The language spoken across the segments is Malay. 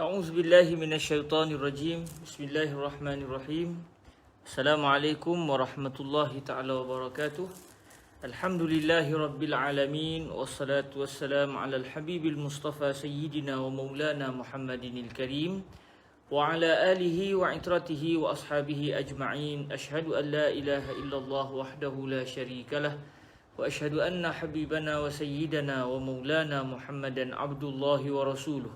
A'udzu billahi minasyaitonir rajim. Bismillahirrahmanirrahim. Assalamualaikum warahmatullahi taala wabarakatuh. Alhamdulillahi rabbil alamin wassalatu wassalamu ala al-habibil mustafa sayyidina wa maulana Muhammadinil karim wa ala alihi wa itratihi wa ashabihi ajma'in. Asyhadu an la ilaha illallah wahdahu la syarikalah wa asyhadu anna habibana wa sayyidana wa maulana Muhammadan abdullahi wa rasuluh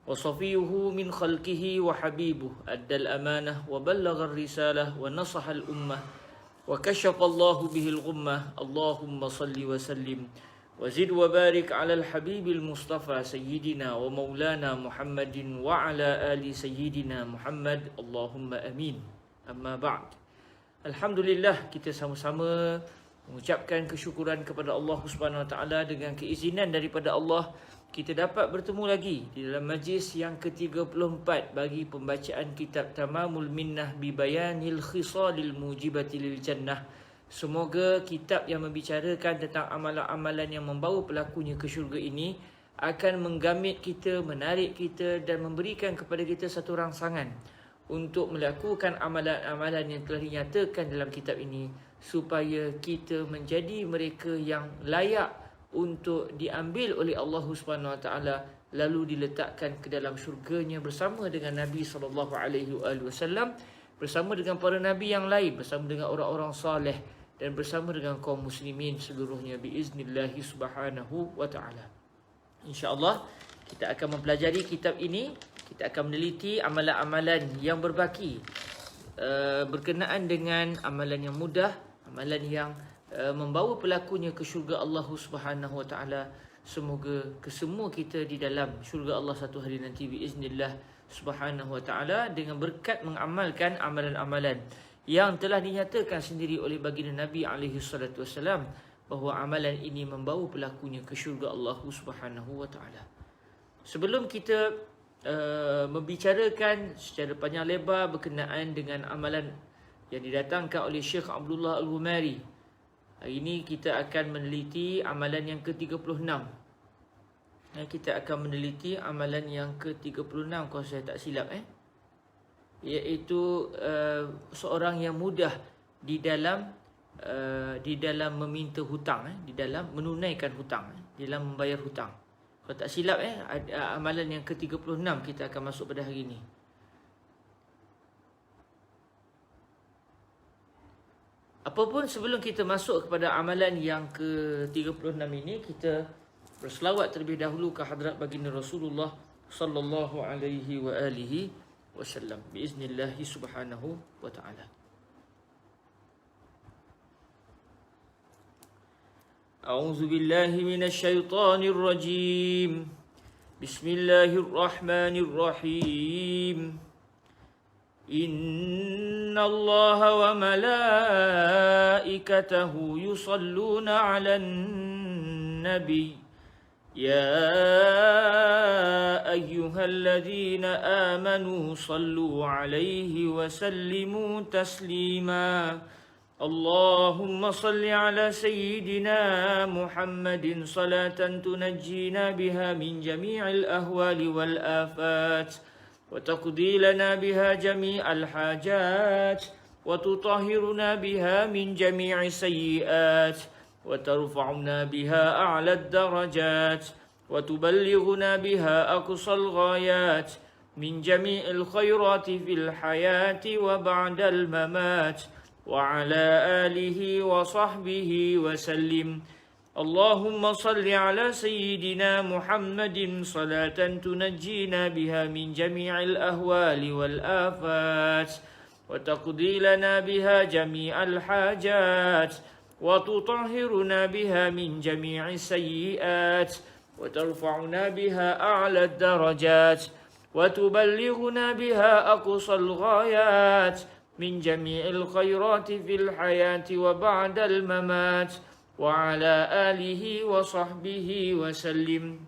وصفيه من خلقه وحبيبه أدى الأمانة وبلغ الرسالة ونصح الأمة وكشف الله به الغمة اللهم صل وسلم وزد وبارك على الحبيب المصطفى سيدنا ومولانا محمد وعلى آل سيدنا محمد اللهم أمين. أما بعد, Alhamdulillah, kita sama-sama mengucapkan kesyukuran kepada Allah Subhanahu Wa Taala. Dengan keizinan daripada Allah, kita dapat bertemu lagi di dalam majlis yang ke-34 bagi pembacaan kitab Tamamul Minnah bi Bayanil Khisalil Mujibati lil Jannah. Semoga kitab yang membicarakan tentang amalan-amalan yang membawa pelakunya ke syurga ini akan menggamit kita, menarik kita dan memberikan kepada kita satu rangsangan untuk melakukan amalan-amalan yang telah dinyatakan dalam kitab ini, supaya kita menjadi mereka yang layak untuk diambil oleh Allah Subhanahu Wa Taala lalu diletakkan ke dalam syurganya bersama dengan Nabi SAW, bersama dengan para nabi yang lain, bersama dengan orang-orang saleh dan bersama dengan kaum muslimin seluruhnya biiznillahi subhanahu wa ta'ala. InsyaAllah kita akan mempelajari kitab ini. Kita akan meneliti amalan-amalan yang berbaki berkenaan dengan amalan yang mudah, amalan yang membawa pelakunya ke syurga Allah Subhanahu Wa Taala. Semoga kesemua kita di dalam syurga Allah satu hari nanti biiznillah Subhanahu Wa Taala dengan berkat mengamalkan amalan-amalan yang telah dinyatakan sendiri oleh baginda Nabi alaihi salatu wasalam, bahawa amalan ini membawa pelakunya ke syurga Allah Subhanahu Wa Taala. Sebelum kita membicarakan secara panjang lebar berkenaan dengan amalan yang didatangkan oleh Syekh Abdullah Al-Ghumari, hari ini kita akan meneliti amalan yang ke-36. Kita akan meneliti amalan yang ke-36 kalau saya tak silap, iaitu seorang yang mudah di dalam meminta hutang, di dalam menunaikan hutang, di dalam membayar hutang. Kalau tak silap, amalan yang ke-36 kita akan masuk pada hari ini. Apapun sebelum kita masuk kepada amalan yang ke-36 ini, kita berselawat terlebih dahulu ke hadrat baginda Rasulullah sallallahu alaihi wa alihi wasallam biiznillah subhanahu wa ta'ala. A'udzu billahi minasyaitonir rajim. Bismillahirrahmanirrahim. Inna Allah wa malaikatahu yusalluna 'alan nabi ya ayyuhalladzina amanu sallu 'alaihi wa sallimu taslima. Allahumma salli 'ala sayyidina Muhammadin salatan tunajjina biha min jami'il ahwali wal afat وتقضي لنا بها جميع الحاجات وتطهرنا بها من جميع السيئات وترفعنا بها أعلى الدرجات وتبلغنا بها أقصى الغايات من جميع الخيرات في الحياة وبعد الممات وعلى آله وصحبه وسلم. اللهم صل على سيدنا محمد صلاة تنجينا بها من جميع الأهوال والآفات وتقضي لنا بها جميع الحاجات وتطهرنا بها من جميع السيئات وترفعنا بها أعلى الدرجات وتبلغنا بها أقصى الغايات من جميع الخيرات في الحياة وبعد الممات وعلى آله وصحبه وسلم.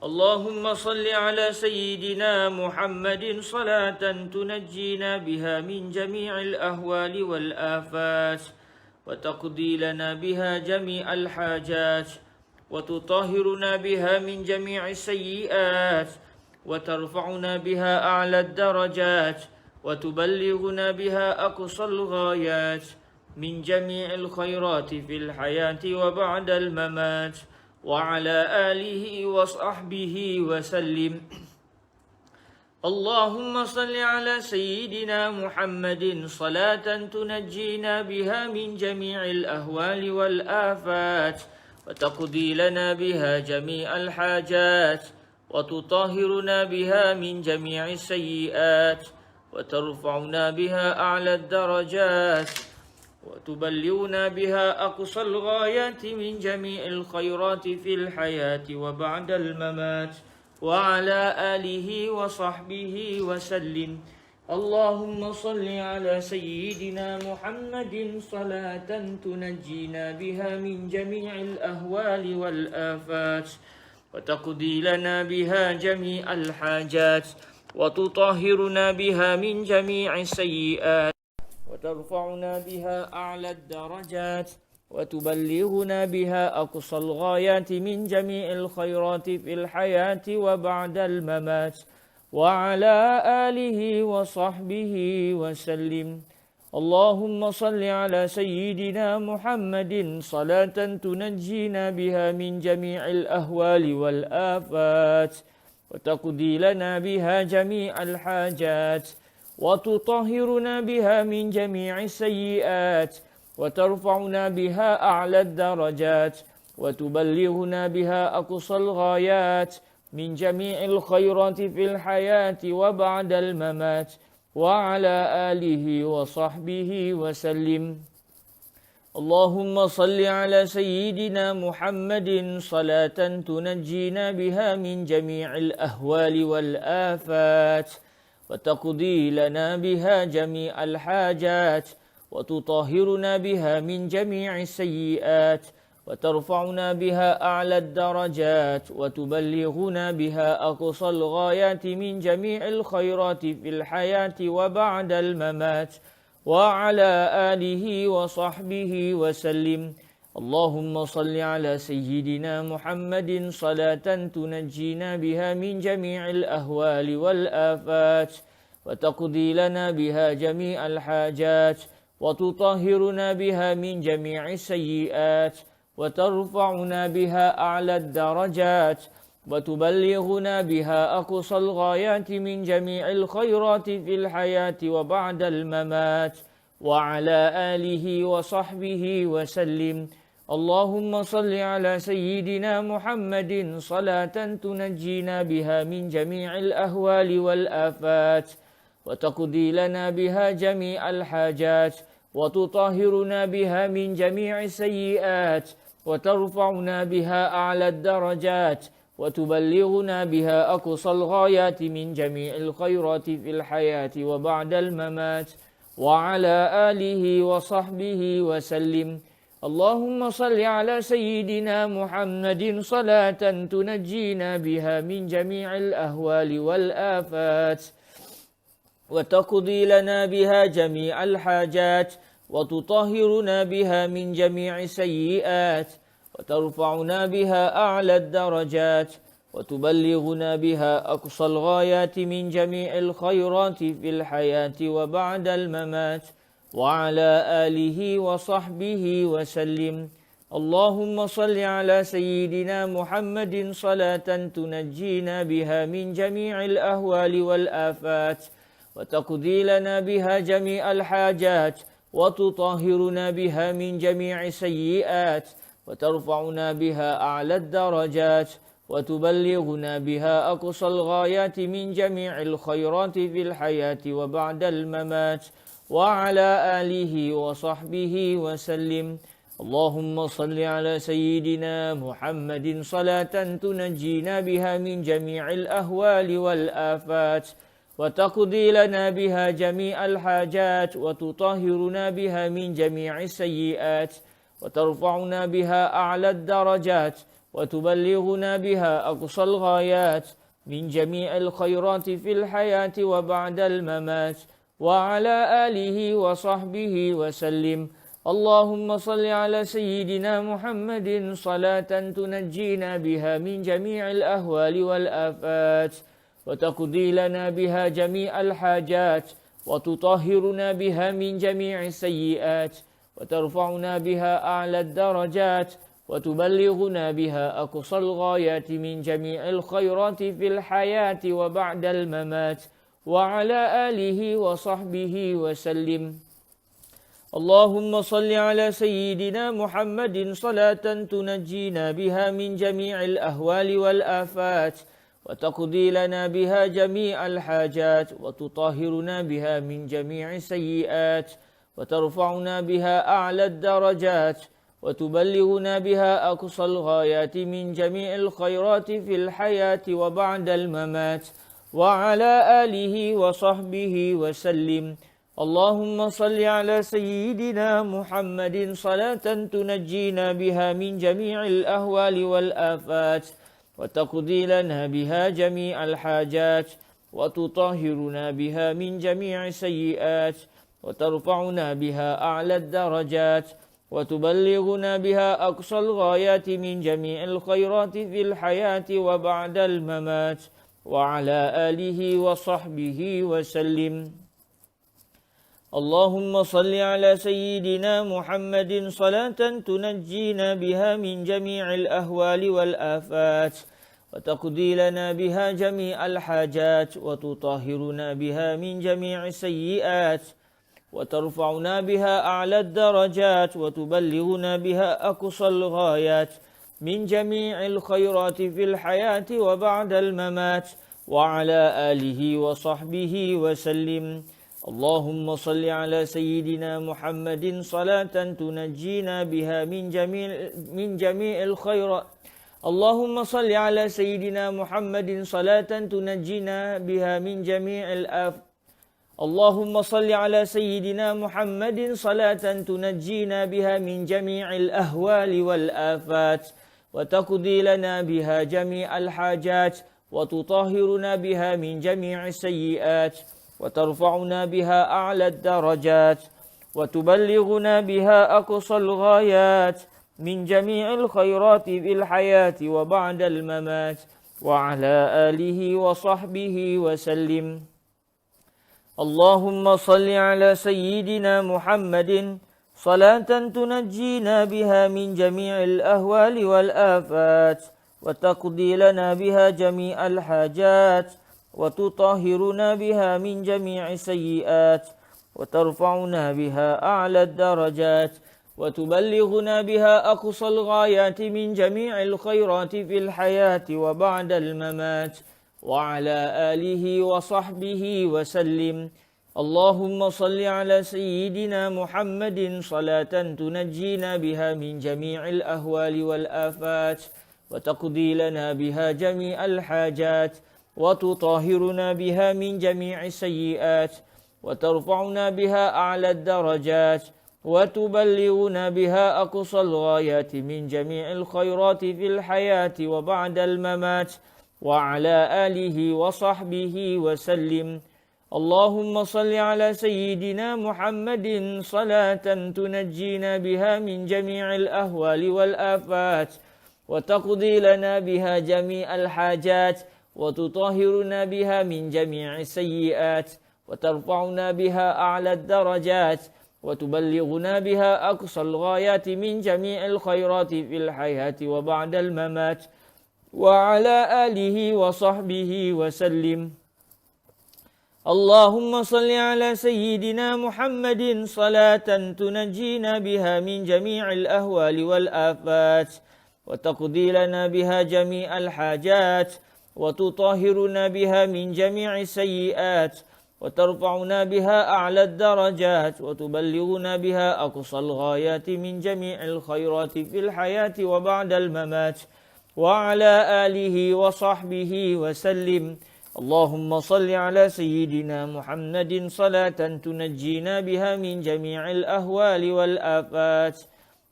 اللهم صل على سيدنا محمد صلاة تنجينا بها من جميع الأهوال والآفات وتقضي لنا بها جميع الحاجات وتطهرنا بها من جميع السيئات وترفعنا بها أعلى الدرجات وتبلغنا بها أقصى الغايات من جميع الخيرات في الحياة وبعد الممات وعلى آله وصحبه وسلم. اللهم صل على سيدنا محمد صلاة تنجينا بها من جميع الأهوال والآفات وتقضي لنا بها جميع الحاجات وتطهرنا بها من جميع السيئات وترفعنا بها أعلى الدرجات وتبلغنا بها أقصى الغايات من جميع الخيرات في الحياة وبعد الممات وعلى آله وصحبه وسلم. اللهم صل على سيدنا محمد صلاة تنجينا بها من جميع الأهوال والآفات وتقضي لنا بها جميع الحاجات وتطهرنا بها من جميع السيئات وترفعنا بها أعلى الدرجات وتبلغنا بها أقصى الغايات من جميع الخيرات في الحياة وبعد الممات وعلى آله وصحبه وسلم. اللهم صل على سيدنا محمد صلاة تنجينا بها من جميع الأهوال والآفات وتقضي لنا بها جميع الحاجات وتطهرنا بها من جميع السيئات وترفعنا بها أعلى الدرجات وتبلغنا بها أقصى الغايات من جميع الخيرات في الحياة وبعد الممات وعلى آله وصحبه وسلم. اللهم صل على سيدنا محمد صلاة تنجينا بها من جميع الأهوال والآفات وتقضي لنا بها جميع الحاجات وتطهرنا بها من جميع السيئات وترفعنا بها أعلى الدرجات وتبلغنا بها أقصى الغايات من جميع الخيرات في الحياة وبعد الممات وعلى آله وصحبه وسلم. اللهم صل على سيدنا محمد صلاة تنجينا بها من جميع الأهوال والآفات وتقضي لنا بها جميع الحاجات وتطهرنا بها من جميع السيئات وترفعنا بها أعلى الدرجات وتبلغنا بها أقصى الغايات من جميع الخيرات في الحياة وبعد الممات وعلى آله وصحبه وسلم. اللهم صل على سيدنا محمد صلاة تنجينا بها من جميع الأهوال والآفات وتقضي لنا بها جميع الحاجات وتطهرنا بها من جميع السيئات وترفعنا بها أعلى الدرجات وتبلغنا بها أقصى الغايات من جميع الخيرات في الحياة وبعد الممات وعلى آله وصحبه وسلم. اللهم صل على سيدنا محمد صلاة تنجينا بها من جميع الأهوال والآفات وتقضي لنا بها جميع الحاجات وتطهرنا بها من جميع السيئات وترفعنا بها أعلى الدرجات وتبلغنا بها أقصى الغايات من جميع الخيرات في الحياة وبعد الممات وعلى آله وصحبه وسلم. اللهم صل على سيدنا محمد صلاة تنجينا بها من جميع الأهوال والآفات وتقضي لنا بها جميع الحاجات وتطهرنا بها من جميع السيئات وترفعنا بها أعلى الدرجات وتبلغنا بها أقصى الغايات من جميع الخيرات في الحياة وبعد الممات وعلى آله وصحبه وسلم. اللهم صل على سيدنا محمد صلاة تنجينا بها من جميع الأهوال والآفات وتقضي لنا بها جميع الحاجات وتطهرنا بها من جميع السيئات وترفعنا بها أعلى الدرجات وتبلغنا بها أقصى الغايات من جميع الخيرات في الحياة وبعد الممات وعلى آله وصحبه وسلم. اللهم صل على سيدنا محمد صلاة تنجينا بها من جميع الأهوال والآفات وتقضي لنا بها جميع الحاجات وتطهرنا بها من جميع السيئات وترفعنا بها أعلى الدرجات وتبلغنا بها أقصى الغايات من جميع الخيرات في الحياة وبعد الممات وعلى آله وصحبه وسلم. اللهم صل على سيدنا محمد صلاة تنجينا بها من جميع الأهوال والآفات وتقضي لنا بها جميع الحاجات وتطهرنا بها من جميع السيئات وترفعنا بها أعلى الدرجات وتبلغنا بها أقصى الغايات من جميع الخيرات في الحياة وبعد الممات وعلى آله وصحبه وسلم. اللهم صل على سيدنا محمد صلاة تنجينا بها من جميع الأهوال والآفات وتقضي لنا بها جميع الحاجات وتطهرنا بها من جميع السيئات وترفعنا بها أعلى الدرجات وتبلغنا بها أقصى الغايات من جميع الخيرات في الحياة وبعد الممات وعلى آله وصحبه وسلم. اللهم صل على سيدنا محمد صلاة تنجينا بها من جميع الأهوال والآفات وتقضي لنا بها جميع الحاجات وتطهرنا بها من جميع السيئات وترفعنا بها أعلى الدرجات وتبلغنا بها أقصى الغايات من جميع الخيرات في الحياة وبعد الممات وعلى آله وصحبه وسلم. اللهم صل على سيدنا محمد صلاة تنجينا بها من جميع الخيرات. اللهم صل على سيدنا محمد صلاة تنجينا بها من جميع الآفات. اللهم صل على سيدنا محمد صلاة تنجينا بها من جميع الأهوال والآفات وتقضي لنا بها جميع الحاجات وتطهرنا بها من جميع السيئات وترفعنا بها أعلى الدرجات وتبلغنا بها أقصى الغايات من جميع الخيرات في الحياة وبعد الممات وعلى آله وصحبه وسلم. اللهم صل على سيدنا محمد صلاة تنجينا بها من جميع الأهوال والآفات وتقضي لنا بها جميع الحاجات وتطهرنا بها من جميع السيئات وترفعنا بها أعلى الدرجات وتبلغنا بها أقصى الغايات من جميع الخيرات في الحياة وبعد الممات وعلى آله وصحبه وسلم. اللهم صل على سيدنا محمد صلاة تنجينا بها من جميع الأهوال والآفات وتقضي لنا بها جميع الحاجات وتطهرنا بها من جميع السيئات وترفعنا بها أعلى الدرجات وتبلغنا بها أقصى الغايات من جميع الخيرات في الحياة وبعد الممات وعلى آله وصحبه وسلم. اللهم صل على سيدنا محمد صلاة تنجينا بها من جميع الأهوال والآفات وتقضي لنا بها جميع الحاجات وتطهرنا بها من جميع السيئات وترفعنا بها أعلى الدرجات وتبلغنا بها أقصى الغايات من جميع الخيرات في الحياة وبعد الممات وعلى آله وصحبه وسلم. اللهم صل على سيدنا محمد صلاة تنجينا بها من جميع الأهوال والآفات وتقضي لنا بها جميع الحاجات وتطهرنا بها من جميع السيئات وترفعنا بها أعلى الدرجات وتبلغنا بها أقصى الغايات من جميع الخيرات في الحياة وبعد الممات وعلى آله وصحبه وسلم. اللهم صل على سيدنا محمد صلاة تنجينا بها من جميع الأهوال والآفات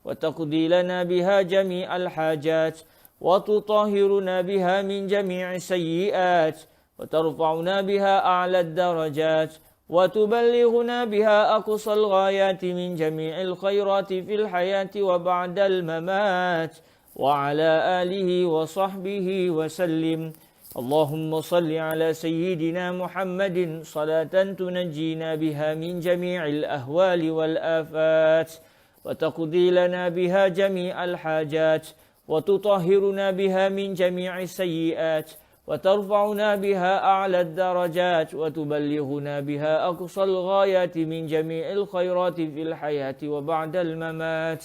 وتقضي لنا بها جميع الحاجات وتطهرنا بها من جميع السيئات وترفعنا بها أعلى الدرجات وتبلغنا بها أقصى الغايات من جميع الخيرات في الحياة وبعد الممات وعلى آله وصحبه وسلم. اللهم صل على سيدنا محمد صلاة تنجينا بها من جميع الأهوال والآفات وتقضي لنا بها جميع الحاجات وتطهرنا بها من جميع السيئات وترفعنا بها أعلى الدرجات وتبلغنا بها أقصى الغايات من جميع الخيرات في الحياة وبعد الممات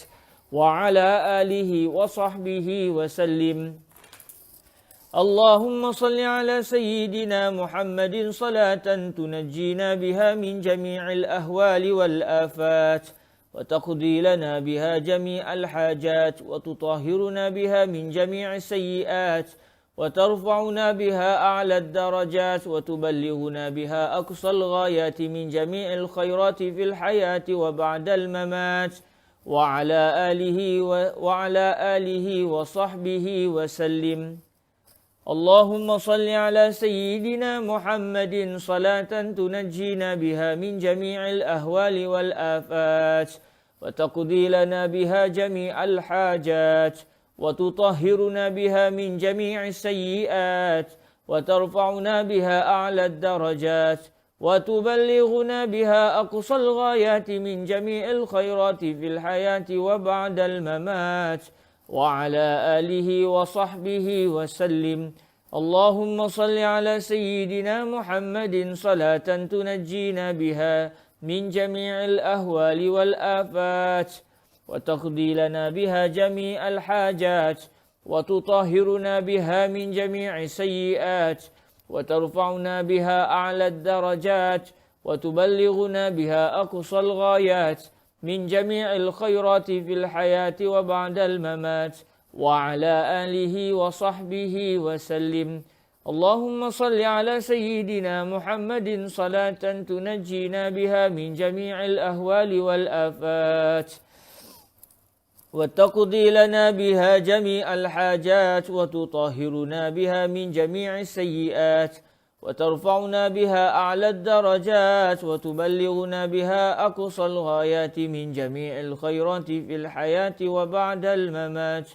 وعلى آله وصحبه وسلم. اللهم صل على سيدنا محمد صلاة تنجينا بها من جميع الأهوال والآفات وتقضي لنا بها جميع الحاجات وتطهرنا بها من جميع السيئات وترفعنا بها أعلى الدرجات وتبلغنا بها أقصى الغايات من جميع الخيرات في الحياة وبعد الممات وعلى آله وصحبه وسلم. اللهم صل على سيدنا محمد صلاة تنجينا بها من جميع الأهوال والآفات وتقضي لنا بها جميع الحاجات وتطهرنا بها من جميع السيئات وترفعنا بها أعلى الدرجات وتبلغنا بها أقصى الغايات من جميع الخيرات في الحياة وبعد الممات وعلى آله وصحبه وسلم. اللهم صل على سيدنا محمد صلاة تنجينا بها من جميع الأهوال والآفات وتقضي لنا بها جميع الحاجات وتطهرنا بها من جميع السيئات وترفعنا بها أعلى الدرجات وتبلغنا بها أقصى الغايات من جميع الخيرات في الحياة وبعد الممات وعلى آله وصحبه وسلم. اللهم صل على سيدنا محمد صلاة تنجينا بها من جميع الأهوال والآفات وتقضي لنا بها جميع الحاجات وتطهرنا بها من جميع السيئات وترفعنا بها أعلى الدرجات وتبلغنا بها أقصى الغايات من جميع الخيرات في الحياة وبعد الممات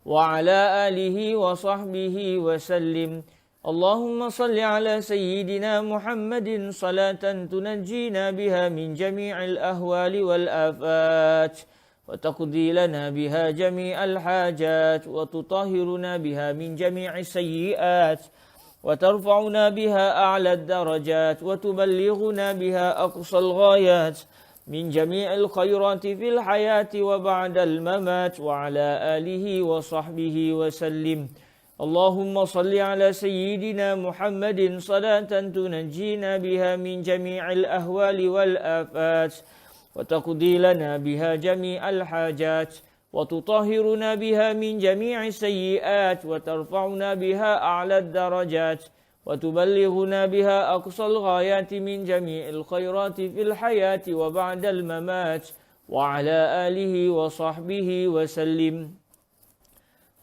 وعلى آله وصحبه وسلم. اللهم صل على سيدنا محمد صلاة تنجينا بها من جميع الأهوال والآفات وتقضي لنا بها جميع الحاجات وتطهرنا بها من جميع السيئات وترفعنا بها أعلى الدرجات وتبلغنا بها أقصى الغايات من جميع الخيرات في الحياة وبعد الممات وعلى آله وصحبه وسلم. اللهم صل على سيدنا محمد صلاة تنجينا بها من جميع الأهوال والآفات وتقضي لنا بها جميع الحاجات وتطهرنا بها من جميع السيئات وترفعنا بها أعلى الدرجات وتبلغنا بها أقصى الغايات من جميع الخيرات في الحياة وبعد الممات وعلى آله وصحبه وسلم.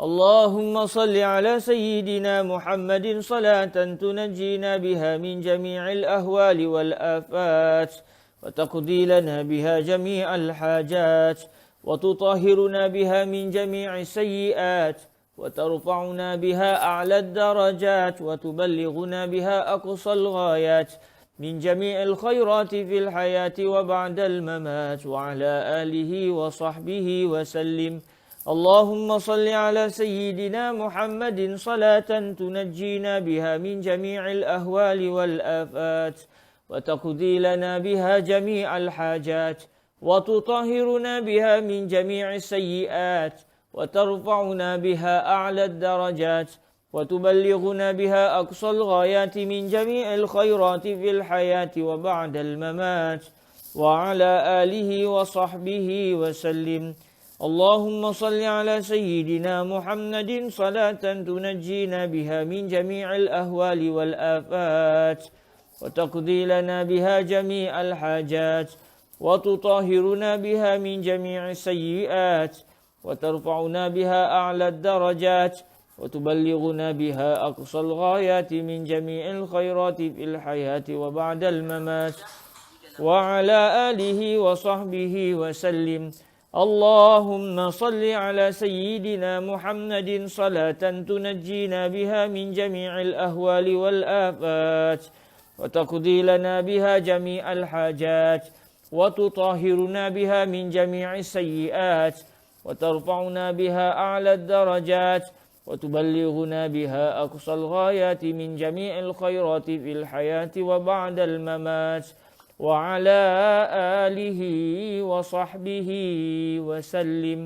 اللهم صل على سيدنا محمد صلاة تنجينا بها من جميع الأهوال والآفات وتقضي لنا بها جميع الحاجات وتطهرنا بها من جميع السيئات وترفعنا بها أعلى الدرجات وتبلغنا بها أقصى الغايات من جميع الخيرات في الحياة وبعد الممات وعلى آله وصحبه وسلم. اللهم صل على سيدنا محمد صلاة تنجينا بها من جميع الأهوال والآفات وتقضي لنا بها جميع الحاجات وتطهرنا بها من جميع السيئات وترفعنا بها أعلى الدرجات وتبلغنا بها أقصى الغايات من جميع الخيرات في الحياة وبعد الممات وعلى آله وصحبه وسلم. اللهم صل على سيدنا محمد صلاة تنجينا بها من جميع الأهوال والآفات وتقضي لنا بها جميع الحاجات وتطهرنا بها من جميع السيئات وترفعنا بها أعلى الدرجات وتبلغنا بها أقصى الغايات من جميع الخيرات في الحياة وبعد الممات وعلى آله وصحبه وسلم. اللهم صل على سيدنا محمد صلاة تنجينا بها من جميع الأهوال والآفات وتقضي لنا بها جميع الحاجات وتطهرنا بها من جميع السيئات وترفعنا بها أعلى الدرجات وتبلغنا بها أقصى الغايات من جميع الخيرات في الحياة وبعد الممات وعلى آله وصحبه وسلم.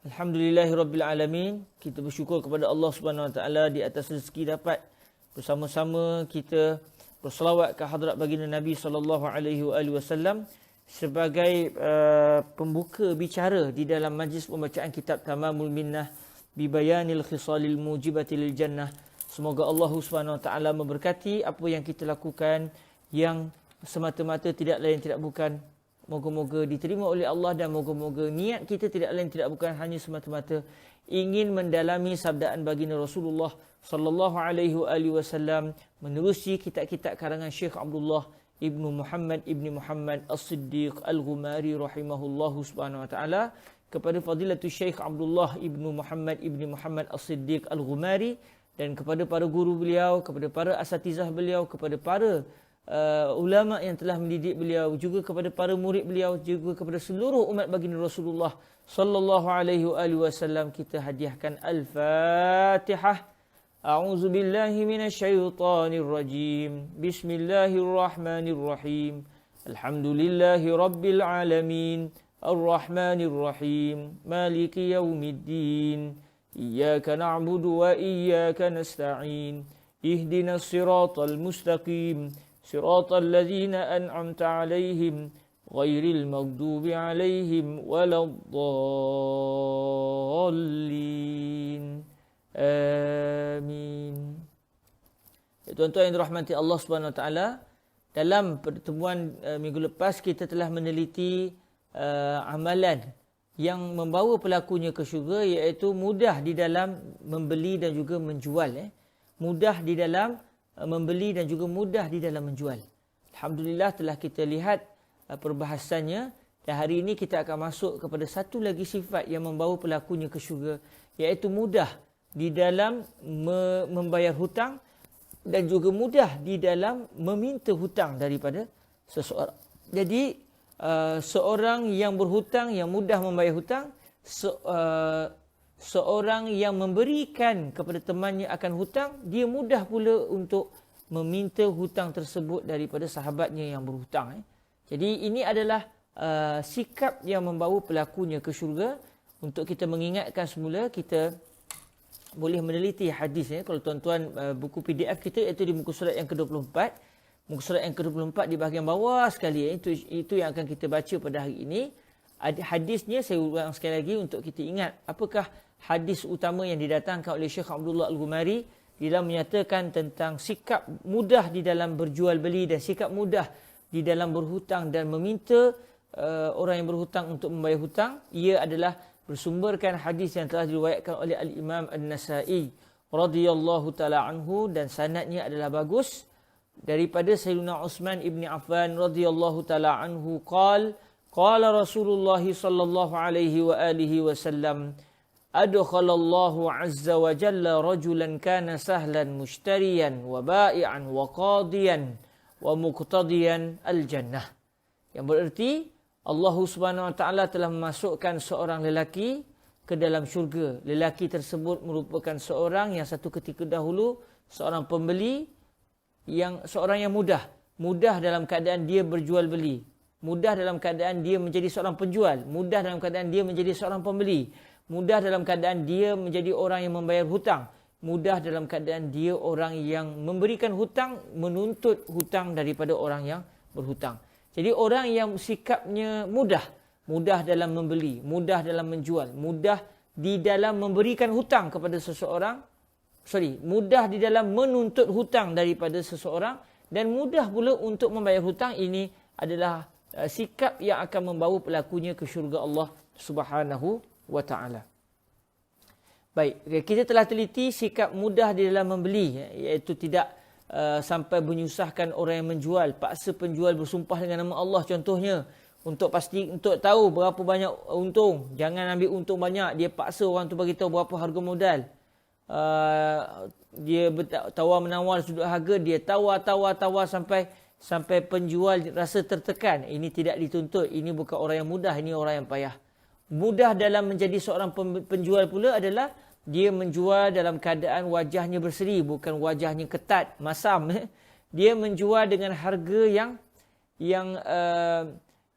Alhamdulillahirabbil-alamin. Kita bersyukur kepada Allah Subhanahu Wa Taala di atas rezeki dapat bersama-sama kita berselawat ke hadrat baginda Nabi sallallahu alaihi wasallam sebagai pembuka bicara di dalam majlis pembacaan kitab Tamamul Minnah bi bayanil khisalil mujibati lil jannah. Semoga Allah Subhanahu Wa Taala memberkati apa yang kita lakukan yang semata-mata tidak lain tidak bukan, moga-moga diterima oleh Allah, dan moga-moga niat kita tidak lain tidak bukan hanya semata-mata ingin mendalami sabdaan baginda Rasulullah sallallahu alaihi wasallam, menerusi kitab-kitab karangan Syekh Abdullah ibnu Muhammad As-Siddiq Al-Ghumari rahimahullahu subhanahu wa taala. Kepada Fadilatul Syekh Abdullah ibnu Muhammad As-Siddiq Al-Ghumari, dan kepada para guru beliau, kepada para asatizah beliau, kepada para ulama yang telah mendidik beliau, juga kepada para murid beliau, juga kepada seluruh umat baginda Rasulullah sallallahu alaihi wasallam, kita hadiahkan Al-Fatihah. A'udzu billahi minasyaitonir rajim. Bismillahirrahmanirrahim. Alhamdulillahi rabbil alamin. Arrahmanir rahim. Maliki yaumiddin. Iyyaka na'budu wa iyyaka nasta'in. Ihdinas siratal mustaqim. صراط الذين أنعمت عليهم غير المغضوب عليهم ولا الضالين آمين. Tuan-tuan yang dirahmati Allah Subhanahu Wa Taala, dalam pertemuan minggu lepas kita telah meneliti amalan yang membawa pelakunya ke syurga, iaitu mudah di dalam membeli dan juga menjual. Mudah di dalam membeli dan juga mudah di dalam menjual. Alhamdulillah telah kita lihat perbahasannya, dan hari ini kita akan masuk kepada satu lagi sifat yang membawa pelakunya ke syurga, iaitu mudah di dalam membayar hutang dan juga mudah di dalam meminta hutang daripada seseorang. Jadi seorang yang berhutang, yang mudah membayar hutang, seorang yang memberikan kepada temannya akan hutang, dia mudah pula untuk meminta hutang tersebut daripada sahabatnya yang berhutang. Jadi ini adalah sikap yang membawa pelakunya ke syurga. Untuk kita mengingatkan semula, kita boleh meneliti hadis. Kalau tuan-tuan buku PDF kita, iaitu di muka surat yang ke-24. Muka surat yang ke-24 di bahagian bawah sekali. Itu yang akan kita baca pada hari ini. Hadisnya saya ulang sekali lagi untuk kita ingat apakah hadis utama yang didatangkan oleh Syekh Abdullah Al-Ghumari dalam menyatakan tentang sikap mudah di dalam berjual beli dan sikap mudah di dalam berhutang dan meminta orang yang berhutang untuk membayar hutang. Ia adalah bersumberkan hadis yang telah diriwayatkan oleh Al-Imam An-Nasa'i radhiyallahu taala anhu, dan sanadnya adalah bagus, daripada Sayyidina Utsman ibn Affan radhiyallahu taala anhu qala Rasulullah sallallahu alaihi wa alihi wasallam, adkhalallahu azza wa jalla rajulan kana sahlan mushtariyan wa ba'ian wa qadiyan wa muqtadiyan al-jannah. Yang bererti Allah Subhanahu wa taala telah memasukkan seorang lelaki ke dalam syurga. Lelaki tersebut merupakan seorang yang satu ketika dahulu seorang pembeli, seorang yang mudah dalam keadaan dia berjual beli, mudah dalam keadaan dia menjadi seorang penjual, mudah dalam keadaan dia menjadi seorang pembeli, mudah dalam keadaan dia menjadi orang yang membayar hutang, mudah dalam keadaan dia orang yang memberikan hutang, menuntut hutang daripada orang yang berhutang. Jadi orang yang sikapnya mudah dalam membeli, mudah dalam menjual, mudah di dalam memberikan hutang kepada seseorang, mudah di dalam menuntut hutang daripada seseorang, dan mudah pula untuk membayar hutang, ini adalah sikap yang akan membawa pelakunya ke syurga Allah Subhanahu wa taala. Baik, kita telah teliti sikap mudah di dalam membeli, iaitu tidak sampai menyusahkan orang yang menjual, paksa penjual bersumpah dengan nama Allah contohnya Untuk tahu berapa banyak untung. Jangan ambil untung banyak. Dia paksa orang tu bagi tahu berapa harga modal. Dia tawar-menawar sudut harga. Dia tawar sampai penjual rasa tertekan. Ini tidak dituntut. Ini bukan orang yang mudah. Ini orang yang payah. Mudah dalam menjadi seorang penjual pula adalah dia menjual dalam keadaan wajahnya berseri. Bukan wajahnya ketat, masam. Dia menjual dengan harga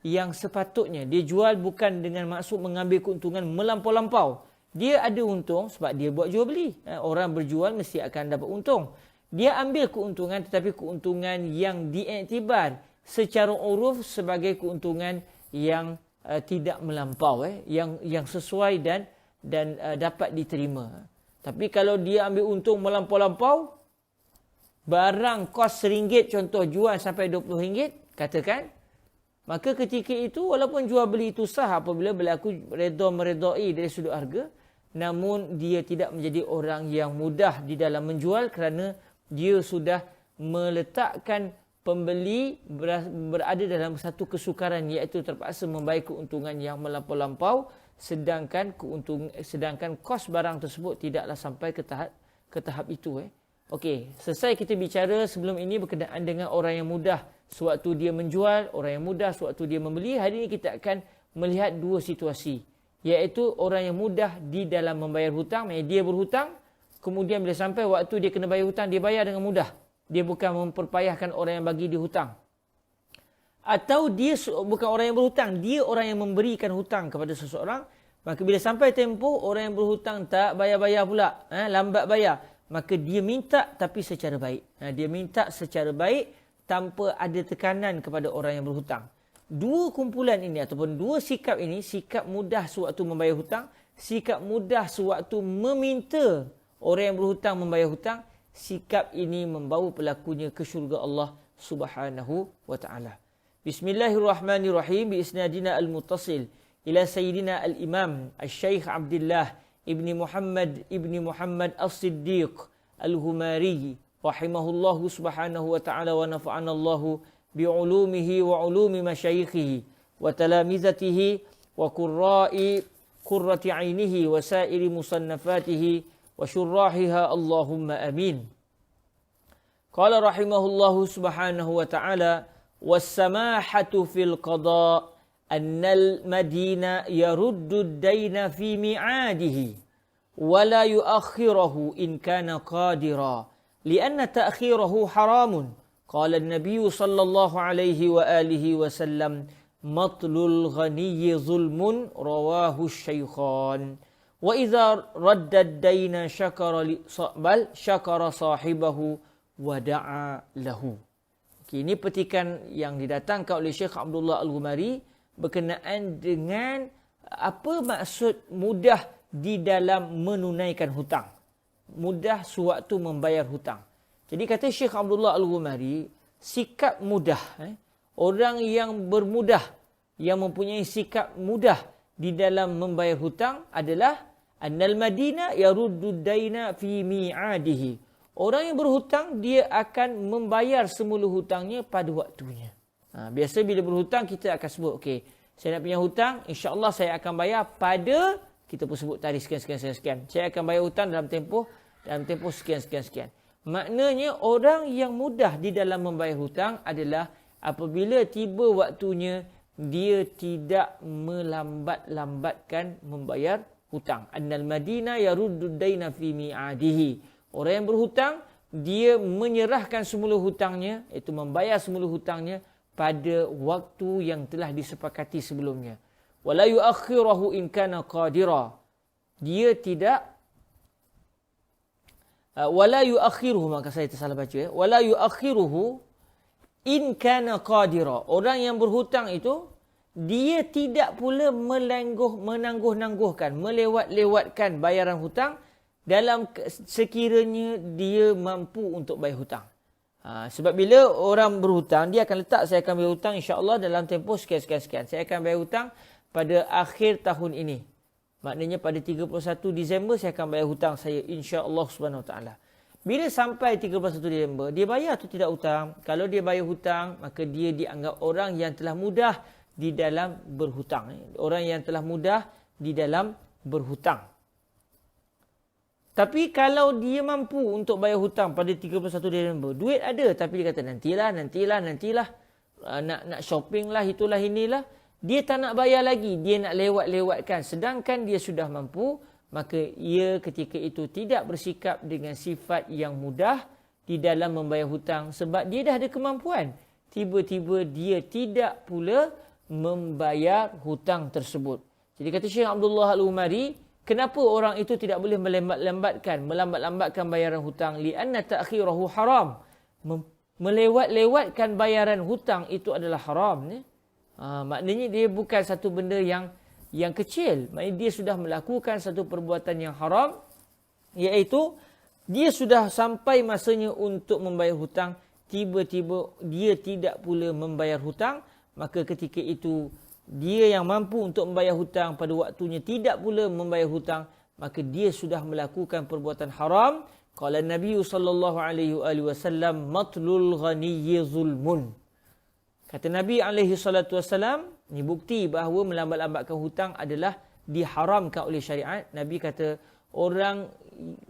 yang sepatutnya. Dia jual bukan dengan maksud mengambil keuntungan melampau-lampau. Dia ada untung sebab dia buat jual beli. Orang berjual mesti akan dapat untung. Dia ambil keuntungan tetapi keuntungan yang diiktibar secara uruf sebagai keuntungan yang tidak melampau, yang sesuai dan dapat diterima. Tapi kalau dia ambil untung melampau-lampau, barang kos RM1 contoh jual sampai RM20 katakan, maka ketika itu walaupun jual beli itu sah apabila berlaku meredai dari sudut harga, namun dia tidak menjadi orang yang mudah di dalam menjual kerana dia sudah meletakkan pembeli berada dalam satu kesukaran, iaitu terpaksa membayar keuntungan yang melampau-lampau, sedangkan kos barang tersebut tidaklah sampai ke tahap itu. Okey, selesai kita bicara sebelum ini berkenaan dengan orang yang mudah sewaktu dia menjual, orang yang mudah sewaktu dia membeli. Hari ini kita akan melihat dua situasi, iaitu orang yang mudah di dalam membayar hutang. Maksudnya dia berhutang, kemudian bila sampai waktu dia kena bayar hutang, dia bayar dengan mudah. Dia bukan memperpayahkan orang yang bagi dia hutang. Atau dia bukan orang yang berhutang, dia orang yang memberikan hutang kepada seseorang. Maka bila sampai tempoh orang yang berhutang tak bayar-bayar pula, lambat bayar, maka dia minta tapi secara baik. Dia minta secara baik tanpa ada tekanan kepada orang yang berhutang. Dua kumpulan ini ataupun dua sikap ini, sikap mudah sewaktu membayar hutang, sikap mudah sewaktu meminta orang yang berhutang membayar hutang, sikap ini membawa pelakunya ke syurga Allah Subhanahu wa taala. Bismillahirrahmanirrahim. Bi isnadina al-muttasil ila sayyidina al-imam al-syekh Abdullah ibni Muhammad as-Siddiq al-Humari rahimahullahu subhanahu wa ta'ala wa nafa'ana Allahu bi'ulumihi wa ulumi masyayikhihi wa talamizatihi wa qurrati ainihi wa sairi musannafatihi wa syurrahiha Allahumma amin. Qala rahimahullahu subhanahu wa ta'ala was-samahatu fil qada' annal madina yaruddu ad-dayna fi mi'adihi wa la yu'akhirahu in kana qadira lianna ta'khirahu haramun. Qala an-nabiy sallallahu alaihi wa alihi wa sallam matlul ghaniyyi zulmun rawahu asy-syaykhan wa idza radda ad-dayna syakara sahibahu wa da'a lahu. Ini petikan yang didatangkan oleh Syekh Abdullah Al-Ghumari berkenaan dengan apa maksud mudah di dalam menunaikan hutang. Mudah sewaktu membayar hutang. Jadi kata Syekh Abdullah Al-Ghumari, sikap mudah, orang yang bermudah, yang mempunyai sikap mudah di dalam membayar hutang adalah annal madina yaruddu daina fi mi'adihi. Orang yang berhutang, dia akan membayar semula hutangnya pada waktunya. Biasa bila berhutang, kita akan sebut, okey, saya nak punya hutang, insya-Allah saya akan bayar pada, kita pun sebut tarikh sekian. Saya akan bayar hutang dalam tempoh sekian. Maknanya orang yang mudah di dalam membayar hutang adalah apabila tiba waktunya, dia tidak melambat-lambatkan membayar hutang. Annal madina yaruddu daina fi mi'adihi. Orang yang berhutang, dia menyerahkan semula hutangnya, iaitu membayar semula hutangnya pada waktu yang telah disepakati sebelumnya. Wala yu'akhirahu in kana qadira. Dia tidak wala yu'akhiruhu, maka saya tersalah baca ya. Wala yu'akhiruhu in kana qadira. Orang yang berhutang itu dia tidak pula menangguh-nangguhkan, melewat-lewatkan bayaran hutang dalam sekiranya dia mampu untuk bayar hutang. Sebab bila orang berhutang, dia akan letak, saya akan bayar hutang insya-Allah dalam tempoh sekian. Saya akan bayar hutang pada akhir tahun ini. Maknanya pada 31 Disember saya akan bayar hutang saya insya-Allah Subhanahu Wa Taala. Bila sampai 31 Disember, dia bayar atau tidak hutang? Kalau dia bayar hutang, maka dia dianggap orang yang telah mudah di dalam berhutang. Orang yang telah mudah di dalam berhutang. Tapi kalau dia mampu untuk bayar hutang pada 31 Disember, duit ada tapi dia kata nantilah, nak shopping lah, itulah inilah, dia tak nak bayar lagi, dia nak lewat-lewatkan. Sedangkan dia sudah mampu, maka ia ketika itu tidak bersikap dengan sifat yang mudah di dalam membayar hutang sebab dia dah ada kemampuan. Tiba-tiba dia tidak pula membayar hutang tersebut. Jadi kata Syekh Abdullah Al-Umari, kenapa orang itu tidak boleh melambat-lambatkan bayaran hutang? Li'anna ta'khirahu haram. Melewat-lewatkan bayaran hutang itu adalah haram. Maknanya dia bukan satu benda yang kecil. Maknanya dia sudah melakukan satu perbuatan yang haram, iaitu dia sudah sampai masanya untuk membayar hutang, tiba-tiba dia tidak pula membayar hutang, maka ketika itu dia yang mampu untuk membayar hutang pada waktunya tidak pula membayar hutang, maka dia sudah melakukan perbuatan haram. Qala Nabi sallallahu alaihi wasallam, matlul ghaniyyi zulmun. Kata Nabi alaihi salatu wasallam, ini bukti bahawa melambat-lambatkan hutang adalah diharamkan oleh syariat. Nabi kata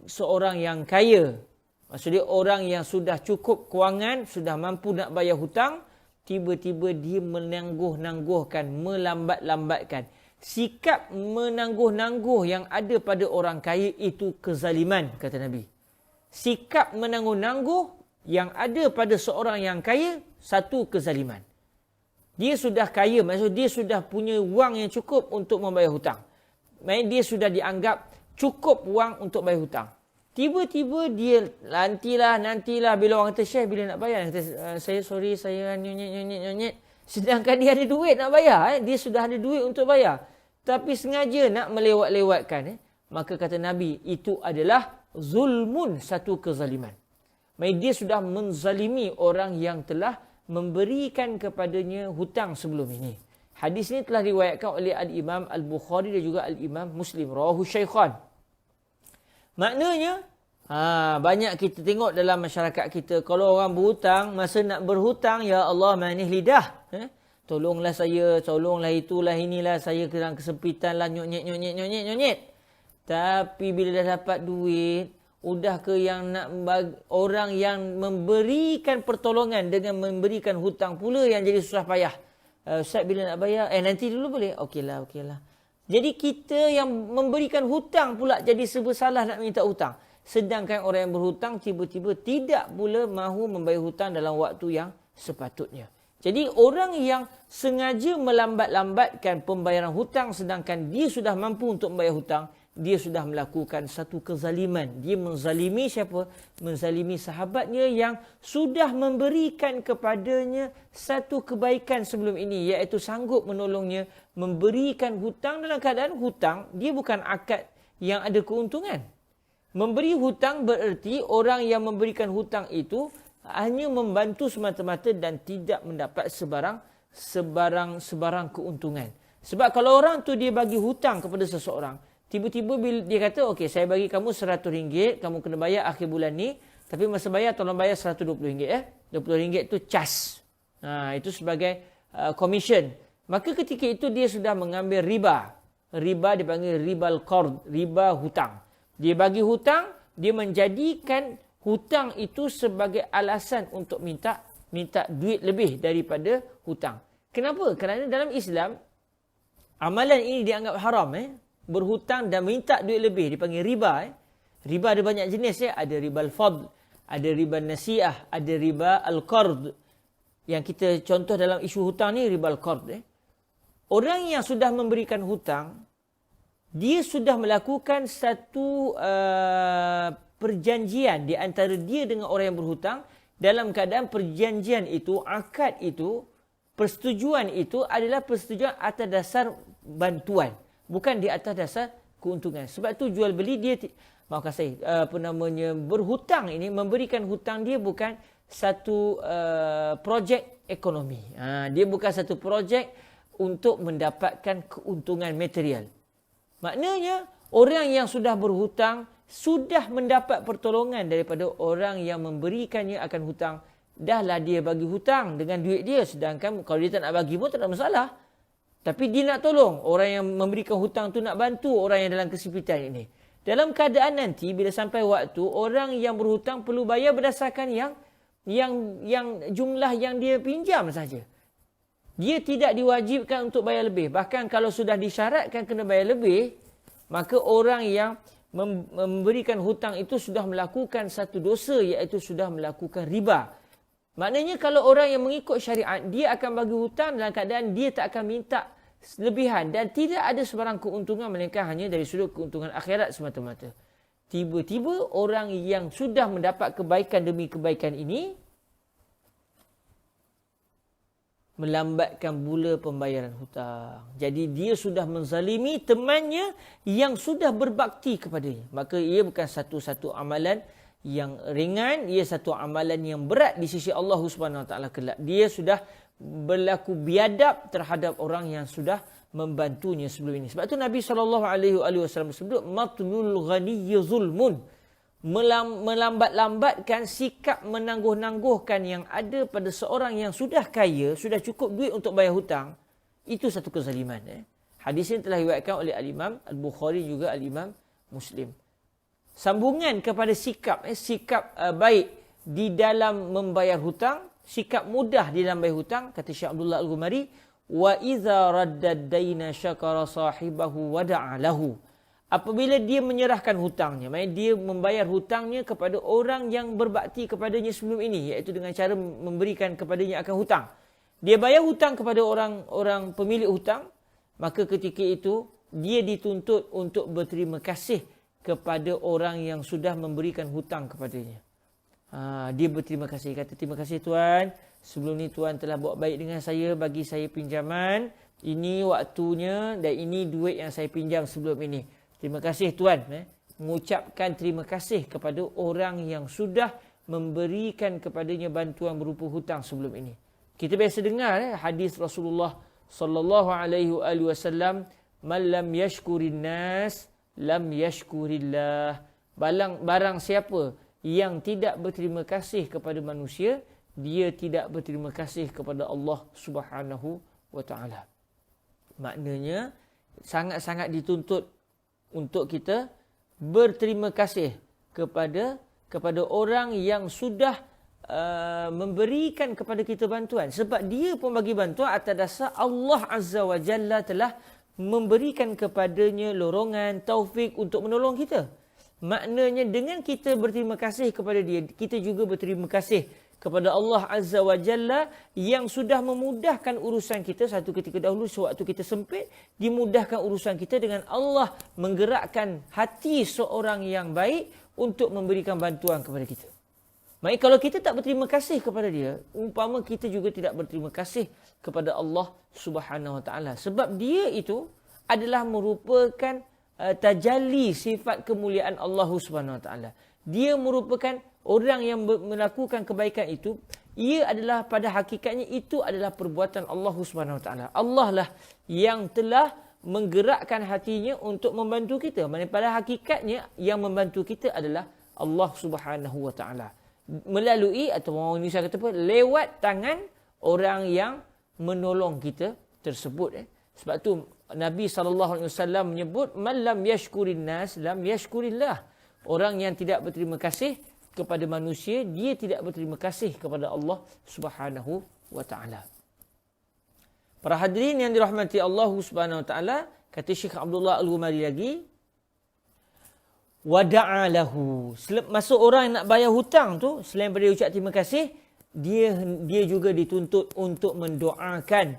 seorang yang kaya, maksudnya orang yang sudah cukup kewangan, sudah mampu nak bayar hutang, tiba-tiba dia menangguh-nangguhkan, melambat-lambatkan. Sikap menangguh-nangguh yang ada pada orang kaya itu kezaliman, kata Nabi. Sikap menangguh-nangguh yang ada pada seorang yang kaya, satu kezaliman. Dia sudah kaya, maksudnya dia sudah punya wang yang cukup untuk membayar hutang. Maksudnya dia sudah dianggap cukup wang untuk bayar hutang. Tiba-tiba dia nantilah bila orang kata, Syekh bila nak bayar? Kata, saya nyonyet. Sedangkan dia ada duit nak bayar. Dia sudah ada duit untuk bayar. Tapi sengaja nak melewat-lewatkan. Maka kata Nabi, itu adalah zulmun, satu kezaliman. Maksudnya dia sudah menzalimi orang yang telah memberikan kepadanya hutang sebelum ini. Hadis ini telah riwayatkan oleh Al-Imam Al-Bukhari dan juga Al-Imam Muslim. Rawahu Syaikhan. Maknanya, banyak kita tengok dalam masyarakat kita, kalau orang berhutang, masa nak berhutang, ya Allah manis lidah. Tolonglah saya, tolonglah itulah inilah, saya dalam kesempitan lah, nyonyet. Tapi bila dah dapat duit, udah ke yang nak orang yang memberikan pertolongan dengan memberikan hutang pula yang jadi susah payah. Ustaz bila nak bayar? Nanti dulu boleh? Okeylah. Jadi kita yang memberikan hutang pula jadi serba salah nak minta hutang. Sedangkan orang yang berhutang tiba-tiba tidak pula mahu membayar hutang dalam waktu yang sepatutnya. Jadi orang yang sengaja melambat-lambatkan pembayaran hutang sedangkan dia sudah mampu untuk membayar hutang, dia sudah melakukan satu kezaliman. Dia menzalimi siapa? Menzalimi sahabatnya yang sudah memberikan kepadanya satu kebaikan sebelum ini, iaitu sanggup menolongnya memberikan hutang dalam keadaan hutang. Dia bukan akad yang ada keuntungan. Memberi hutang bererti orang yang memberikan hutang itu hanya membantu semata-mata dan tidak mendapat sebarang keuntungan. Sebab kalau orang tu dia bagi hutang kepada seseorang, tiba-tiba bila dia kata, okey saya bagi kamu RM100, kamu kena bayar akhir bulan ni, tapi masa bayar tolong bayar RM120 RM20 tu cas. Itu sebagai commission. Maka ketika itu dia sudah mengambil riba. Riba dipanggil ribal qard, riba hutang. Dia bagi hutang, dia menjadikan hutang itu sebagai alasan untuk minta duit lebih daripada hutang. Kenapa? Kerana dalam Islam amalan ini dianggap haram. Berhutang dan minta duit lebih dipanggil riba. Riba ada banyak jenis. Ada riba al-fadl, ada riba nasi'ah, ada riba al-qard. Yang kita contoh dalam isu hutang ni riba al-qard. Orang yang sudah memberikan hutang, dia sudah melakukan satu perjanjian di antara dia dengan orang yang berhutang, dalam keadaan perjanjian itu, akad itu, persetujuan itu adalah persetujuan atas dasar bantuan, bukan di atas dasar keuntungan. Sebab tu jual beli dia, berhutang ini, memberikan hutang dia bukan satu projek ekonomi. Dia bukan satu projek untuk mendapatkan keuntungan material. Maknanya orang yang sudah berhutang sudah mendapat pertolongan daripada orang yang memberikannya akan hutang. Dahlah dia bagi hutang dengan duit dia, sedangkan kalau dia tak nak bagi pun tak ada masalah. Tapi dia nak tolong. Orang yang memberikan hutang tu nak bantu orang yang dalam kesempitan ini. Dalam keadaan nanti, bila sampai waktu, orang yang berhutang perlu bayar berdasarkan yang jumlah yang dia pinjam saja. Dia tidak diwajibkan untuk bayar lebih. Bahkan kalau sudah disyaratkan kena bayar lebih, maka orang yang memberikan hutang itu sudah melakukan satu dosa, iaitu sudah melakukan riba. Maknanya kalau orang yang mengikut syariat, dia akan bagi hutang dalam keadaan dia tak akan minta lebihan. Dan tidak ada sebarang keuntungan melainkan hanya dari sudut keuntungan akhirat semata-mata. Tiba-tiba orang yang sudah mendapat kebaikan demi kebaikan ini, melambatkan pula pembayaran hutang. Jadi dia sudah menzalimi temannya yang sudah berbakti kepadanya. Maka ia bukan satu-satu amalan yang ringan, ia satu amalan yang berat di sisi Allah Subhanahu Wa Taala kelak. Dia sudah berlaku biadab terhadap orang yang sudah membantunya sebelum ini. Sebab tu Nabi SAW sebut matlul ghaniyyi zulmun. Melambat-lambatkan sikap menangguh-nangguhkan yang ada pada seorang yang sudah kaya, sudah cukup duit untuk bayar hutang, itu satu kezaliman. Hadis ini telah diriwayatkan oleh Al-Imam Al-Bukhari juga Al-Imam Muslim. Sambungan kepada sikap baik di dalam membayar hutang, sikap mudah di dalam bayar hutang, kata Syekh Abdullah Al-Ghumari, wa idza raddad daina syakara sahibahu wa da'a lahu. Apabila dia menyerahkan hutangnya, maksudnya dia membayar hutangnya kepada orang yang berbakti kepadanya sebelum ini, iaitu dengan cara memberikan kepadanya akan hutang. Dia bayar hutang kepada orang pemilik hutang, maka ketika itu dia dituntut untuk berterima kasih kepada orang yang sudah memberikan hutang kepadanya. Dia berterima kasih. Kata, terima kasih Tuan. Sebelum ni Tuan telah buat baik dengan saya, bagi saya pinjaman. Ini waktunya dan ini duit yang saya pinjam sebelum ini. Terima kasih Tuan. Mengucapkan terima kasih kepada orang yang sudah memberikan kepadanya bantuan berupa hutang sebelum ini. Kita biasa dengar hadis Rasulullah sallallahu alaihi wasallam, "Man lam yashkurin nas lam yashkurillah." Barang siapa yang tidak berterima kasih kepada manusia, dia tidak berterima kasih kepada Allah Subhanahu wa taala. Maknanya sangat-sangat dituntut untuk kita berterima kasih kepada orang yang sudah memberikan kepada kita bantuan, sebab dia pun bagi bantuan atas dasar Allah Azza wa Jalla telah memberikan kepadanya lorongan, taufik untuk menolong kita. Maknanya dengan kita berterima kasih kepada dia, kita juga berterima kasih kepada Allah Azza wa Jalla yang sudah memudahkan urusan kita. Satu ketika dahulu sewaktu kita sempit, dimudahkan urusan kita dengan Allah menggerakkan hati seorang yang baik untuk memberikan bantuan kepada kita. Maka kalau kita tak berterima kasih kepada dia, umpama kita juga tidak berterima kasih kepada Allah Subhanahu Wa Taala, sebab dia itu adalah merupakan tajalli sifat kemuliaan Allah Subhanahu Wa Taala. Dia merupakan orang yang melakukan kebaikan itu, ia adalah pada hakikatnya itu adalah perbuatan Allah Subhanahu Wa Taala. Allah lah yang telah menggerakkan hatinya untuk membantu kita. Maksudnya pada hakikatnya yang membantu kita adalah Allah Subhanahu Wa Taala. Melalui, atau orang Indonesia kata apa, lewat tangan orang yang menolong kita tersebut. Sebab tu Nabi SAW menyebut, man lam yashkurin nas lam yashkurillah. Orang yang tidak berterima kasih kepada manusia, dia tidak berterima kasih kepada Allah Subhanahu wa taala. Para hadirin yang dirahmati Allah Subhanahu wa taala, kata Syekh Abdullah Al-Ghumari lagi, wada'a lahu. Masa orang nak bayar hutang tu, selain daripada ucap terima kasih, dia juga dituntut untuk mendoakan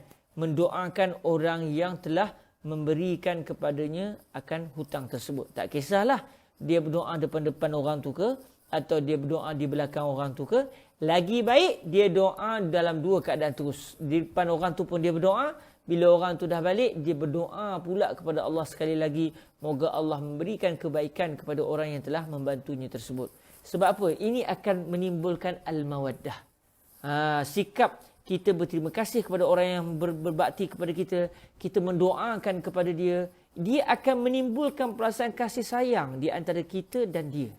orang yang telah memberikan kepadanya akan hutang tersebut. Tak kisahlah dia berdoa depan-depan orang tu ke, atau dia berdoa di belakang orang tu ke. Lagi baik dia doa dalam dua keadaan terus. Di depan orang tu pun dia berdoa, bila orang tu dah balik, dia berdoa pula kepada Allah sekali lagi, moga Allah memberikan kebaikan kepada orang yang telah membantunya tersebut. Sebab apa? Ini akan menimbulkan al-mawaddah. Sikap kita berterima kasih kepada orang yang berbakti kepada kita, kita mendoakan kepada dia, dia akan menimbulkan perasaan kasih sayang di antara kita dan dia.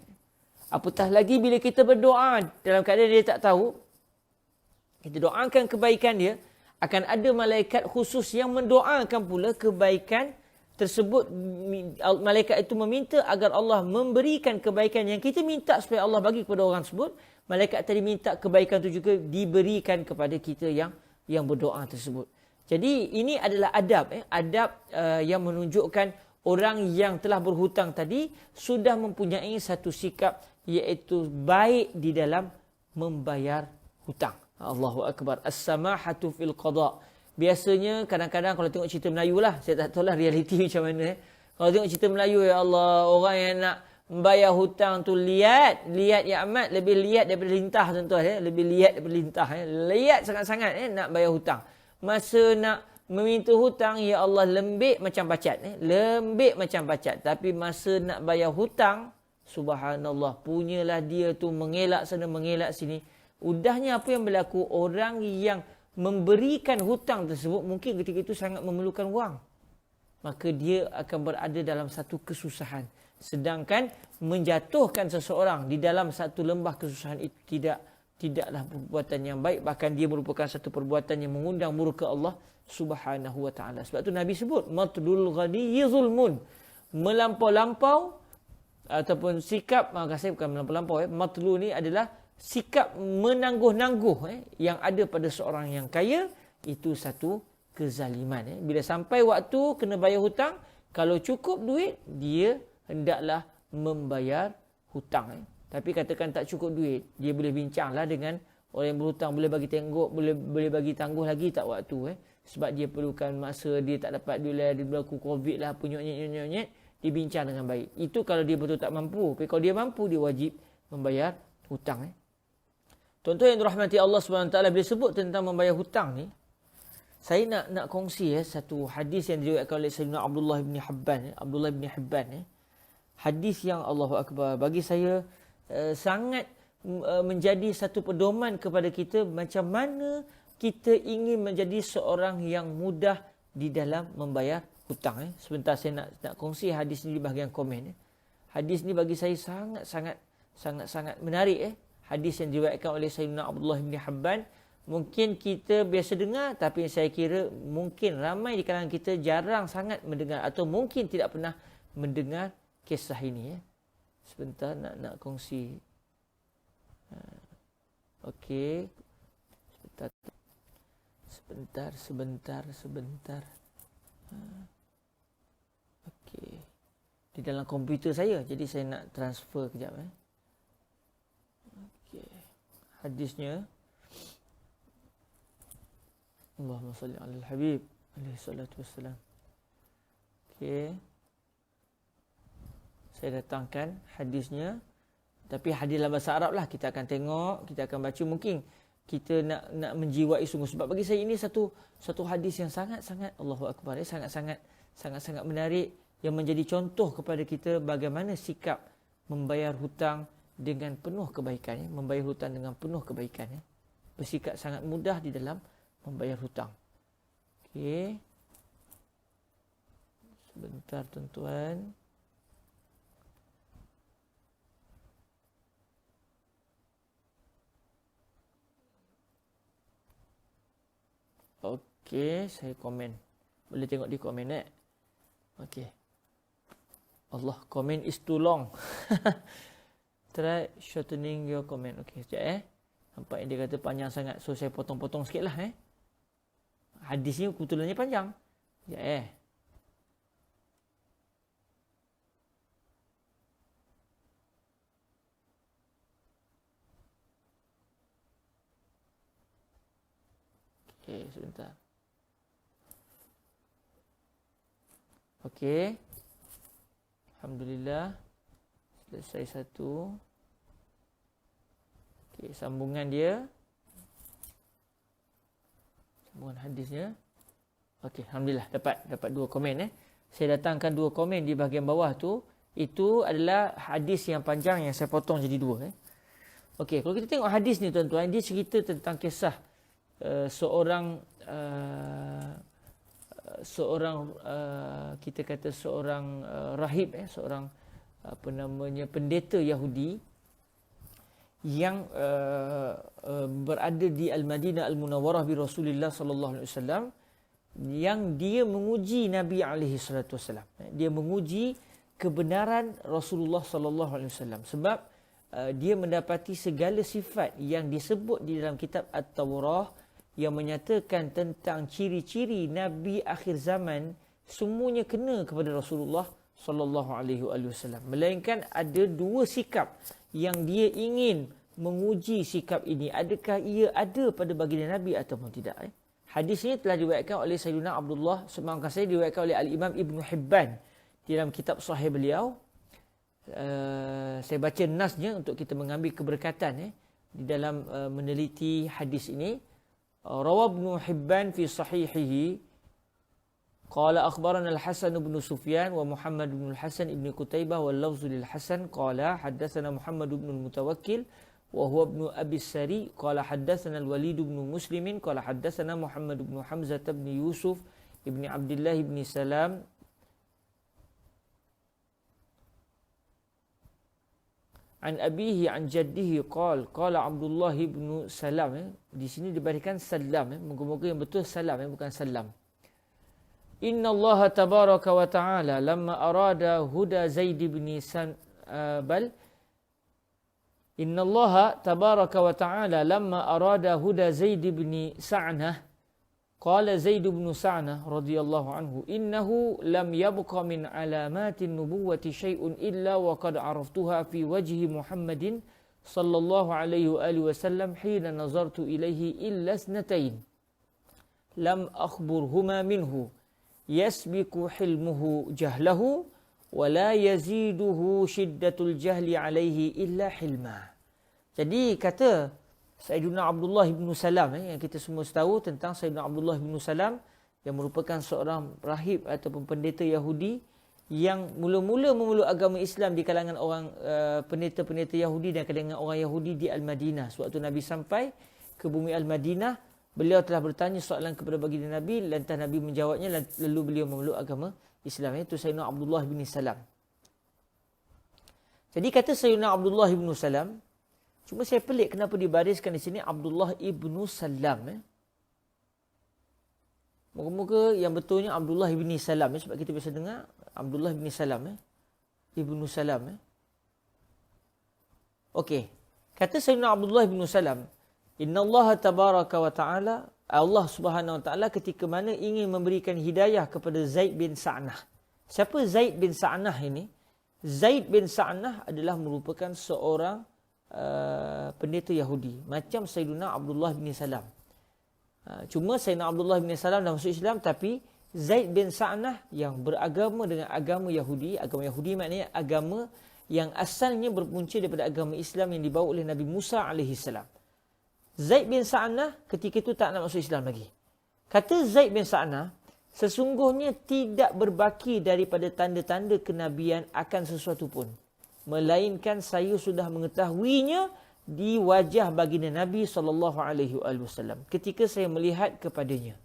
Apatah lagi bila kita berdoa dalam keadaan dia tak tahu, kita doakan kebaikan dia, Akan ada malaikat khusus yang mendoakan pula kebaikan tersebut. Malaikat itu meminta agar Allah memberikan kebaikan yang kita minta supaya Allah bagi kepada orang tersebut. Malaikat tadi minta kebaikan itu juga diberikan kepada kita yang berdoa tersebut. Jadi ini adalah adab. Adab yang menunjukkan orang yang telah berhutang tadi sudah mempunyai satu sikap, iaitu baik di dalam membayar hutang. Allahu Akbar. As-samahatu fil qada. Biasanya kadang-kadang kalau tengok cerita Melayu lah, saya tak tahu lah realiti macam mana. Kalau tengok cerita Melayu, ya Allah, orang yang nak membayar hutang tu liat ya amat, lebih liat daripada lintah tuan-tuan. Lebih liat daripada lintah. Liat sangat-sangat nak bayar hutang. Masa nak meminta hutang, ya Allah, lembik macam bacat. Lembik macam bacat. Tapi masa nak bayar hutang, subhanallah, punyalah dia tu mengelak sana, mengelak sini. Udahnya apa yang berlaku? Orang yang memberikan hutang tersebut mungkin ketika itu sangat memerlukan wang. Maka dia akan berada dalam satu kesusahan. Sedangkan menjatuhkan seseorang di dalam satu lembah kesusahan itu tidaklah perbuatan yang baik. Bahkan dia merupakan satu perbuatan yang mengundang murka Allah Subhanahu wa ta'ala. Sebab tu Nabi sebut, matlul ghani zulmun. Melampau-lampau ataupun sikap, saya bukan melampau-lampau. Matlu ni adalah sikap menangguh-nangguh yang ada pada seorang yang kaya. Itu satu kezaliman. Bila sampai waktu kena bayar hutang, kalau cukup duit, dia hendaklah membayar hutang. Tapi katakan tak cukup duit, dia boleh bincanglah dengan orang yang berhutang, boleh bagi tengok, boleh bagi tangguh lagi tak waktu. Sebab dia perlukan masa, dia tak dapat duit lah, dia berlaku COVID lah, penyok-nyet, dibincang dengan baik. Itu kalau dia betul tak mampu. Tapi kalau dia mampu, dia wajib membayar hutang. Tuan-tuan yang dirahmati Allah SWT, bila sebut tentang membayar hutang ni, saya nak kongsi satu hadis yang diriwayatkan oleh Sayyidina Abdullah bin Hibban. Hadis yang Allahu Akbar, bagi saya sangat menjadi satu pedoman kepada kita macam mana kita ingin menjadi seorang yang mudah di dalam membayar hutang. Sebentar saya nak kongsi hadis ni di bahagian komen. Hadis ni bagi saya sangat menarik. Hadis yang diriwayatkan oleh Sayyidina Abdullah bin Hibban. Mungkin kita biasa dengar, tapi saya kira mungkin ramai di kalangan kita jarang sangat mendengar atau mungkin tidak pernah mendengar kisah ini. Sebentar nak kongsi. Okey. Sebentar. Okey. Di dalam komputer saya, jadi saya nak transfer kejap. Okey. Hadisnya, Allahumma salli ala al-habib alaihi salatu wassalam. Okey. Saya datangkan hadisnya. Tapi hadis dalam bahasa Arab lah. Kita akan tengok, kita akan baca. Mungkin kita nak menjiwai sungguh. Sebab bagi saya ini satu hadis yang sangat-sangat, Allahu Akbar, sangat-sangat menarik. Yang menjadi contoh kepada kita bagaimana sikap membayar hutang dengan penuh kebaikan. Membayar hutang dengan penuh kebaikan. Bersikap sangat mudah di dalam membayar hutang. Okey. Sebentar tuan-tuan. Okey, saya komen. Boleh tengok di komen Okey. Allah, comment is too long. Try shortening your comment. Okey, sekejap Nampak yang dia kata panjang sangat. So saya potong-potong sikit lah Hadis ni kebetulannya panjang. Sekejap Okey, sebentar. Okey. Alhamdulillah. Selesai satu. Okey, sambungan dia. Sambungan hadisnya. Okey, alhamdulillah dapat dua komen Saya datangkan dua komen di bahagian bawah tu. Itu adalah hadis yang panjang yang saya potong jadi dua Okey, kalau kita tengok hadis ni tuan-tuan, dia cerita tentang kisah seorang kita kata seorang rahib seorang pendeta Yahudi yang berada di Al-Madinah Al-Munawwarah bi Rasulullah sallallahu alaihi wasallam, yang dia menguji Nabi alaihi salatu wasallam. Dia menguji kebenaran Rasulullah sallallahu alaihi wasallam sebab dia mendapati segala sifat yang disebut di dalam kitab At-Taurah yang menyatakan tentang ciri-ciri Nabi akhir zaman, semuanya kena kepada Rasulullah sallallahu alaihi wasallam. Melainkan ada dua sikap yang dia ingin menguji sikap ini, adakah ia ada pada baginda Nabi ataupun tidak. Hadis ini telah diriwayatkan oleh Sayyidina Abdullah, semaangkan saya diriwayatkan oleh Al-Imam Ibn Hibban di dalam kitab sahih beliau. Saya baca nasnya untuk kita mengambil keberkatan di dalam meneliti hadis ini. Rawa Ibn Hibban fi sahihihi qala akhbarana Al-Hasan bin Sufyan wa Muhammad bin Al-Hasan ibn Qutaibah wal lafzu lil Hasan qala haddatsana Muhammad bin Al-Mutawakkil wa huwa ibn Abi Sari qala haddatsana Al-Walid bin Muslim qala haddatsana Muhammad bin Hamzah bin Yusuf ibn Abdullah bin Salam an abihi an jaddihi qala Abdullah bin Salam. Di sini diberikan salam, moga-moga yang betul salam, bukan salam. Inna Allah tabaraka wa ta'ala lamma arada huda Zaid bin Bal Inna Allah tabaraka wa ta'ala lamma arada huda Zaid bin Sa'nah qala Zaid bin Sa'nah radhiyallahu anhu innahu lam yabqa min alamatin nubuwati syai'un illa wa qad araftuha fi wajhi Muhammadin sallallahu alaihi wa alihi wasallam hina nazartu ilaihi illa isnatain lam akhburhuma minhu yasbiku hilmuhu jahlahu wa la yaziduhu shiddatul jahli alaihi illa hilma. Jadi kata Sayyidina Abdullah bin Salam, yang kita semua tahu tentang Sayyidina Abdullah bin Salam, yang merupakan seorang rahib ataupun pendeta Yahudi yang mula-mula memeluk agama Islam di kalangan orang pendeta-pendeta Yahudi dan kalangan orang Yahudi di Al-Madinah. Sewaktu Nabi sampai ke bumi Al-Madinah, beliau telah bertanya soalan kepada baginda Nabi, lantas Nabi menjawabnya, lalu beliau memeluk agama Islam. Itu Sayyidina Abdullah bin Salam. Jadi kata Sayyidina Abdullah bin Salam, cuma saya pelik kenapa dibariskan di sini Abdullah ibn Salam. Moga-moga yang betulnya Abdullah bin Salam, sebab kita biasa dengar Abdullah bin Salam, ibnu Salam. Okey. Kata Sayyidina Abdullah bin Salam, Inna Allah tabaraka wa ta'ala, Allah subhanahu wa ta'ala ketika mana ingin memberikan hidayah kepada Zaid bin Sa'nah. Siapa Zaid bin Sa'nah ini? Zaid bin Sa'nah adalah merupakan seorang pendeta Yahudi. Macam Sayyidina Abdullah bin Salam. Cuma Sayyidina Abdullah bin Salam dah masuk Islam, tapi Zaid bin Sa'nah yang beragama dengan agama Yahudi. Agama Yahudi maknanya agama yang asalnya berpunca daripada agama Islam yang dibawa oleh Nabi Musa AS. Zaid bin Sa'nah ketika itu tak nak masuk Islam lagi. Kata Zaid bin Sa'nah, sesungguhnya tidak berbaki daripada tanda-tanda kenabian akan sesuatu pun, melainkan saya sudah mengetahuinya di wajah baginda Nabi SAW ketika saya melihat kepadanya.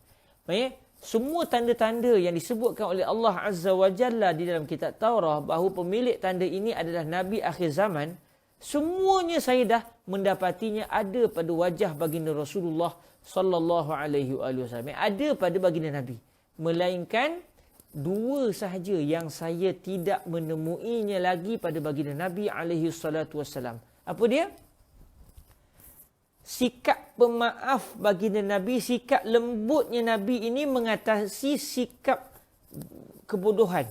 Maksudnya, semua tanda-tanda yang disebutkan oleh Allah Azza wa Jalla di dalam kitab Taurah bahawa pemilik tanda ini adalah Nabi akhir zaman, semuanya saya dah mendapatinya ada pada wajah baginda Rasulullah sallallahu alaihi wasallam. Ada pada baginda Nabi. Melainkan dua sahaja yang saya tidak menemuinya lagi pada baginda Nabi alaihi salatu wasallam. Apa dia? Sikap pemaaf baginda Nabi, sikap lembutnya Nabi ini mengatasi sikap kebodohan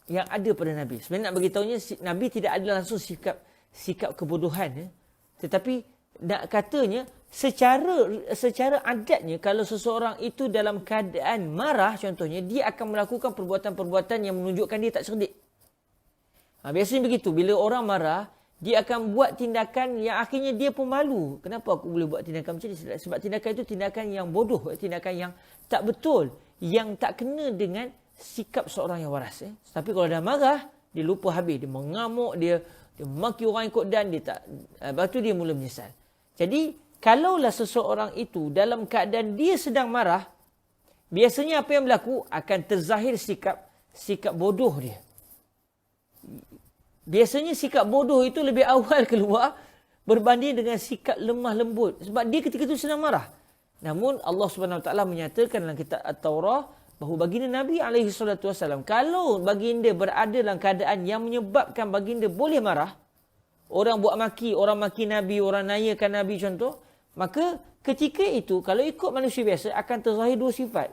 yang ada pada Nabi. Sebenarnya nak beritahunya, Nabi tidak ada langsung sikap kebodohan. Tetapi nak katanya, secara adatnya, kalau seseorang itu dalam keadaan marah, contohnya, dia akan melakukan perbuatan-perbuatan yang menunjukkan dia tak cerdik. Biasanya begitu. Bila orang marah, dia akan buat tindakan yang akhirnya dia pun malu. Kenapa aku boleh buat tindakan macam ni? Sebab tindakan itu tindakan yang bodoh, tindakan yang tak betul, yang tak kena dengan sikap seorang yang waras. Tapi kalau dah marah, dia lupa habis. Dia mengamuk, dia maki orang ikut dan dia tak. Lepas tu dia mula menyesal. Jadi, kalaulah seseorang itu dalam keadaan dia sedang marah, biasanya apa yang berlaku? Akan terzahir sikap bodoh dia. Biasanya sikap bodoh itu lebih awal keluar berbanding dengan sikap lemah lembut. Sebab dia ketika itu senang marah. Namun Allah Subhanahu Wa Taala menyatakan dalam kitab At-Taurah bahawa baginda Nabi SAW, kalau baginda berada dalam keadaan yang menyebabkan baginda boleh marah, orang buat maki, orang maki Nabi, orang nayakan Nabi contoh, maka ketika itu kalau ikut manusia biasa akan terzahir dua sifat.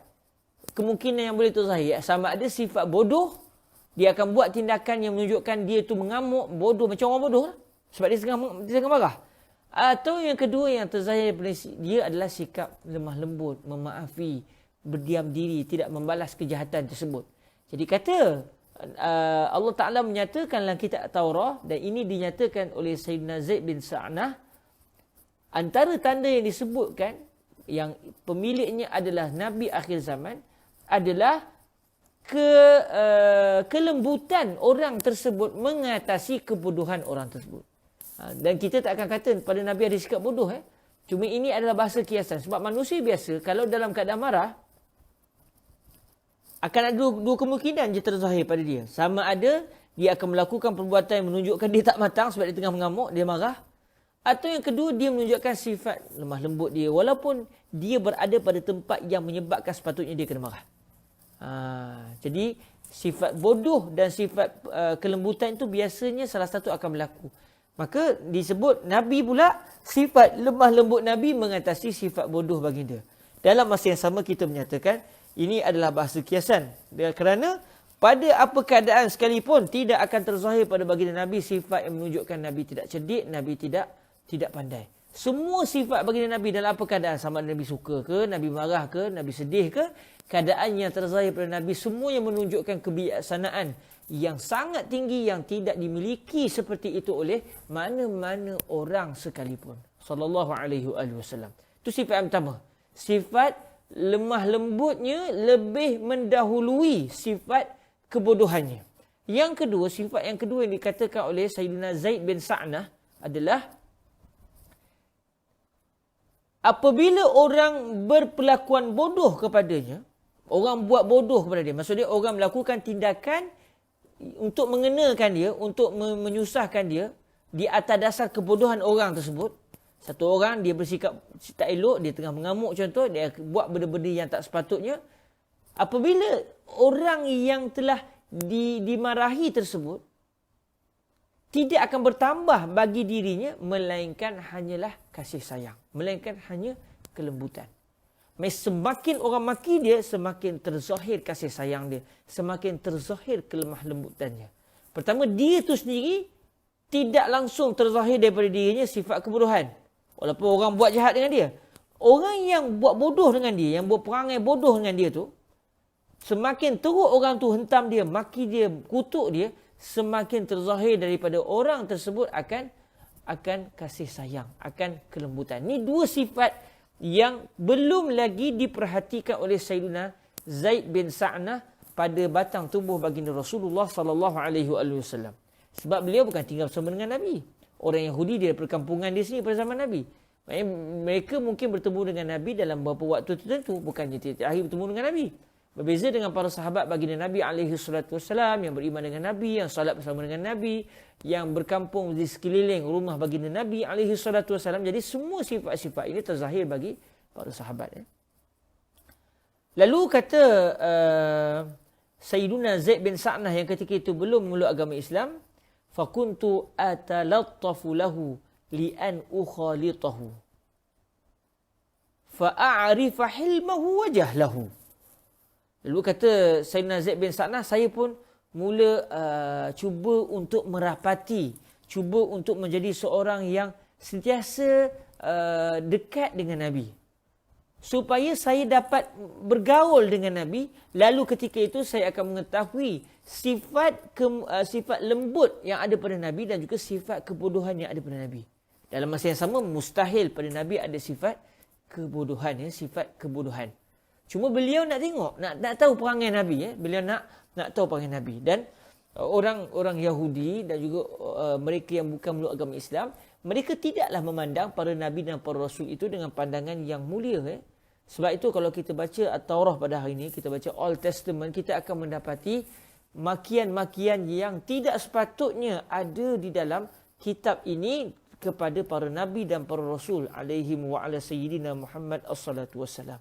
Kemungkinan yang boleh terzahir, sama ada sifat bodoh, dia akan buat tindakan yang menunjukkan dia itu mengamuk, bodoh, macam orang bodoh lah. Sebab dia tengah marah. Atau yang kedua yang terzahir dia adalah sikap lemah lembut, memaafi, berdiam diri, tidak membalas kejahatan tersebut. Jadi kata Allah Ta'ala menyatakan dalam kitab Taurah, dan ini dinyatakan oleh Sayyidina Zaid bin Sa'nah, antara tanda yang disebutkan yang pemiliknya adalah Nabi akhir zaman adalah kelembutan orang tersebut mengatasi kebodohan orang tersebut. Dan kita tak akan kata pada Nabi ada sikap bodoh. Cuma ini adalah bahasa kiasan. Sebab manusia biasa kalau dalam keadaan marah, akan ada dua kemungkinan je terzahir pada dia. Sama ada dia akan melakukan perbuatan yang menunjukkan dia tak matang sebab dia tengah mengamuk, dia marah. Atau yang kedua, dia menunjukkan sifat lemah lembut dia walaupun dia berada pada tempat yang menyebabkan sepatutnya dia kena marah. Jadi sifat bodoh dan sifat kelembutan itu biasanya salah satu akan berlaku. Maka disebut Nabi pula, sifat lemah lembut Nabi mengatasi sifat bodoh baginda. Dalam masa yang sama kita menyatakan ini adalah bahasa kiasan. Kerana pada apa keadaan sekalipun tidak akan terzahir pada baginda Nabi sifat yang menunjukkan Nabi tidak cerdik, Nabi tidak pandai. Semua sifat baginda Nabi dalam apa keadaan, sama ada Nabi suka ke, Nabi marah ke, Nabi sedih ke, keadaan yang terzahir pada Nabi semua yang menunjukkan kebijaksanaan yang sangat tinggi yang tidak dimiliki seperti itu oleh mana-mana orang sekalipun. Sallallahu alaihi wasallam. Itu sifat yang pertama. Sifat lemah lembutnya lebih mendahului sifat kebodohannya. Yang kedua, sifat yang kedua yang dikatakan oleh Sayyidina Zaid bin Sa'nah adalah apabila orang berpelakuan bodoh kepadanya, orang buat bodoh kepada dia, maksudnya orang melakukan tindakan untuk mengenakan dia, untuk menyusahkan dia di atas dasar kebodohan orang tersebut. Satu orang dia bersikap tak elok, dia tengah mengamuk contoh, dia buat benda-benda yang tak sepatutnya. Apabila orang yang telah dimarahi tersebut tidak akan bertambah bagi dirinya melainkan hanyalah kasih sayang, melainkan hanya kelembutan. Semakin orang maki dia, semakin terzahir kasih sayang dia, semakin terzahir kelemah lembutannya. Pertama, dia tu sendiri tidak langsung terzahir daripada dirinya sifat kebodohan. Walaupun orang buat jahat dengan dia. Orang yang buat bodoh dengan dia, yang buat perangai bodoh dengan dia tu, semakin teruk orang tu hentam dia, maki dia, kutuk dia, semakin terzahir daripada orang tersebut akan kasih sayang, akan kelembutan. Ini dua sifat yang belum lagi diperhatikan oleh Sayyidina Zaid bin Sa'nah pada batang tubuh baginda Rasulullah sallallahu alaihi wasallam. Sebab beliau bukan tinggal bersama dengan Nabi. Orang Yahudi dia perkampungan di sini pada zaman Nabi. Maksudnya, mereka mungkin bertemu dengan Nabi dalam beberapa waktu tertentu, bukannya tiap hari bertemu dengan Nabi. Berbeza dengan para sahabat baginda Nabi SAW yang beriman dengan Nabi, yang salat bersama dengan Nabi, yang berkampung di sekeliling rumah baginda Nabi SAW. Jadi semua sifat-sifat ini terzahir bagi para sahabat. Lalu kata Sayyiduna Zaid bin Sa'nah yang ketika itu belum memeluk agama Islam, fakuntu atalattafu lahu li'an ukhalitahu fa'a'rifa hilmahu wa jahlahu. Lalu kata Sayyidina Zaid bin Sa'nah, saya pun mula cuba untuk merapati, cuba untuk menjadi seorang yang sentiasa dekat dengan Nabi, supaya saya dapat bergaul dengan Nabi. Lalu ketika itu saya akan mengetahui sifat lembut yang ada pada Nabi dan juga sifat kebodohan yang ada pada Nabi. Dalam masa yang sama, mustahil pada Nabi ada sifat kebodohan, sifat kebodohan. Cuma beliau nak tengok, nak tahu perangai Nabi. Beliau nak tahu perangai Nabi. Dan orang Yahudi dan juga mereka yang bukan memeluk agama Islam, mereka tidaklah memandang para Nabi dan para Rasul itu dengan pandangan yang mulia. Sebab itu kalau kita baca At-Taurah pada hari ini, kita baca Old Testament, kita akan mendapati makian-makian yang tidak sepatutnya ada di dalam kitab ini kepada para nabi dan para rasul alaihim wa ala sayyidina Muhammad as-salatu wassalam.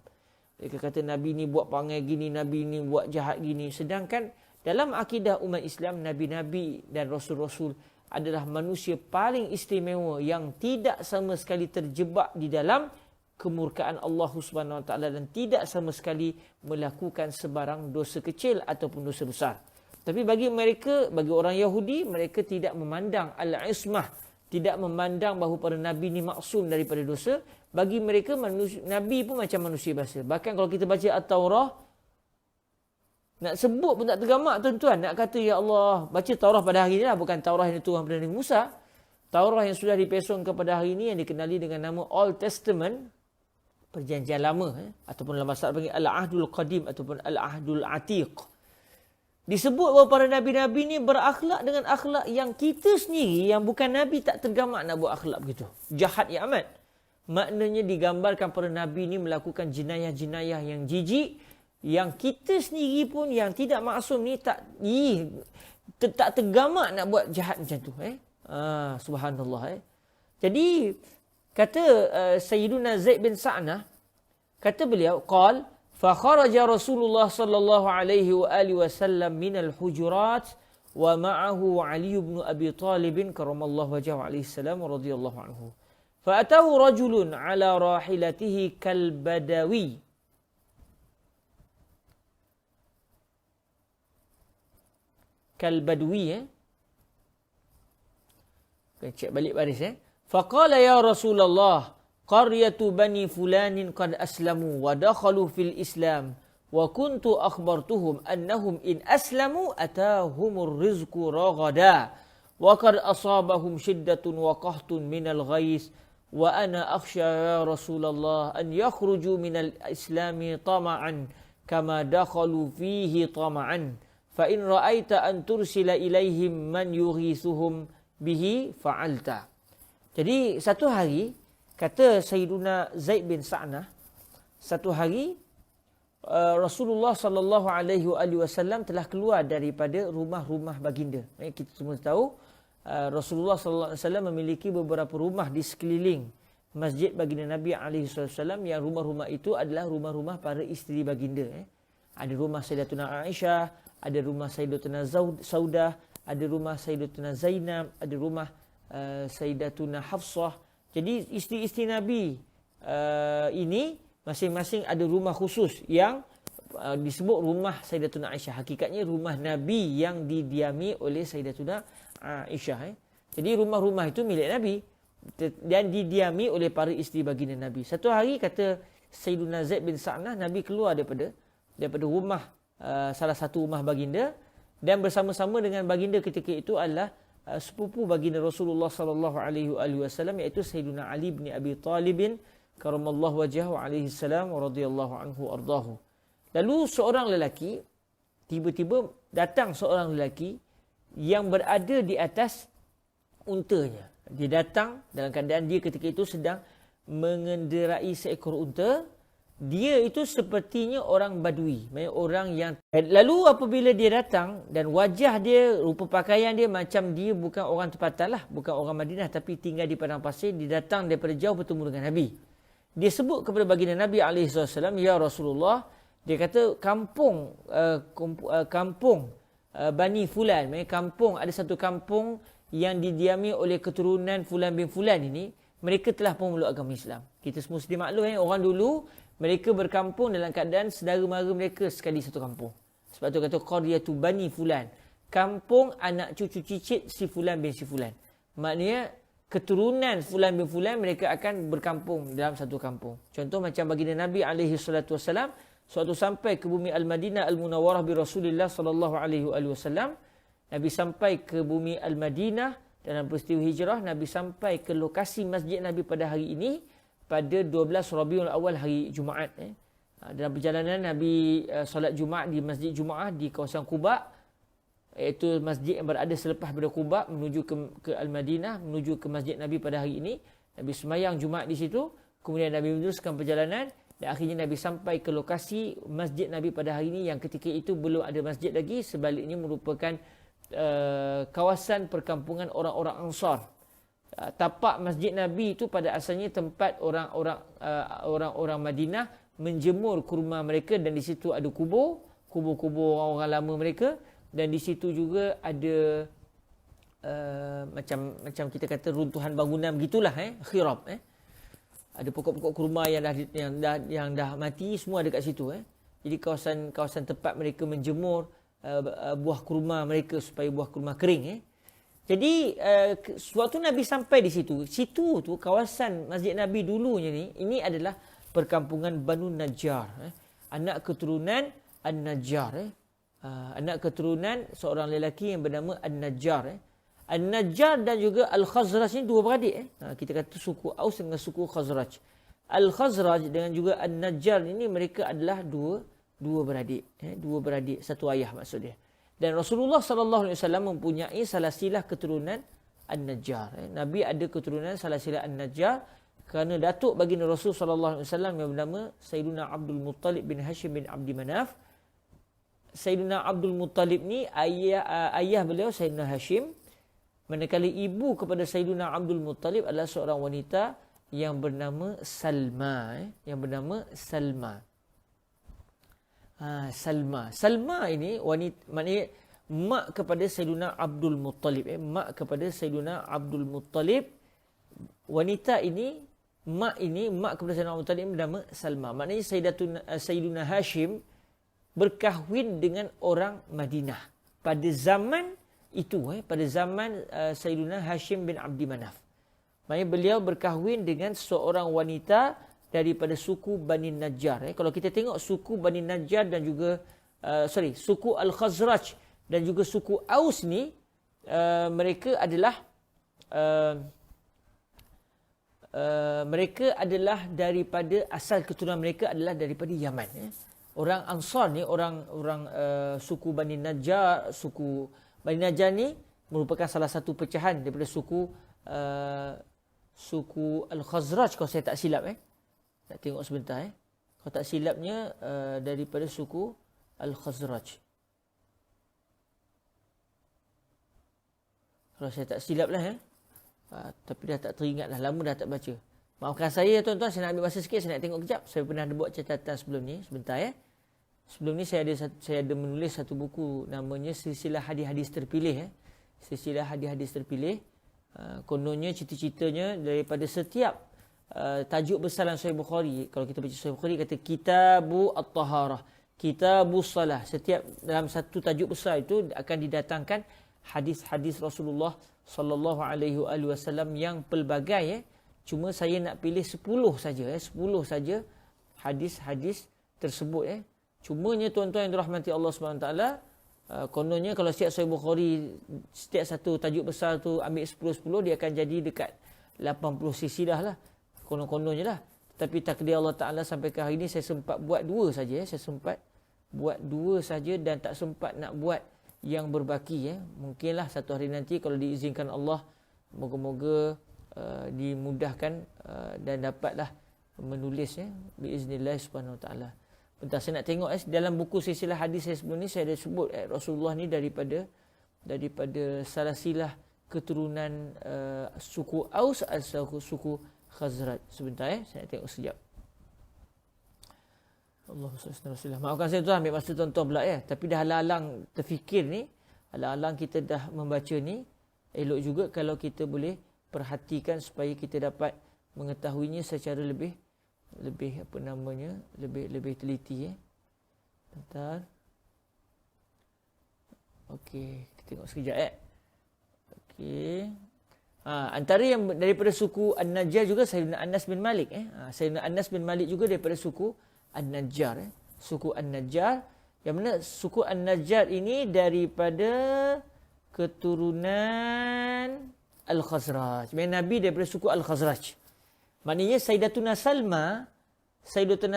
Mereka kata nabi ni buat perangai gini, nabi ni buat jahat gini. Sedangkan dalam akidah umat Islam, nabi-nabi dan rasul-rasul adalah manusia paling istimewa yang tidak sama sekali terjebak di dalam kemurkaan Allah Subhanahu Wa Taala dan tidak sama sekali melakukan sebarang dosa kecil ataupun dosa besar. Tapi bagi mereka, bagi orang Yahudi, mereka tidak memandang al-ismah, tidak memandang bahawa para nabi ni maksum daripada dosa. Bagi mereka nabi pun macam manusia biasa. Bahkan kalau kita baca At-Taurah, nak sebut pun tak tergamak tuan-tuan. Nak kata ya Allah, baca Taurah pada hari ni lah, bukan Taurah yang diturunkan pada Nabi Musa. Taurah yang sudah dipesong kepada hari ini yang dikenali dengan nama Old Testament, perjanjian lama, ataupun dalam bahasa Arab panggil Al-Ahdul Qadim ataupun Al-Ahdul Atiq. Disebut bahawa para nabi-nabi ni berakhlak dengan akhlak yang kita sendiri yang bukan nabi tak tergamak nak buat akhlak begitu. Jahat ya amat. Maknanya digambarkan para nabi ni melakukan jenayah-jenayah yang jijik yang kita sendiri pun yang tidak maksum ni tak tergamak nak buat jahat macam tu. Subhanallah. Jadi kata Sayyiduna Zaid bin Sa'nah, kata beliau, qal fa kharaja Rasulullah sallallahu alaihi wa alihi wasallam min al-hujurat wa ma'ahu Ali bin Abi Talib karamallahu wajhahu alaihi salam radhiyallahu anhu. Fa atahu rajulun ala rahilatihi kal badawi. Kal badwi cek balik baris Faqala ya Rasulullah, qaryatu bani fulanin qad aslamu wa dakhalu fil Islam wa kuntu akhbartuhum annahum in aslamu atahumur rizqu raghada wa qad asabahum shiddatun wa qahtun minal ghais wa ana akhsha ya Rasulullah an yakhruju minal islami tama'an kama dakhalu fihi tama'an fa in ra'aita an tursila ilaihim man yughithuhum bihi fa'alta. Jadi satu hari, kata Sayyiduna Zaid bin Sa'nah, satu hari Rasulullah sallallahu alaihi wasallam telah keluar daripada rumah-rumah baginda. Kita semua tahu Rasulullah sallallahu alaihi wasallam memiliki beberapa rumah di sekeliling masjid baginda Nabi alaihi wasallam, yang rumah-rumah itu adalah rumah-rumah para isteri baginda. Ada rumah Sayyidatuna Aisyah, ada rumah Sayyidatuna Saudah, ada rumah Sayyidatuna Zainab, ada rumah Sayyidatuna Hafsah. Jadi isteri-isteri Nabi ini masing-masing ada rumah khusus yang disebut rumah Sayyidatuna Aisyah. Hakikatnya rumah Nabi yang didiami oleh Sayyidatuna Aisyah. Jadi rumah-rumah itu milik Nabi dan didiami oleh para isteri baginda Nabi. Satu hari kata Sayyiduna Zaid bin Sa'nah, Nabi keluar daripada rumah salah satu rumah baginda dan bersama-sama dengan baginda ketika itu adalah sepupu baginda Rasulullah sallallahu alaihi wasallam, iaitu Sayyiduna Ali bin Abi Talib karamallahu wajhahu alaihi salam wa radhiyallahu anhu ardahu. Lalu seorang lelaki, tiba-tiba datang seorang lelaki yang berada di atas untanya. Dia datang dalam keadaan dia ketika itu sedang mengenderai seekor unta. Dia itu sepertinya orang Badui, orang yang... Lalu apabila dia datang dan wajah dia, rupa pakaian dia macam dia bukan orang tempatan lah, bukan orang Madinah tapi tinggal di padang pasir, dia datang daripada jauh bertemu dengan Nabi. Dia sebut kepada baginda Nabi SAW, ya Rasulullah, dia kata kampung Bani Fulan, kampung, ada satu kampung yang didiami oleh keturunan Fulan bin Fulan ini, mereka telah memeluk agama Islam. Kita semua sedia maklum, orang dulu mereka berkampung dalam keadaan saudara mara mereka sekali satu kampung. Sebab tu kata qaryatu bani fulan, kampung anak cucu cicit si fulan bin si fulan. Maknanya keturunan fulan bin fulan mereka akan berkampung dalam satu kampung. Contoh macam baginda Nabi alaihi salatu wasalam suatu sampai ke bumi Al-Madinah Al-Munawwarah bi Rasulillah sallallahu alaihi wasallam. Nabi sampai ke bumi Al-Madinah dalam peristiwa hijrah, Nabi sampai ke lokasi masjid Nabi pada hari ini pada 12 Rabiul Awal, hari Jumaat. Dalam perjalanan Nabi solat Jumaat di Masjid Jumaah di kawasan Quba, iaitu masjid yang berada selepas daripada Quba menuju ke Al-Madinah, menuju ke masjid Nabi pada hari ini. Nabi sembahyang Jumaat di situ, kemudian Nabi meneruskan perjalanan dan akhirnya Nabi sampai ke lokasi masjid Nabi pada hari ini yang ketika itu belum ada masjid lagi, sebaliknya merupakan kawasan perkampungan orang-orang Ansar. tapak Masjid Nabi itu pada asalnya tempat orang-orang Madinah menjemur kurma mereka, dan di situ ada kubur-kubur orang lama mereka, dan di situ juga ada macam kita kata runtuhan bangunan begitulah, khirab, ada pokok-pokok kurma yang dah mati, semua ada kat situ. Jadi kawasan tempat mereka menjemur buah kurma mereka supaya buah kurma kering. Jadi suatu Nabi sampai di situ tu kawasan Masjid Nabi dulunya ni, ini adalah perkampungan Banu Najjar, anak keturunan An-Najjar, anak keturunan seorang lelaki yang bernama An-Najjar. An-Najjar dan juga Al-Khazraj ni dua beradik. Kita kata suku Aus dengan suku Khazraj. Al-Khazraj dengan juga An-Najjar ini mereka adalah dua beradik, dua beradik satu ayah maksudnya. Dan Rasulullah sallallahu alaihi wasallam mempunyai salasilah keturunan An-Najjar. Nabi ada keturunan salasilah An-Najjar kerana datuk baginda Rasul sallallahu alaihi wasallam yang bernama Sayyidina Abdul Muttalib bin Hashim bin Abdi Manaf. Sayyidina Abdul Muttalib ni ayah beliau Sayyidina Hashim, manakala ibu kepada Sayyidina Abdul Muttalib adalah seorang wanita yang bernama Salma, Salma ini wanita, maknanya mak kepada Sayyidina Abdul Muttalib, mak kepada Sayyidina Abdul Muttalib. Wanita ini, mak kepada Sayyidina Abdul Muttalib bernama Salma. Maknanya Sayyidina Hashim berkahwin dengan orang Madinah pada zaman itu, pada zaman Sayyidina Hashim bin Abdi Manaf. Maknanya beliau berkahwin dengan seorang wanita daripada suku Bani Najjar. Kalau kita tengok suku Bani Najjar dan juga suku Al-Khazraj dan juga suku Aus ni, mereka adalah daripada asal keturunan mereka adalah daripada Yaman. Orang Ansar ni, orang suku Bani Najjar, suku Bani Najjar ni merupakan salah satu pecahan daripada suku Al-Khazraj kalau saya tak silap. Nak tengok sebentar. Kalau tak silapnya daripada suku Al-Khazraj. Kalau saya tak silap lah. Tapi dah tak teringat dah. Lama dah tak baca. Maafkan saya tuan-tuan. Saya nak ambil masa sikit. Saya nak tengok kejap. Saya pernah ada buat catatan sebelum ni. Sebentar Sebelum ni saya ada menulis satu buku. Namanya Silsilah Hadis-Hadis Terpilih. Silsilah Hadis-Hadis Terpilih. Kononnya cerita-ceritanya daripada setiap tajuk besar dalam Sahih Bukhari. Kalau kita baca Sahih Bukhari kata Kitabu At-Taharah, Kitabu Salah. Setiap dalam satu tajuk besar itu akan didatangkan hadis-hadis Rasulullah sallallahu alaihi wasallam yang pelbagai. Cuma saya nak pilih 10 saja 10 saja hadis-hadis tersebut. Cumanya tuan-tuan yang dirahmati Allah SWT, kononnya kalau setiap Sahih Bukhari, setiap satu tajuk besar tu ambil 10-10, dia akan jadi dekat 80 sisi dah lah. Konon-kononnya lah. Tapi takdir Allah Ta'ala sampai ke hari ini saya sempat buat 2 saja. Saya sempat buat 2 saja dan tak sempat nak buat yang berbaki. Mungkinlah satu hari nanti kalau diizinkan Allah, moga-moga dimudahkan dan dapatlah menulis biiznillah subhanahu wa ta'ala. Bentar saya nak tengok dalam buku silsilah hadis saya sebelum ni saya ada sebut Rasulullah ni daripada salasilah keturunan suku Aus atau suku Khazraj. Sebentar saya nak tengok sekejap. Allahumma maafkan saya tuan, ambil masa tuan-tuan pula Tapi dah halang terfikir ni, halang kita dah membaca ni, elok juga kalau kita boleh perhatikan supaya kita dapat mengetahuinya secara lebih lebih teliti. Bentar. Okey, kita tengok sekejap Okey. Antara yang daripada suku An-Najjar juga Sayyidina Anas bin Malik. Sayyidina Anas bin Malik juga daripada suku An-Najjar. Suku An-Najjar. Yang mana suku An-Najjar ini daripada keturunan Al-Khazraj. Nabi daripada suku Al-Khazraj. Maknanya Sayyidatuna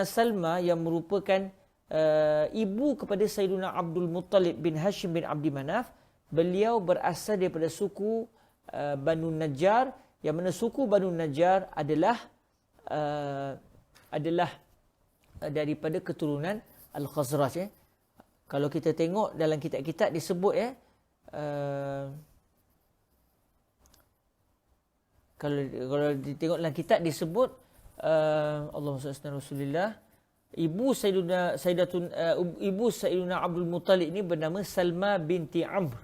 Salma yang merupakan ibu kepada Sayyidina Abdul Muttalib bin Hashim bin Abdi Manaf. Beliau berasal daripada suku Banu Najjar, yang mana suku Banu Najjar adalah daripada keturunan Al-Khazraj. Kalau kita tengok dalam kitab-kitab disebut Kalau ditengok dalam kitab disebut Allahumma salli ala Rasulillah, ibu Sayyiduna Abdul Muttalib ini bernama Salma binti Amr.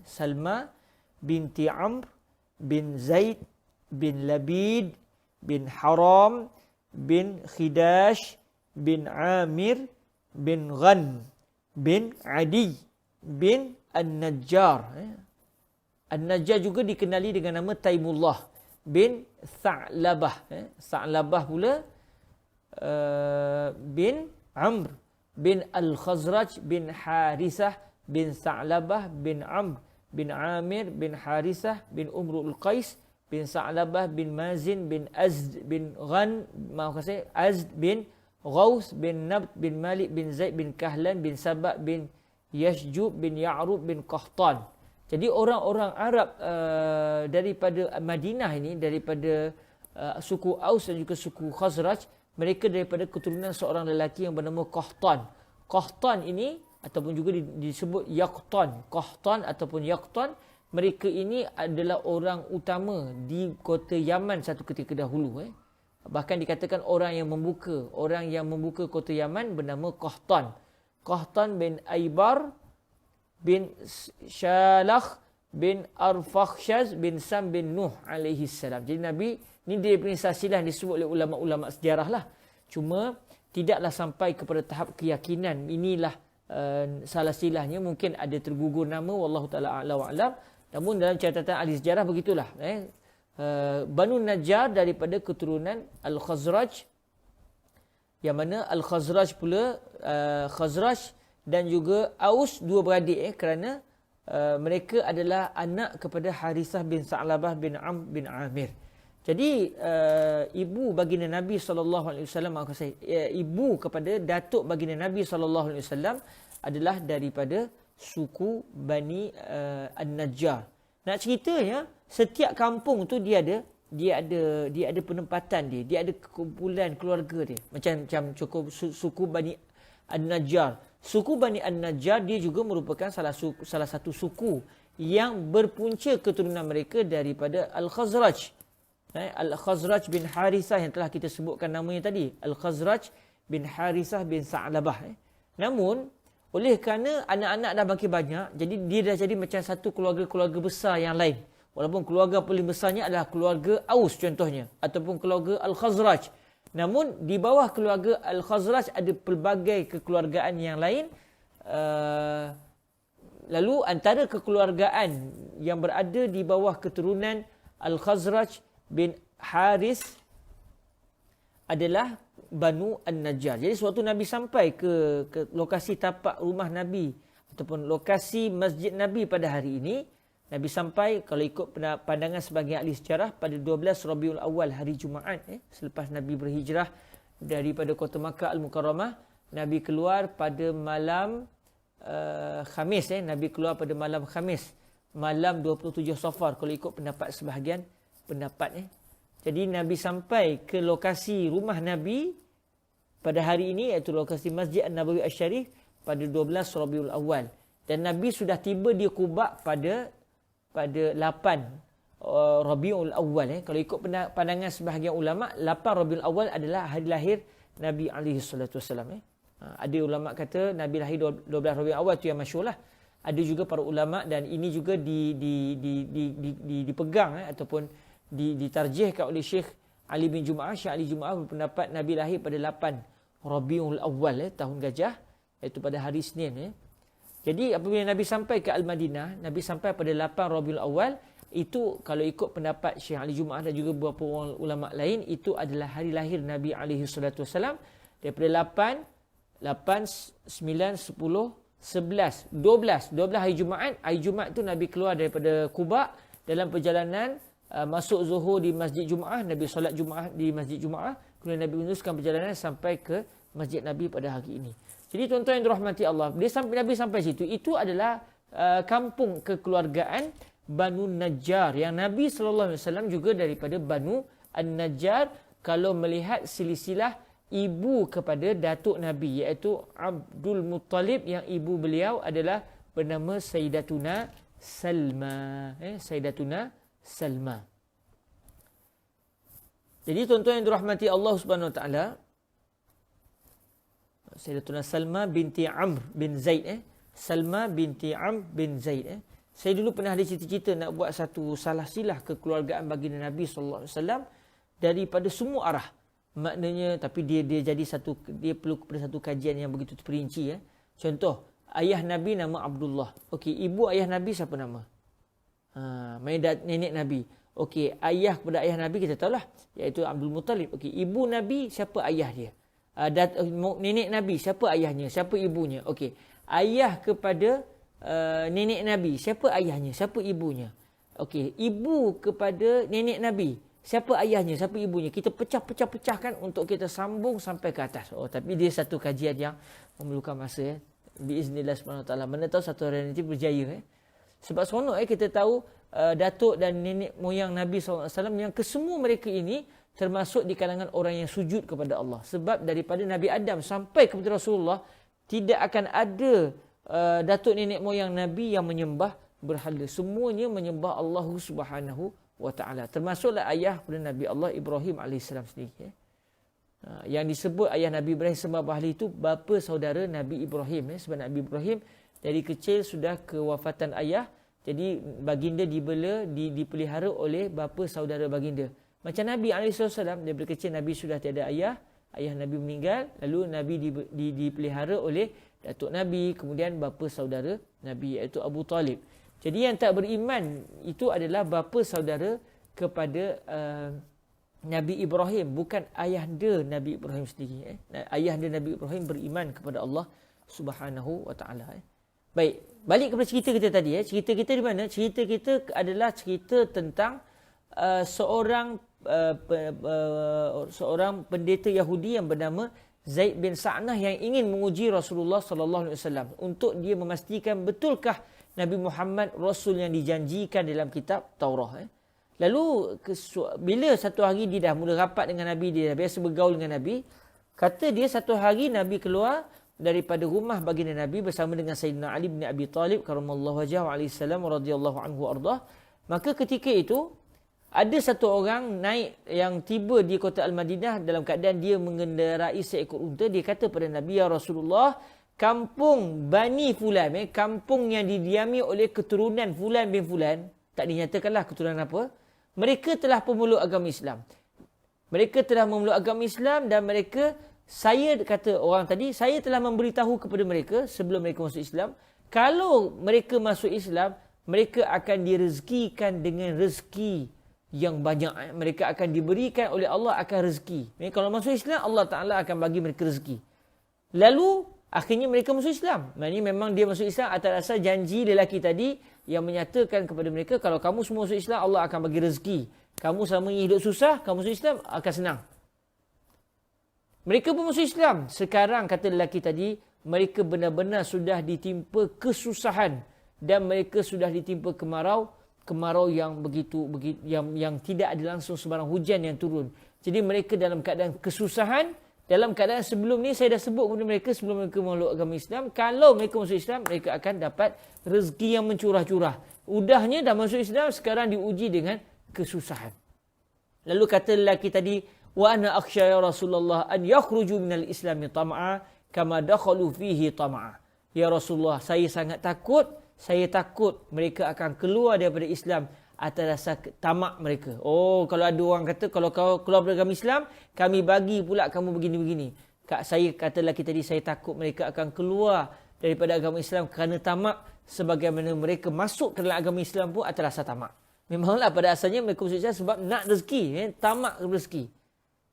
Salma binti Amr bin Zaid bin Labid bin Haram bin Khidash bin Amir bin Ghan bin Adi bin An-Najjar. An-Najjar juga dikenali dengan nama Taimullah bin Tha'labah. Tha'labah pula bin Amr bin Al-Khazraj bin Harisah bin Tha'labah bin Amr bin Amir bin Harisah bin Umrul Qais bin Tha'labah bin Mazin bin Azd bin Ghan, Azd bin Ghaus bin Nabt bin Malik bin Zaid bin Kahlan bin Sabah bin Yashjub bin Ya'rub bin Qahtan. Jadi orang-orang Arab daripada Madinah ini, daripada suku Aus dan juga suku Khazraj, mereka daripada keturunan seorang lelaki yang bernama Qahtan. Qahtan ini ataupun juga disebut Yaqtan. Qahtan ataupun Yaqtan, mereka ini adalah orang utama di kota Yaman satu ketika dahulu. Bahkan dikatakan orang yang membuka kota Yaman bernama Qahtan. Qahtan bin Aibar bin Shalakh bin Arfakhshaz bin Sam bin Nuh alaihi salam. Jadi Nabi ni dia punya silsilah disebut oleh ulama-ulama sejarah lah. Cuma tidaklah sampai kepada tahap keyakinan inilah salah silahnya, mungkin ada tergugur nama, wallahu taala a'lam wa alam. Namun dalam catatan ahli sejarah begitulah. Banu Najjar daripada keturunan Al-Khazraj, yang mana Al-Khazraj pula Khazraj dan juga Aus, dua beradik kerana mereka adalah anak kepada Harisah bin Sa'labah bin Amr bin Amir. Jadi ibu baginda Nabi SAW, ibu kepada datuk baginda Nabi SAW adalah daripada suku Bani An-Najjar. Nak ceritanya, setiap kampung tu dia ada penempatan dia ada kumpulan keluarga dia. Macam cukup suku Bani An-Najjar. Suku Bani An-Najjar dia juga merupakan salah satu suku yang berpunca keturunan mereka daripada Al-Khazraj. Al-Khazraj bin Harisah yang telah kita sebutkan namanya tadi. Al-Khazraj bin Harisah bin Sa'labah. Namun, oleh kerana anak-anak dah makin banyak, jadi dia dah jadi macam satu keluarga-keluarga besar yang lain. Walaupun keluarga paling besarnya adalah keluarga Aus contohnya, ataupun keluarga Al-Khazraj. Namun, di bawah keluarga Al-Khazraj ada pelbagai kekeluargaan yang lain. Lalu, antara kekeluargaan yang berada di bawah keturunan Al-Khazraj bin Haris adalah Banu An-Najjar. Jadi suatu Nabi sampai ke lokasi tapak rumah Nabi ataupun lokasi masjid Nabi pada hari ini, Nabi sampai, kalau ikut pandangan sebagian ahli sejarah, pada 12 Rabiul Awal, hari Jumaat, selepas Nabi berhijrah daripada kota Makkah Al-Mukarramah. Nabi keluar pada malam Khamis. Nabi keluar pada malam Khamis, malam 27 Safar, kalau ikut pendapat sebahagian pendapat. Jadi Nabi sampai ke lokasi rumah Nabi pada hari ini, iaitu lokasi Masjid An-Nabawi Asy-Syarif pada 12 Rabiul Awal. Dan Nabi sudah tiba di Quba pada 8 Rabiul Awal. Kalau ikut pandangan sebahagian ulama, 8 Rabiul Awal adalah hari lahir Nabi alaihi salatu wasallam. Ada ulama kata Nabi lahir 12 Rabiul Awal, itu yang masyhur lah. Ada juga para ulama, dan ini juga dipegang ataupun ditarjihkan oleh Syekh Ali bin Jum'ah. Syekh Ali Jum'ah berpendapat Nabi lahir pada 8 Rabiul Awal, tahun gajah, iaitu pada hari Isnin. Jadi apabila Nabi sampai ke Al-Madinah, Nabi sampai pada 8 Rabiul Awal, itu kalau ikut pendapat Syekh Ali Jum'ah dan juga beberapa orang ulama lain, itu adalah hari lahir Nabi alaihi salatu wasallam. Daripada 8, 9, 10, 11, 12 hari Jumaat. Hari Jumaat tu Nabi keluar daripada Quba dalam perjalanan masuk Zuhur di Masjid Jumaah. Nabi solat Jumaah di Masjid Jumaah. Kemudian Nabi meneruskan perjalanan sampai ke Masjid Nabi pada hari ini. Jadi tuan-tuan yang dirahmati Allah, Nabi sampai situ. Itu adalah kampung kekeluargaan Banu Najjar, yang Nabi SAW juga daripada Banu An-Najjar kalau melihat silsilah ibu kepada datuk Nabi, iaitu Abdul Muttalib, yang ibu beliau adalah bernama Sayyidatuna Salma. Sayyidatuna Salma. Jadi tuan-tuan yang dirahmati Allah Subhanahu Wa Taala, Sayyidatuna Salma binti Amr bin Zaid Salma binti Amr bin Zaid Saya dulu pernah ada cita-cita nak buat satu salah silah kekeluargaan baginda Nabi sallallahu alaihi wasallam daripada semua arah. Maknanya tapi dia perlu kepada satu kajian yang begitu terperinci Contoh, ayah Nabi nama Abdullah. Okey, ibu ayah Nabi siapa nama? Nenek Nabi. Okey, ayah kepada ayah Nabi kita tahulah, iaitu Abdul Muttalib. Okey, ibu Nabi siapa ayah dia? Nenek Nabi siapa ayahnya, siapa ibunya? Okey, ayah kepada nenek Nabi siapa ayahnya, siapa ibunya? Okey, ibu kepada nenek Nabi siapa ayahnya, siapa ibunya? Kita pecahkan untuk kita sambung sampai ke atas. Tapi dia satu kajian yang memerlukan masa Biiznillah subhanahu wa ta'ala. Mana tahu satu hari nanti berjaya Sebab seronok kita tahu datuk dan nenek moyang Nabi SAW yang kesemua mereka ini termasuk di kalangan orang yang sujud kepada Allah. Sebab daripada Nabi Adam sampai kepada Rasulullah tidak akan ada datuk nenek moyang Nabi yang menyembah berhala. Semuanya menyembah Allah Subhanahu wa ta'ala. Termasuklah ayah kepada Nabi Allah Ibrahim AS sendiri. Yang disebut ayah Nabi Ibrahim sembah berhala itu bapa saudara Nabi Ibrahim. Sebab Nabi Ibrahim dari kecil sudah kewafatan ayah. Jadi baginda dipelihara oleh bapa saudara baginda. Macam Nabi SAW, daripada kecil Nabi sudah tiada ayah. Ayah Nabi meninggal. Lalu Nabi dipelihara oleh datuk Nabi. Kemudian bapa saudara Nabi iaitu Abu Talib. Jadi yang tak beriman itu adalah bapa saudara kepada Nabi Ibrahim. Bukan ayahanda Nabi Ibrahim sendiri. Ayahanda Nabi Ibrahim beriman kepada Allah Subhanahu wa ta'ala. Baik, balik kepada cerita kita tadi. Cerita kita di mana? Cerita kita adalah cerita tentang seorang pendeta Yahudi yang bernama Zaid bin Sa'nah yang ingin menguji Rasulullah sallallahu alaihi wasallam untuk dia memastikan betulkah Nabi Muhammad Rasul yang dijanjikan dalam kitab Taurah. Lalu bila satu hari dia dah mula rapat dengan Nabi, dia dah biasa bergaul dengan Nabi, kata dia satu hari Nabi keluar daripada rumah baginda Nabi bersama dengan Sayyidina Ali bin Abi Talib karamallahu wajhahu alaihi salam radhiyallahu anhu ardah. Maka ketika itu ada satu orang naik yang tiba di kota Al-Madinah dalam keadaan dia mengendarai seekor unta. Dia kata pada Nabi, ya Rasulullah, kampung Bani Fulan, kampung yang didiami oleh keturunan Fulan bin Fulan, tak dinyatakanlah keturunan apa, mereka telah pemeluk agama Islam. Mereka telah memeluk agama Islam dan saya kata orang tadi, saya telah memberitahu kepada mereka sebelum mereka masuk Islam, kalau mereka masuk Islam, mereka akan direzekikan dengan rezeki yang banyak. Mereka akan diberikan oleh Allah akan rezeki. Kalau masuk Islam, Allah Ta'ala akan bagi mereka rezeki. Lalu, akhirnya mereka masuk Islam. Maksudnya memang dia masuk Islam atas dasar janji lelaki tadi yang menyatakan kepada mereka, kalau kamu semua masuk Islam, Allah akan bagi rezeki. Kamu selama ini hidup susah, kamu masuk Islam, akan senang. Mereka pun masuk Islam. Sekarang, kata lelaki tadi, mereka benar-benar sudah ditimpa kesusahan dan mereka sudah ditimpa kemarau yang begitu yang tidak ada langsung sebarang hujan yang turun. Jadi mereka dalam keadaan kesusahan, dalam keadaan sebelum ni saya dah sebut kepada mereka sebelum mereka memeluk agama Islam, kalau mereka masuk Islam, mereka akan dapat rezeki yang mencurah-curah. Udahnya dah masuk Islam, sekarang diuji dengan kesusahan. Lalu kata lelaki tadi, wa ana akhsha ya Rasulullah an yakhruju minal islami tam'a kama dakhalu fihi tam'a. Ya Rasulullah, saya sangat takut mereka akan keluar daripada Islam atas dasar tamak mereka. Kalau ada orang kata, kalau kau keluar dari agama Islam, kami bagi pula kamu begini-begini. Saya kata lelaki tadi, saya takut mereka akan keluar daripada agama Islam kerana tamak, sebagaimana mereka masuk ke dalam agama Islam pun atas dasar tamak. Memanglah pada asalnya mereka masuk Islam sebab nak rezeki, tamak rezeki.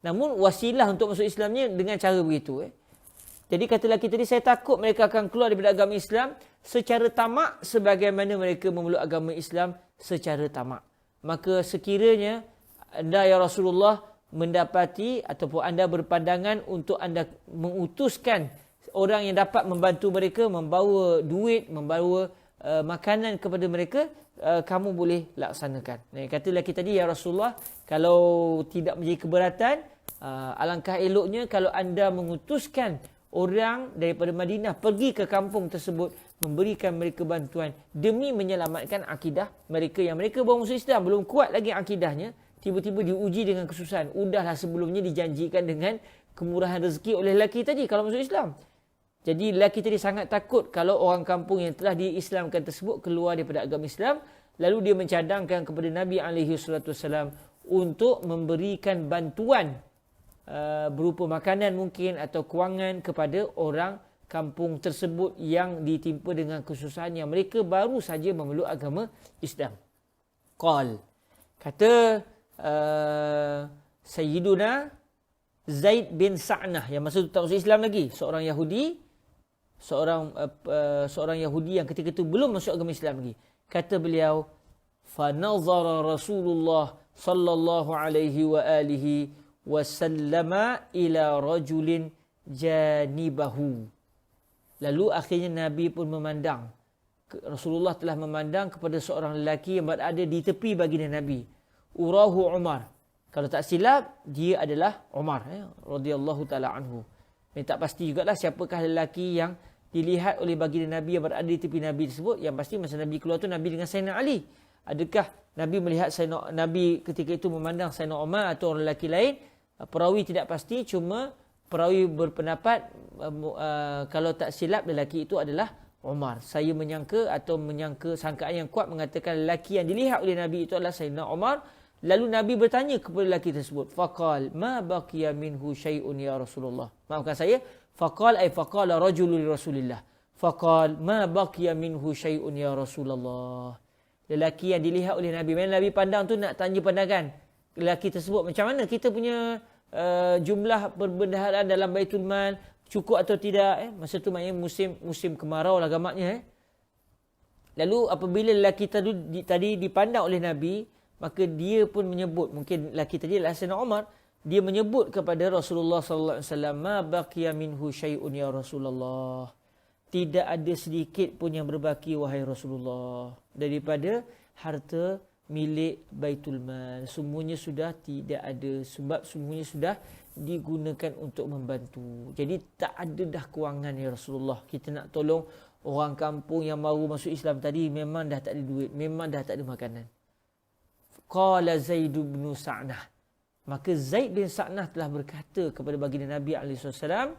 Namun wasilah untuk masuk Islamnya dengan cara begitu. Jadi kata lelaki tadi, saya takut mereka akan keluar daripada agama Islam secara tamak sebagaimana mereka memeluk agama Islam secara tamak. Maka sekiranya anda ya Rasulullah mendapati ataupun anda berpandangan untuk anda mengutuskan orang yang dapat membantu mereka, membawa duit, membawa makanan kepada mereka, kamu boleh laksanakan. Kata lelaki tadi, ya Rasulullah, kalau tidak menjadi keberatan, alangkah eloknya kalau anda mengutuskan orang daripada Madinah pergi ke kampung tersebut memberikan mereka bantuan demi menyelamatkan akidah mereka yang mereka baru masuk Islam, belum kuat lagi akidahnya, tiba-tiba diuji dengan kesusahan. Udahlah sebelumnya dijanjikan dengan kemurahan rezeki oleh lelaki tadi kalau masuk Islam. Jadi lelaki tadi sangat takut kalau orang kampung yang telah diislamkan tersebut keluar daripada agama Islam. Lalu dia mencadangkan kepada Nabi SAW untuk memberikan bantuan berupa makanan mungkin atau kewangan kepada orang kampung tersebut yang ditimpa dengan kesusahan yang mereka baru saja memeluk agama Islam. Qal, kata Sayyiduna Zaid bin Sa'nah yang masa itu tak masuk Islam lagi, seorang Yahudi, seorang Yahudi yang ketika itu belum masuk agama Islam lagi. Kata beliau, fa nazara Rasulullah sallallahu alaihi wa alihi wasallama ila rajulin janibahu. Lalu akhirnya Nabi pun memandang, Rasulullah telah memandang kepada seorang lelaki yang berada di tepi baginda Nabi. Urahu Umar. Kalau tak silap, dia adalah Umar radhiyallahu taala anhu. Ini tak pasti jugalah siapakah lelaki yang dilihat oleh baginda Nabi yang berada di tepi Nabi tersebut. Yang pasti masa Nabi keluar tu Nabi dengan Sayyidina Ali. Adakah Nabi melihat Nabi ketika itu memandang Sayyidina Umar atau orang lelaki lain? Perawi tidak pasti, cuma perawi berpendapat kalau tak silap lelaki itu adalah Umar. Saya menyangka sangkaan yang kuat mengatakan lelaki yang dilihat oleh Nabi itu adalah Sayyidina Umar. Lalu Nabi bertanya kepada lelaki tersebut, faqal ma baqiya minhu syai'un ya Rasulullah. Maafkan saya, faqal ay faqala rajulun li Rasulillah. Faqal ma baqiya minhu syai'un ya Rasulullah. Lelaki yang dilihat oleh Nabi, mana Nabi pandang tu nak tanya pandangan lelaki tersebut, macam mana kita punya jumlah perbendaharaan dalam Baitul Mal cukup atau tidak. Masa tu maknanya musim kemarau lah gamaknya. Lalu apabila lelaki tadi dipandang oleh Nabi, maka dia pun menyebut, mungkin lelaki tadi adalah Sayyidina Umar, dia menyebut kepada Rasulullah sallallahu alaihi wasallam, ma baqiya minhu syai'un ya Rasulullah. Tidak ada sedikit pun yang berbaki wahai Rasulullah daripada harta milik Baitul Mal. Semuanya sudah tidak ada, sebab semuanya sudah digunakan untuk membantu. Jadi tak ada dah kewangan ya Rasulullah. Kita nak tolong orang kampung yang baru masuk Islam tadi, memang dah tak ada duit, memang dah tak ada makanan. Qala Zaid bin Sa'nah. Maka Zaid bin Sa'nah telah berkata kepada baginda Nabi SAW,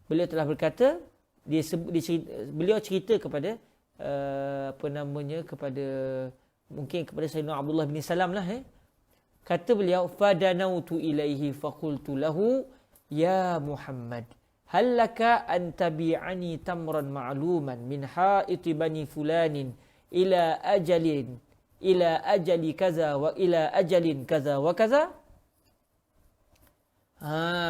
beliau telah berkata, beliau cerita kepada kepada mungkin kepada Sayyidina Abdullah bin Salam lah. Kata beliau, fadanautu ilaihi faqultu lahu ya Muhammad hal laka an tabi'ani tamran ma'luman min ha'iti bani fulanin ila ajali kaza wa ila ajalin kaza wa kaza.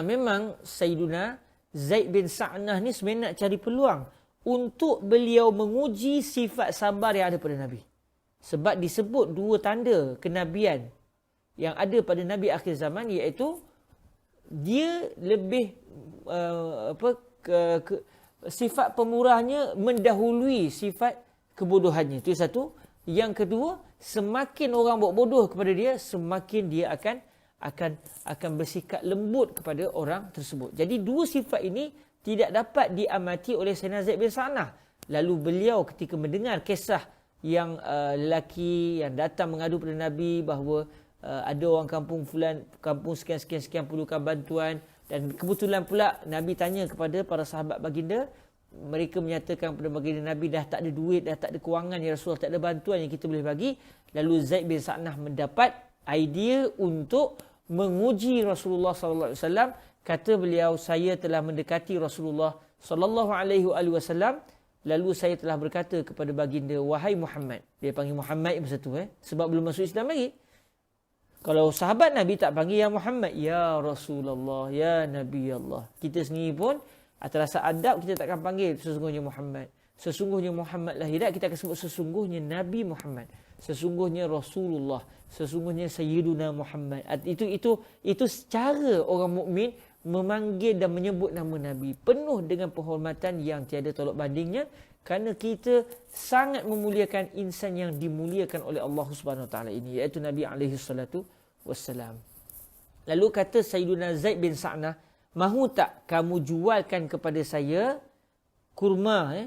Memang Sayyiduna Zaid bin Sa'nah ni sebenarnya nak cari peluang untuk beliau menguji sifat sabar yang ada pada Nabi. Sebab disebut dua tanda kenabian yang ada pada Nabi akhir zaman, iaitu dia lebih sifat pemurahnya mendahului sifat kebodohannya. Itu satu. Yang kedua, semakin orang buat bodoh kepada dia, semakin dia akan bersikap lembut kepada orang tersebut. Jadi dua sifat ini tidak dapat diamati oleh Sayyidina Zaid bin Sa'nah. Lalu beliau ketika mendengar kisah yang lelaki yang datang mengadu kepada Nabi bahawa ada orang kampung sekian perlukan bantuan, dan kebetulan pula Nabi tanya kepada para sahabat baginda, mereka menyatakan kepada baginda Nabi, dah tak ada duit, dah tak ada kewangan ya Rasulullah, tak ada bantuan yang kita boleh bagi. Lalu Zaid bin Sa'nah mendapat idea untuk menguji Rasulullah sallallahu alaihi wasallam. Kata beliau, saya telah mendekati Rasulullah sallallahu alaihi wasallam, lalu saya telah berkata kepada baginda, wahai Muhammad. Dia panggil Muhammad masa tu sebab belum masuk Islam lagi. Kalau sahabat Nabi tak panggil ya Muhammad, ya Rasulullah, ya Nabi Allah. Kita sendiri pun atas rasa adab kita takkan panggil sesungguhnya Muhammad. Sesungguhnya Muhammad lah, tidak kita akan sebut sesungguhnya Nabi Muhammad, sesungguhnya Rasulullah, sesungguhnya Sayyiduna Muhammad. Itu secara orang mukmin memanggil dan menyebut nama Nabi penuh dengan penghormatan yang tiada tolak bandingnya, kerana kita sangat memuliakan insan yang dimuliakan oleh Allah Subhanahu Wa Taala ini, iaitu Nabi alaihi salatu wassalam. Lalu kata Sayyiduna Zaid bin Sa'nah, mahu tak kamu jualkan kepada saya kurma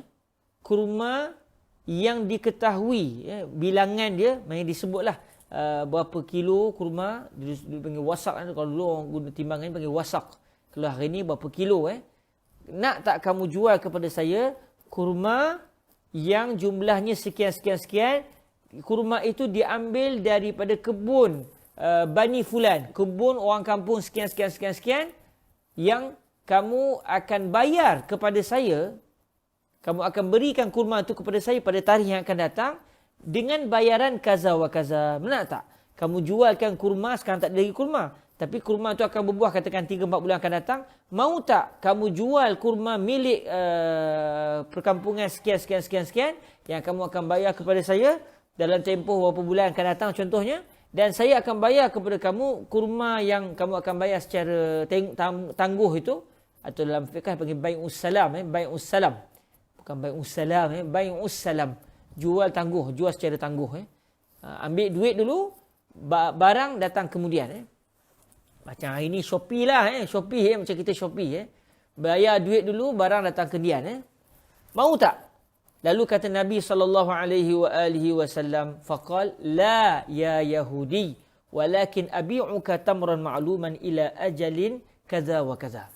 yang diketahui bilangan dia, yang disebutlah berapa kilo kurma, dia panggil wasak kan. Kalau dulu orang guna timbangan panggil wasak. Kalau hari ni berapa kilo nak tak kamu jual kepada saya kurma yang jumlahnya sekian. Kurma itu diambil daripada kebun Bani Fulan, kebun orang kampung sekian, yang kamu akan bayar kepada saya, kamu akan berikan kurma itu kepada saya pada tarikh yang akan datang dengan bayaran kaza wa kaza. Benar tak? Kamu jualkan kurma, sekarang tak ada lagi kurma, tapi kurma itu akan berbuah katakan 3-4 bulan akan datang. Mau tak kamu jual kurma milik perkampungan sekian yang kamu akan bayar kepada saya dalam tempoh beberapa bulan akan datang contohnya, dan saya akan bayar kepada kamu kurma yang kamu akan bayar secara tangguh itu, atau dalam fiqh panggil bai'us salam, bai'us salam. Bukan bai'us salam, bai'us salam. Jual tangguh, jual secara tangguh. Ambil duit dulu, barang datang kemudian. Macam hari ni Shopee lah, Shopee macam kita Shopee. Bayar duit dulu, barang datang kemudian. Mau tak? Lalu kata Nabi SAW, faqal la ya Yahudi walakin abi'uka tamran ma'luman ila ajalin kaza wa kaza.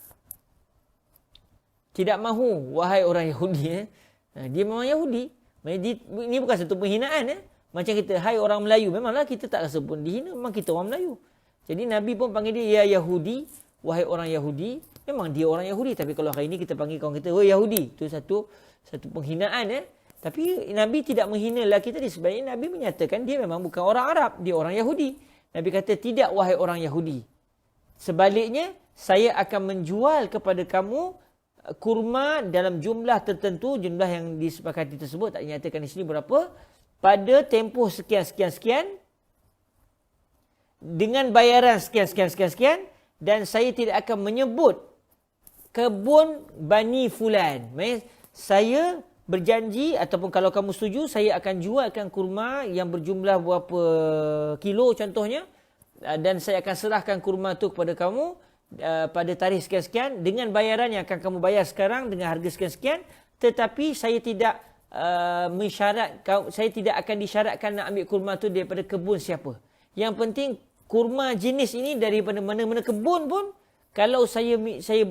Tidak mahu wahai orang Yahudi. Dia memang Yahudi. Ini bukan satu penghinaan. Macam kita, hai orang Melayu. Memanglah kita tak rasa pun dihina. Memang kita orang Melayu. Jadi Nabi pun panggil dia ya Yahudi, wahai orang Yahudi. Memang dia orang Yahudi. Tapi kalau hari ini kita panggil kawan kita, oh Yahudi. Itu satu penghinaan. Tapi Nabi tidak menghina lelaki tadi. Sebenarnya Nabi menyatakan dia memang bukan orang Arab. Dia orang Yahudi. Nabi kata, tidak wahai orang Yahudi. Sebaliknya, saya akan menjual kepada kamu kurma dalam jumlah tertentu. Jumlah yang disepakati tersebut, tak dinyatakan di sini berapa. Pada tempoh sekian. Dengan bayaran sekian. Dan saya tidak akan menyebut kebun Bani Fulan. Saya berjanji, ataupun kalau kamu setuju, saya akan jualkan kurma yang berjumlah berapa kilo contohnya, dan saya akan serahkan kurma itu kepada kamu pada tarikh sekian-sekian dengan bayaran yang akan kamu bayar sekarang dengan harga sekian-sekian, tetapi saya tidak saya tidak akan disyaratkan nak ambil kurma itu daripada kebun siapa. Yang penting kurma jenis ini daripada mana-mana kebun pun, kalau saya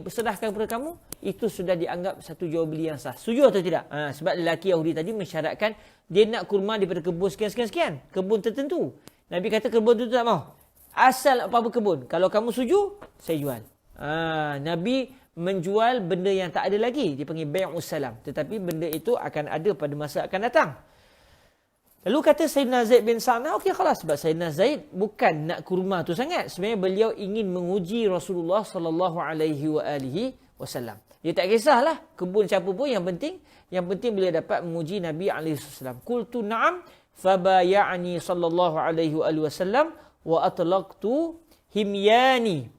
serahkan kepada kamu, itu sudah dianggap satu jual beli yang sah. Setuju atau tidak? Sebab lelaki Yahudi tadi mensyaratkan dia nak kurma daripada kebun sekian. Kebun tertentu. Nabi kata kebun tertentu tak mau. Asal apa-apa kebun. Kalau kamu setuju, saya jual. Nabi menjual benda yang tak ada lagi. Dia panggil bai'us salam. Tetapi benda itu akan ada pada masa akan datang. Lalu kata Sayyidina Zaid bin Sa'nah, okey khalas, sebab Sayyidina Zaid bukan nak kurma tu sangat. Sebenarnya beliau ingin menguji Rasulullah SAW. Dia tak kisahlah kebun siapa pun, yang penting beliau dapat menguji Nabi SAW. Qultu na'am fabaya'ani sallallahu alaihi wasallam wa atlaqtu himyani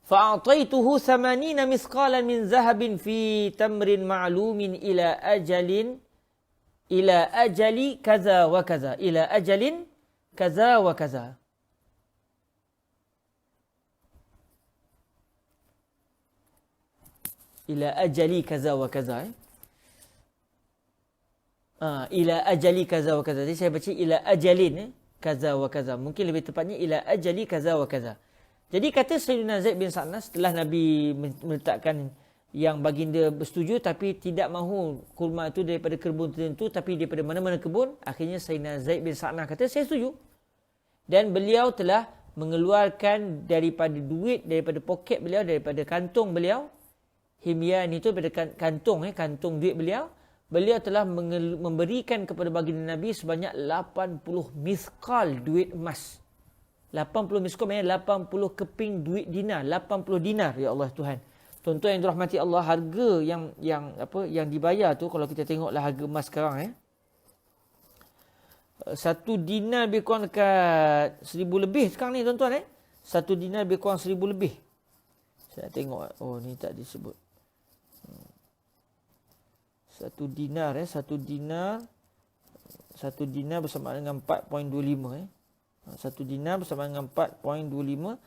fa'ataituhu 80 mithqalan min zahabin fi tamrin ma'lumin ila ajali kaza wa kaza. Ila ajalin kaza wa kaza. Ila ajali kaza wa kaza. Ila ajali kaza wa kaza. Jadi saya baca ila ajalin kaza wa kaza. Mungkin lebih tepatnya ila ajali kaza wa kaza. Jadi kata Sayyidina Zaid bin Sa'nah, setelah Nabi meletakkan yang baginda bersetuju tapi tidak mahu kurma itu daripada kebun tertentu tapi daripada mana-mana kebun, akhirnya Sayyidina Zaid bin Sa'nah kata saya setuju. Dan beliau telah mengeluarkan daripada duit, daripada poket beliau, daripada kantung beliau. Himyan itu daripada kantung duit beliau. Beliau telah memberikan kepada baginda Nabi sebanyak 80 mithqal duit emas. 80 mithqal maknanya 80 keping duit dinar, 80 dinar, ya Allah Tuhan. Tuan-tuan yang dirahmati Allah, harga yang dibayar tu, kalau kita tengoklah harga emas sekarang, satu dinar lebih kurang dekat 1,000 lebih sekarang ni tuan-tuan. Satu dinar lebih kurang 1,000 lebih. Saya tengok, oh ni tak disebut. Satu dinar bersama dengan 4.25. Satu dinar bersama dengan 4.25.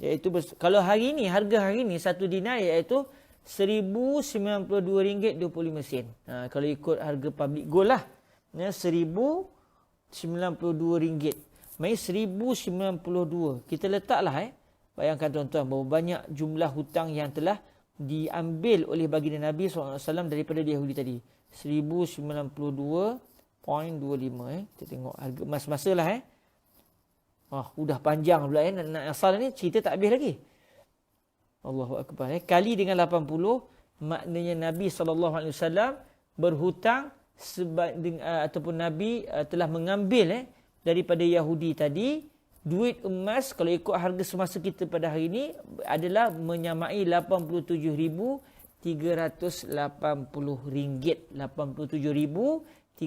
Iaitu kalau hari ni, harga hari ni satu dinar iaitu RM1,092.25. Kalau ikut harga public gold lah. 1,092 ringgit. Mai 1092. Kita letaklah bayangkan tuan-tuan berapa banyak jumlah hutang yang telah diambil oleh baginda Nabi SAW daripada Yahudi tadi. 1092.25 Kita tengok harga masa-masa lah udah panjang pula nak asal ni cerita tak habis lagi. Allahu akbar. Kali dengan 80 maknanya Nabi SAW berhutang ataupun Nabi telah mengambil daripada Yahudi tadi duit emas, kalau ikut harga semasa kita pada hari ini adalah menyamai RM87,380. RM87,380.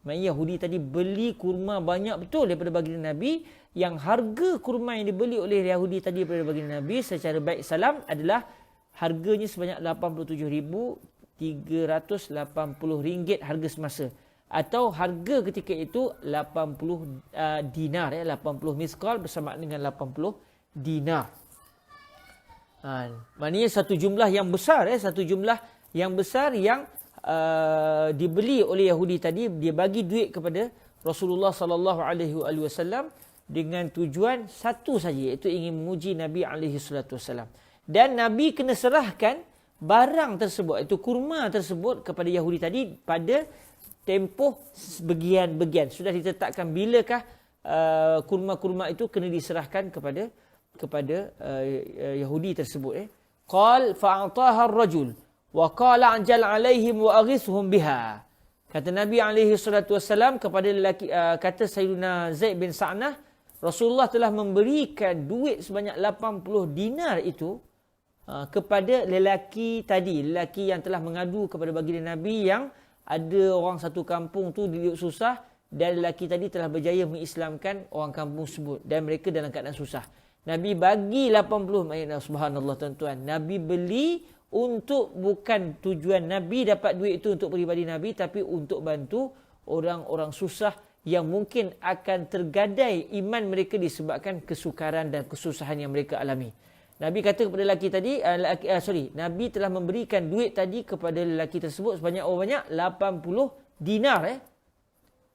Maksudnya Yahudi tadi beli kurma banyak betul daripada baginda Nabi. Yang harga kurma yang dibeli oleh Yahudi tadi daripada baginda Nabi secara baik salam adalah harganya sebanyak RM87,380 harga semasa. Atau harga ketika itu 80 dinar 80 miskal bersama dengan 80 dinar. Maknanya satu jumlah yang besar yang dibeli oleh Yahudi tadi. Dia bagi duit kepada Rasulullah sallallahu alaihi wasallam dengan tujuan satu saja, iaitu ingin menguji Nabi alaihi salatu wasallam. Dan Nabi kena serahkan barang tersebut, iaitu kurma tersebut kepada Yahudi tadi pada tempoh bagian-bagian. Sudah ditetapkan bilakah kurma-kurma itu kena diserahkan kepada Yahudi tersebut. Qal fa'ataha ar-rajul wa qala anjal alaihim wa aghithhum biha. Kata Nabi alaihi salatu wasallam kepada lelaki, kata Sayyidina Zaid bin Sa'nah, Rasulullah telah memberikan duit sebanyak 80 dinar itu kepada lelaki yang telah mengadu kepada baginda Nabi yang ada orang satu kampung tu duduk susah dan lelaki tadi telah berjaya mengislamkan orang kampung tersebut dan mereka dalam keadaan susah. Nabi bagi 80, subhanallah tuan-tuan. Nabi beli untuk bukan tujuan Nabi dapat duit itu untuk peribadi Nabi, tapi untuk bantu orang-orang susah yang mungkin akan tergadai iman mereka disebabkan kesukaran dan kesusahan yang mereka alami. Nabi kata kepada lelaki tadi, Nabi telah memberikan duit tadi kepada lelaki tersebut sebanyak 80 dinar.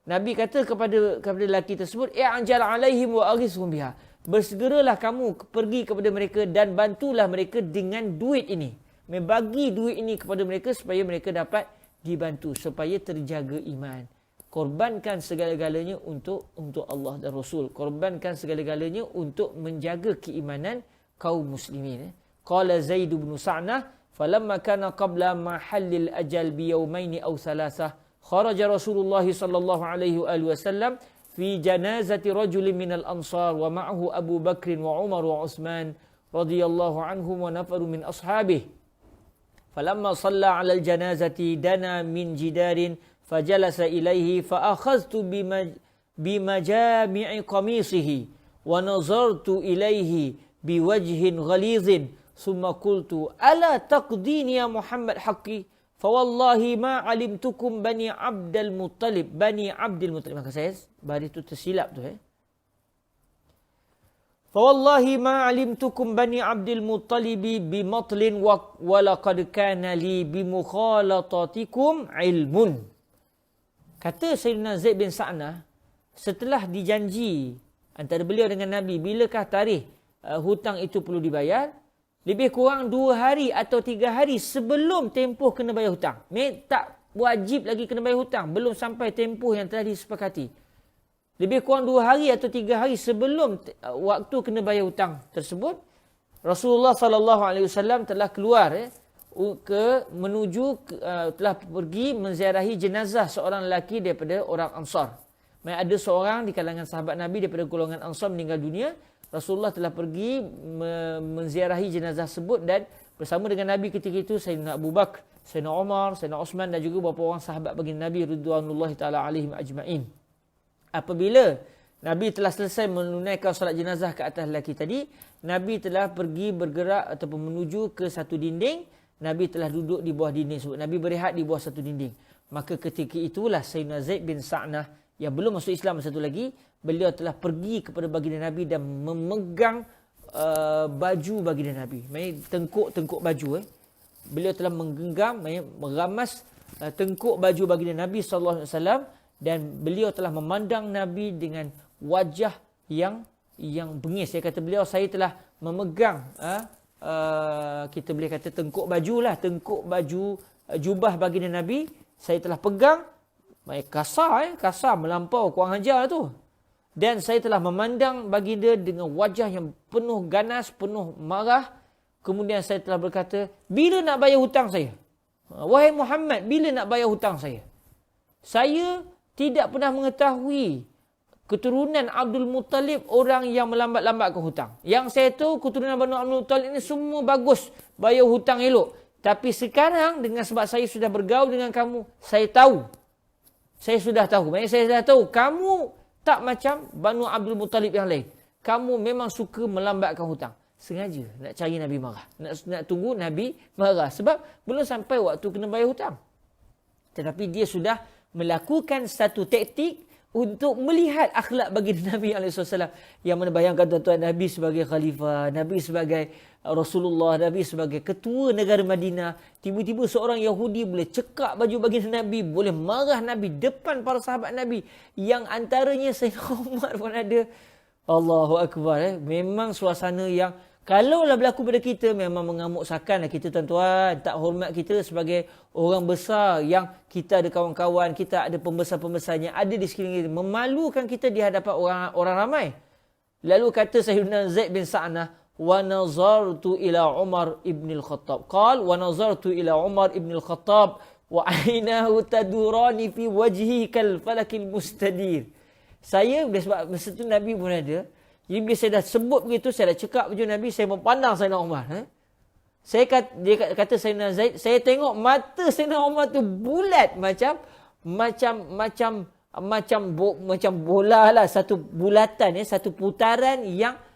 Nabi kata kepada lelaki tersebut, anjal alaihim wa aghithhum biha. Bersegeralah kamu pergi kepada mereka dan bantulah mereka dengan duit ini. Bagi duit ini kepada mereka supaya mereka dapat dibantu, supaya terjaga iman. Korbankan segala-galanya untuk Allah dan Rasul. Korbankan segala-galanya untuk menjaga keimanan kaum muslimin. Qala Zaid bin Sa'nah, falamma kana qabla mahallil ajal bi yawmayn aw thalathah, kharaja Rasulullah sallallahu alaihi wasallam fi janazati rajulin minal ansar wa ma'ahu Abu Bakr wa Umar wa Uthman radhiyallahu anhum wa nafaru min ashabihi. Falamma shalla 'ala al-janazati dana min jidarin fajalasa ilayhi fa akhadhtu bimajami'i qamisihi wa nazartu ilayhi biwajhin ghalizin summa qultu ala taqdini ya Muhammad haqqi fa wallahi ma alimtukum bani Abdul Muttalib. Maka saya baris tu tersilap tu fa wallahi ma alimtukum bani Abdul Muttalib bimatlin wa laqad kana li bimukhalatatikum ilmun. Kata Sayyidina Zaid bin Sa'nah, setelah dijanji antara beliau dengan Nabi bilakah tarikh hutang itu perlu dibayar, lebih kurang 2 hari atau 3 hari sebelum tempoh kena bayar hutang. Tak wajib lagi kena bayar hutang, belum sampai tempoh yang telah disepakati. Lebih kurang 2 hari atau 3 hari sebelum waktu kena bayar hutang tersebut, Rasulullah SAW telah keluar telah pergi menziarahi jenazah seorang lelaki daripada orang Ansar. Ada seorang di kalangan sahabat Nabi daripada golongan Ansar meninggal dunia. Rasulullah telah pergi menziarahi jenazah tersebut dan bersama dengan Nabi ketika itu Sayyidina Abu Bakar, Sayyidina Umar, Sayyidina Uthman dan juga beberapa orang sahabat baginda Nabi ridwanullahi taala alaihim ajma'in. Apabila Nabi telah selesai menunaikan solat jenazah ke atas lelaki tadi, Nabi telah pergi bergerak ataupun menuju ke satu dinding. Nabi telah duduk di bawah dinding tersebut. Nabi berehat di bawah satu dinding. Maka ketika itulah Sayyidina Zaid bin Sa'nah yang belum masuk Islam satu lagi, beliau telah pergi kepada baginda Nabi dan memegang baju baginda Nabi. Maksudnya tengkuk baju. Beliau telah menggenggam, meramas tengkuk baju baginda Nabi SAW dan beliau telah memandang Nabi dengan wajah yang bengis. Dia kata beliau, saya telah memegang kita boleh kata tengkuk baju lah, tengkuk baju jubah baginda Nabi, saya telah pegang. Kasar melampau, kurang ajar tu. Dan saya telah memandang baginda dengan wajah yang penuh ganas, penuh marah. Kemudian saya telah berkata, bila nak bayar hutang saya? Wahai Muhammad, bila nak bayar hutang saya? Saya tidak pernah mengetahui keturunan Abdul Muttalib orang yang melambat-lambatkan hutang. Yang saya tahu keturunan Banu Abdul Muttalib ini semua bagus, bayar hutang elok. Tapi sekarang dengan sebab saya sudah bergaul dengan kamu, saya tahu. Saya sudah tahu. Maksudnya saya sudah tahu kamu tak macam Banu Abdul Muttalib yang lain. Kamu memang suka melambatkan hutang. Sengaja nak cari Nabi marah. Nak tunggu Nabi marah. Sebab belum sampai waktu kena bayar hutang. Tetapi dia sudah melakukan satu taktik untuk melihat akhlak baginda Nabi SAW. Yang mana bayangkan tuan-tuan, Nabi sebagai khalifah, Nabi sebagai Rasulullah, Nabi sebagai ketua negara Madinah. Tiba-tiba seorang Yahudi boleh cekak baju baginda Nabi, boleh marah Nabi depan para sahabat Nabi. Yang antaranya Sayyidina Umar pun ada. Allahu Akbar. Memang suasana yang kalaulah berlaku pada kita, memang mengamuk sakanlah kita tuan-tuan. Tak hormat kita sebagai orang besar yang kita ada kawan-kawan, kita ada pembesar-pembesarnya, ada di sekeliling kita. Memalukan kita di hadapan orang ramai. Lalu kata Sayyidina Zaid bin Sa'nah, wa nazartu ila Umar ibn al-Khattab. Qal wa nazartu ila Umar ibn al-Khattab wa ainahu tadurani fi wajhi kal falakil mustadir. Saya, sebab masa tu Nabi pun ada. Jadi bila saya dah sebut begitu, saya dah cekak baju Nabi, saya memandang Sayyidina Umar. Dia kata Sayyidina Zaid, saya tengok mata Sayyidina Umar tu bulat macam bola lah, satu bulatan, satu putaran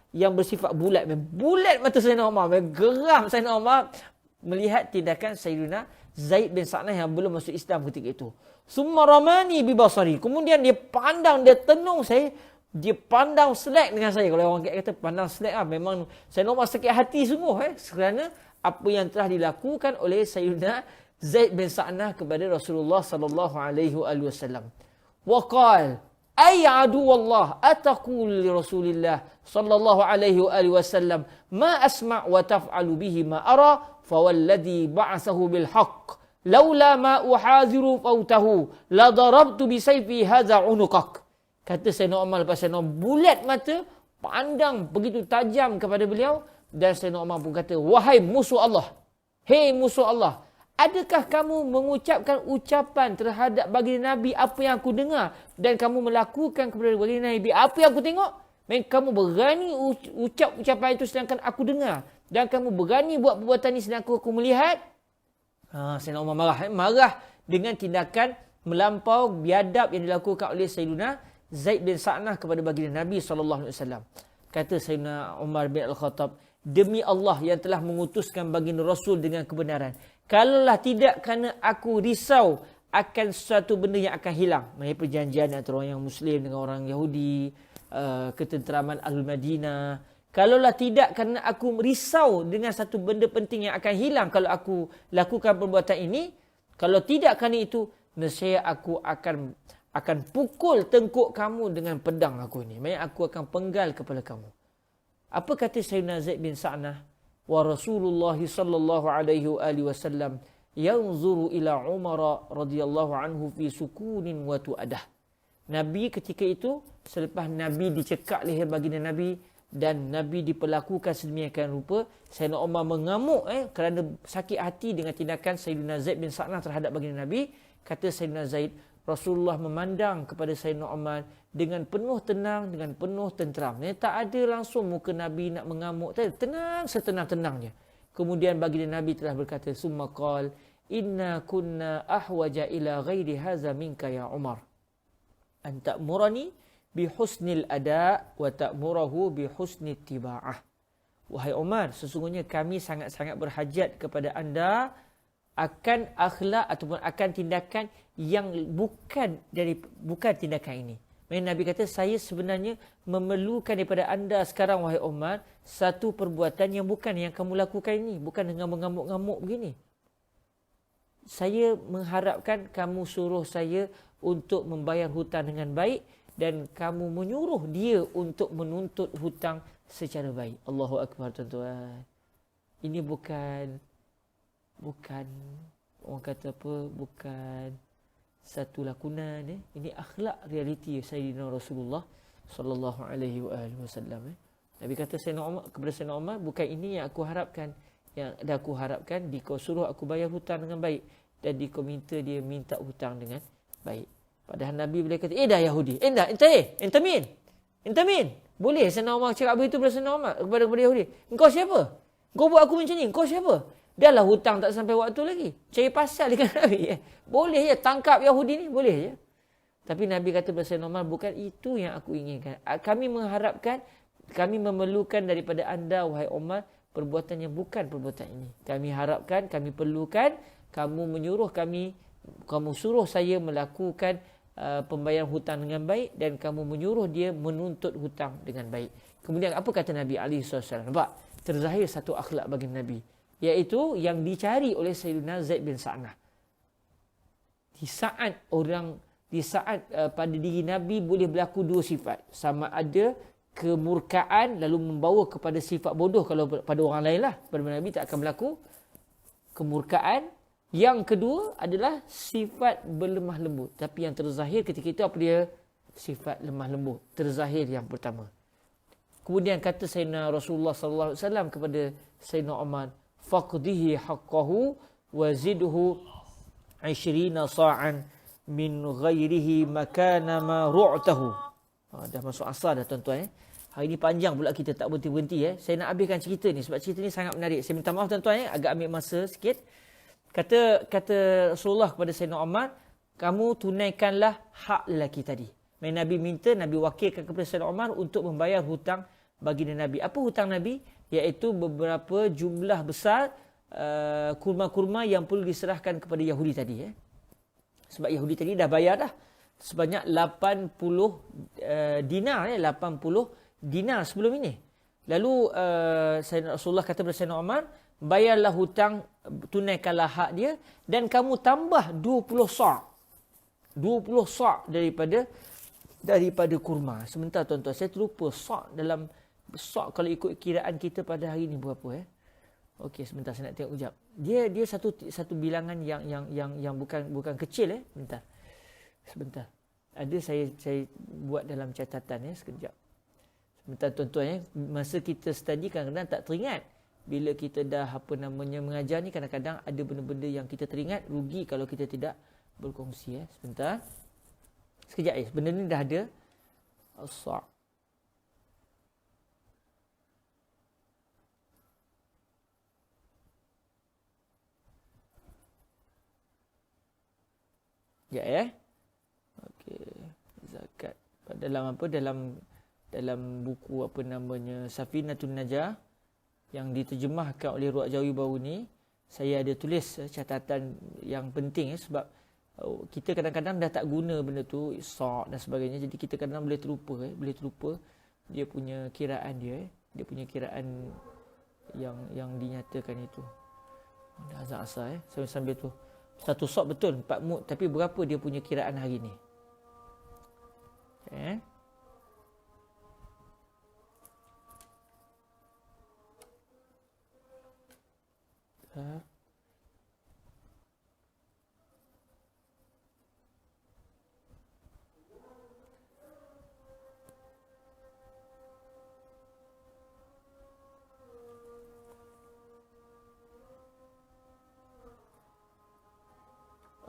yang bersifat bulat. Bulat mata Sayyidina Umar, geram Sayyidina Umar melihat tindakan Sayyidina Zaid bin Sa'nah yang belum masuk Islam ketika itu. Summa ramani bi basari. Kemudian dia pandang, dia tenung saya. Dia pandang selek dengan saya. Kalau orang kata pandang selek lah. Memang saya nomor sakit hati sungguh. Kerana apa yang telah dilakukan oleh Sayyidina Zaid bin Sa'nah kepada Rasulullah sallallahu alaihi wasallam. Wa qala ay adu wallah ataqul li Rasulillah sallallahu alaihi wasallam ma asma' wa taf'alu bihi ma ara fa walladhi ba'athahu bil haqq laula ma uhadhiru fautahu la darabtu bi sayfi hadza unuqak. Kata Sayyidina Umar lepas Sayyidina Umar bulat mata, pandang begitu tajam kepada beliau. Dan Sayyidina Umar pun kata, wahai musuh Allah, hei musuh Allah, adakah kamu mengucapkan ucapan terhadap baginda Nabi apa yang aku dengar, dan kamu melakukan kepada baginda Nabi apa yang aku tengok? Kamu berani ucap ucapan itu sedangkan aku dengar, dan kamu berani buat perbuatan ini sedangkan aku melihat? Sayyidina Umar marah dengan tindakan melampau biadab yang dilakukan oleh Sayyidina Zaid bin Sa'nah kepada baginda Nabi SAW. Kata Sayyidina Umar bin Al-Khattab, demi Allah yang telah mengutuskan baginda Rasul dengan kebenaran, kalaulah tidak kerana aku risau akan sesuatu benda yang akan hilang. Maksudnya perjanjian antara orang yang Muslim dengan orang Yahudi, ketenteraman Ahlul Madinah. Kalaulah tidak kerana aku risau dengan satu benda penting yang akan hilang kalau aku lakukan perbuatan ini, kalau tidak kerana itu, nescaya aku akan pukul tengkuk kamu dengan pedang aku ini. Maksudnya aku akan penggal kepala kamu. Apa kata Sayyidina Zaid bin Sa'nah? Wa Rasulullah sallallahu alaihi wasallam yanzuru ila Umar radhiyallahu anhu fi sukunin wa tu'adah. Nabi ketika itu, selepas Nabi dicekak leher baginda Nabi dan Nabi diperlakukan sedemikian rupa, Sayyidina Umar mengamuk kerana sakit hati dengan tindakan Sayyidina Zaid bin Sa'nah terhadap baginda Nabi. Kata Sayyidina Zaid, Rasulullah memandang kepada Sayyidina Umar dengan penuh tenang, dengan penuh tenteram. Tak ada langsung muka Nabi nak mengamuk. Tenang setenang-tenangnya. Kemudian baginda Nabi telah berkata, summa qal, inna kunna ahwaja ila ghairi haza minka ya Umar. An ta'murani bi husnil ada wa ta'murahu bi husnit tiba'ah. Wahai Umar, sesungguhnya kami sangat-sangat berhajat kepada anda akan akhlak ataupun akan tindakan yang bukan tindakan ini. Maksudnya Nabi kata, saya sebenarnya memerlukan daripada anda sekarang wahai Umar satu perbuatan yang bukan yang kamu lakukan ini, bukan dengan mengamuk-ngamuk begini. Saya mengharapkan kamu suruh saya untuk membayar hutang dengan baik dan kamu menyuruh dia untuk menuntut hutang secara baik. Allahu Akbar, tuan-tuan. Ini bukan orang kata apa, bukan satu lakonan. Ini akhlak realiti Sayyidina Rasulullah sallallahu alaihi wasallam. Nabi kata kepada Sayyidina Umar, bukan ini yang aku harapkan. Yang aku harapkan dikau suruh aku bayar hutang dengan baik dan dikau minta dia minta hutang dengan baik. Padahal Nabi boleh kata, dah Yahudi. Dah, enta min. Boleh Sayyidina Umar cakap begitu kepada Sayyidina Umar, kepada Yahudi. Engkau siapa? Engkau buat aku macam ni. Engkau siapa? Dah lah hutang tak sampai waktu lagi. Cari pasal dengan Nabi. Boleh je tangkap Yahudi ni, boleh je. Tapi Nabi kata kepada Sayyidina Umar, bukan itu yang aku inginkan. Kami mengharapkan, kami memerlukan daripada anda, wahai Umar, perbuatan yang bukan perbuatan ini. Kami harapkan, kami perlukan, kamu menyuruh kami, kamu suruh saya melakukan pembayaran hutang dengan baik dan kamu menyuruh dia menuntut hutang dengan baik. Kemudian apa kata Nabi SAW? Nampak? Terzahir satu akhlak bagi Nabi. Iaitu yang dicari oleh Sayyidina Zaid bin Sa'nah. Di saat pada diri Nabi boleh berlaku dua sifat. Sama ada kemurkaan lalu membawa kepada sifat bodoh kalau pada orang lain lah. Pada Nabi tak akan berlaku kemurkaan. Yang kedua adalah sifat berlemah lembut. Tapi yang terzahir ketika itu apa dia? Sifat lemah lembut. Terzahir yang pertama. Kemudian kata Sayyidina Rasulullah sallallahu alaihi wasallam kepada Sayyidina Umar, faqdihi haqqahu wa zidhu 20 sa'an min ghairihi makana ma ru'tahu. Dah masuk asar dah tuan-tuan. Hari ni panjang pula kita tak berhenti-berhenti. Saya nak habiskan cerita ni sebab cerita ni sangat menarik. Saya minta maaf tuan-tuan, agak ambil masa sikit. Kata Rasulullah kepada Sayyidina Umar, kamu tunaikanlah hak lelaki tadi. Nabi minta, Nabi wakilkan kepada Sayyidina Umar untuk membayar hutang baginda Nabi. Apa hutang Nabi? Iaitu beberapa jumlah besar kurma-kurma yang perlu diserahkan kepada Yahudi tadi. Sebab Yahudi tadi dah bayar dah. Sebanyak 80 dinar. 80 dinar sebelum ini. Lalu Rasulullah kata kepada Sayyidina Umar, bayarlah hutang, tunaikanlah hak dia dan kamu tambah 20 sa'. 20 sa' daripada kurma. Sebentar tuan-tuan, saya terlupa sa' dalam sa' kalau ikut kiraan kita pada hari ni berapa Okey, sebentar saya nak tengok kejap. Dia satu bilangan yang bukan kecil Sebentar. Ada saya buat dalam catatan sekejap. Sebentar tuan-tuan masa kita study kadang-kadang tak teringat. Bila kita dah mengajar ni kadang-kadang ada benda-benda yang kita teringat, rugi kalau kita tidak berkongsi Sebentar. Sekejap benda ni dah ada. As-sa'. Sekejap Okey, zakat. Dalam buku Safinatun Najah yang diterjemahkan oleh Ruwaq Jawi baru ni, saya ada tulis catatan yang penting sebab kita kadang-kadang dah tak guna benda tu, sa' dan sebagainya. Jadi kita kadang-kadang boleh terlupa dia punya kiraan dia punya kiraan yang dinyatakan itu. Dah azan asar sambil tu. Satu sa' betul 4 mud, tapi berapa dia punya kiraan hari ni?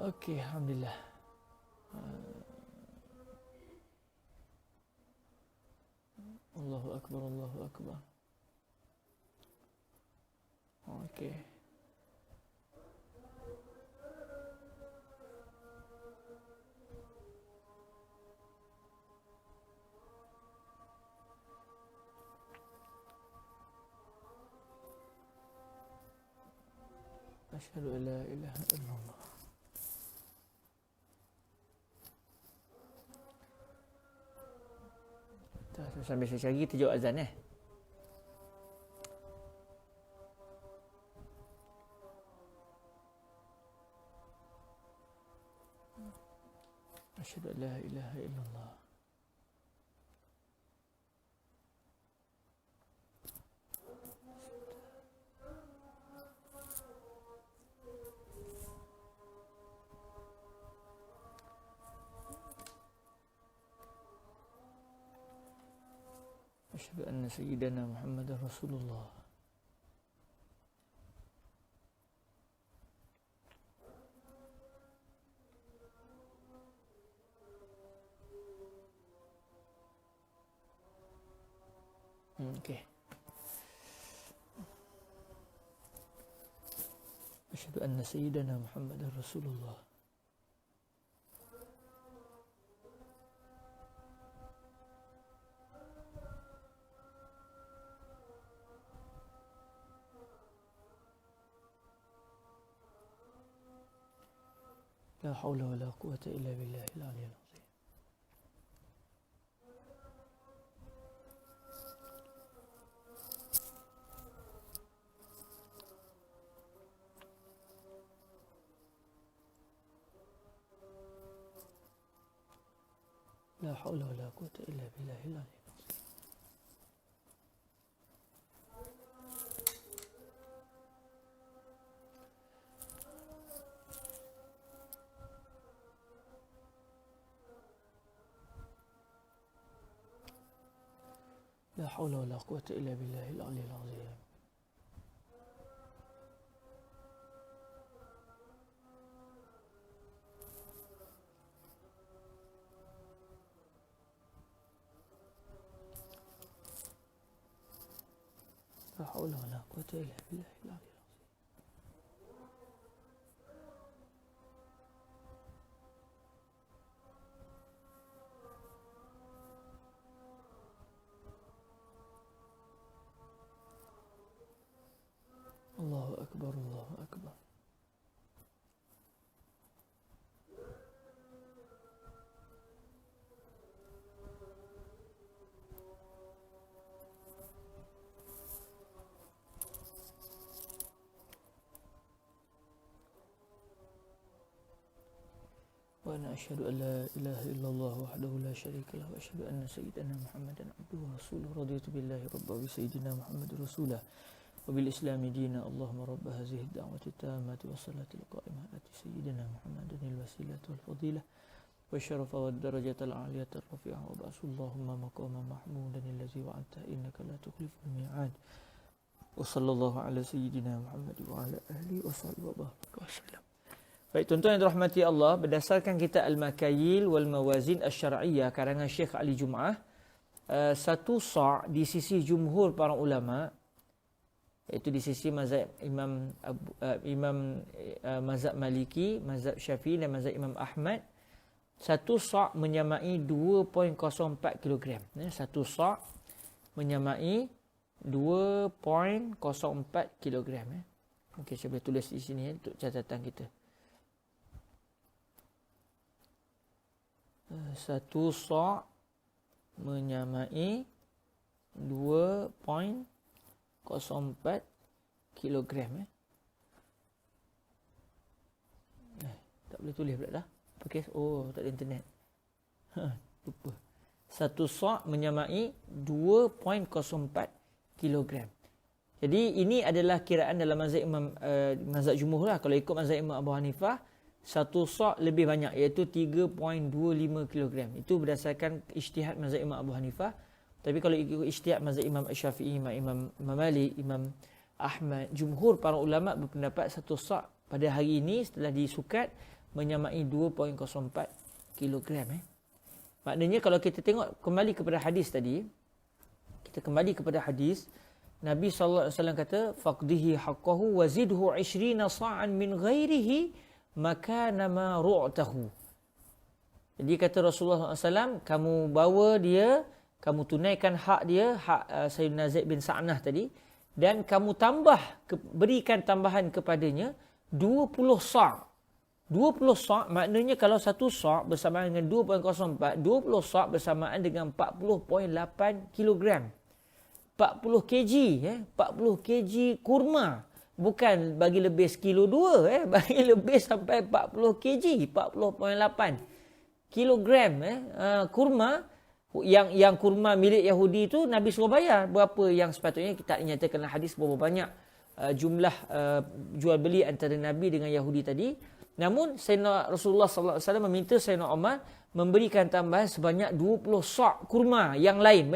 Okey, alhamdulillah. Allahu akbar, Allahu akbar. Okey. Asyhadu an la ilaha illallah. Sambil saya cari, kita jawab azan Asyhadu an la ilaha illallah. Asyhadu anna sayyidana Muhammadar Rasulullah. Okey. Asyhadu anna sayyidana Muhammadar Rasulullah. La haula wa la quwwata illa billahil aliyyil azim. La haula wa la quwwata illa billahil aliyyil azim. La haula wa la quwwata illa billahil aliyyil azim. La haula wa la quwwata illa billahil aliyyil azim. Allahu akbar, Allahu akbar. Wa ana asyhadu an la ilaha illallah wahdahu la syarika lahu wa asyhadu anna sayyidana Muhammadan abduhu wa rasuluhu. Raditu billahi rabban wa sayyidina Muhammadur rasulah wa bil islami dina. Allahumma rabb hadhihi ad-da'wati at-tammati was salati al-qa'imah ati sayyidina Muhammadan al-wasilata wal fadilah wa syarafa wad darajata al-'aliyata ar-rafi'ah wa ba'sallahumma maqaman mahmudan allazi wa'adta innaka la tukhliful mi'ad. Wa sallallahu ala sayyidina Muhammad wa ala alihi wa sahbihi wa baraka wasallam. Baik, tuan-tuan yang dirahmati Allah, berdasarkan kitab Al-Makayil wal Mawazin Asy-Syar'iyyah karangan Syekh Ali Jum'ah, satu sa' di sisi jumhur para ulama, iaitu di sisi mazhab mazhab Maliki, mazhab Syafi'i dan mazhab Imam Ahmad, satu sa' menyamai 2.04 kg. Satu sa' menyamai 2.04 kg. Okey, saya boleh tulis di sini untuk catatan kita. Satu sa' menyamai 2.04 kilogram. Tak boleh tulis pula dah. Okey, tak ada internet. Lupa. Satu sa' menyamai 2.04 kilogram. Jadi ini adalah kiraan dalam mazhab jumhur lah. Kalau ikut mazhab Imam Abu Hanifah, satu sa' lebih banyak, iaitu 3.25 kg. Itu berdasarkan ijtihad mazhab Imam Abu Hanifah. Tapi kalau ikut ijtihad mazhab Imam Syafi'i, Imam Malik, Imam Ahmad, jumhur para ulama berpendapat satu sa' pada hari ini setelah disukat menyamai 2.04 kg. Maknanya kalau kita tengok kembali kepada hadis tadi, Nabi SAW kata, faqdihi haqqahu wa zidhu 20 sa'an min ghairihi maka nama ru'tahu. Jadi kata Rasulullah SAW, kamu bawa dia, kamu tunaikan hak dia, hak Sayyidina Zaid bin Sa'nah tadi, dan kamu berikan tambahan kepadanya 20 sa'. 20 sa' maknanya kalau satu sa' bersamaan dengan 2.04, 20 sa' bersamaan dengan 40.8 kilogram. 40 kg, 40 kg kurma. Bukan bagi lebih sekilo 2, bagi lebih sampai 40 kg, 40.8. kilogram kurma, yang kurma milik Yahudi itu Nabi suruh bayar berapa yang sepatutnya. Kita nyatakanlah hadis berapa banyak jumlah jual beli antara Nabi dengan Yahudi tadi. Namun Sayyidina Rasulullah sallallahu alaihi wasallam meminta Sayyidina Umar memberikan tambahan sebanyak 20 sa' kurma yang lain.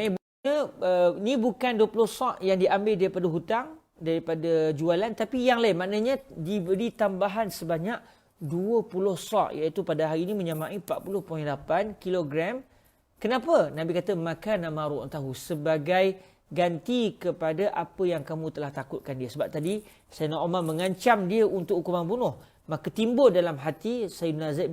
Ni bukan 20 sa' yang diambil daripada hutang, daripada jualan, tapi yang lain. Maknanya diberi tambahan sebanyak 20 sa', iaitu pada hari ini menyamai 40.8 kilogram. Kenapa? Nabi kata makan maru' tahu, sebagai ganti kepada apa yang kamu telah takutkan dia. Sebab tadi Sayyidina Umar mengancam dia untuk hukuman bunuh. Maka timbul dalam hati Sayyidina Zaid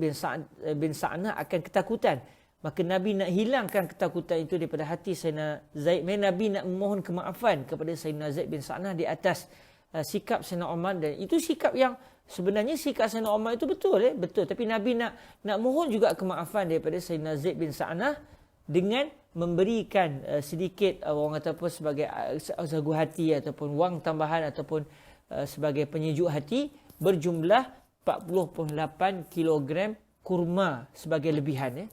bin Sa'nah akan ketakutan. Maka Nabi nak hilangkan ketakutan itu daripada hati Sayyidina Zaid. Nabi nak memohon kemaafan kepada Sayyidina Zaid bin Sa'nah di atas sikap Sayyidina Umar. Dan itu sikap yang sebenarnya sikap Sayyidina Umar itu betul. Betul. Tapi Nabi nak mohon juga kemaafan daripada Sayyidina Zaid bin Sa'nah dengan memberikan sedikit orang kata apa, sebagai sagu hati ataupun wang tambahan ataupun sebagai penyejuk hati berjumlah 40.8 kilogram kurma sebagai lebihan.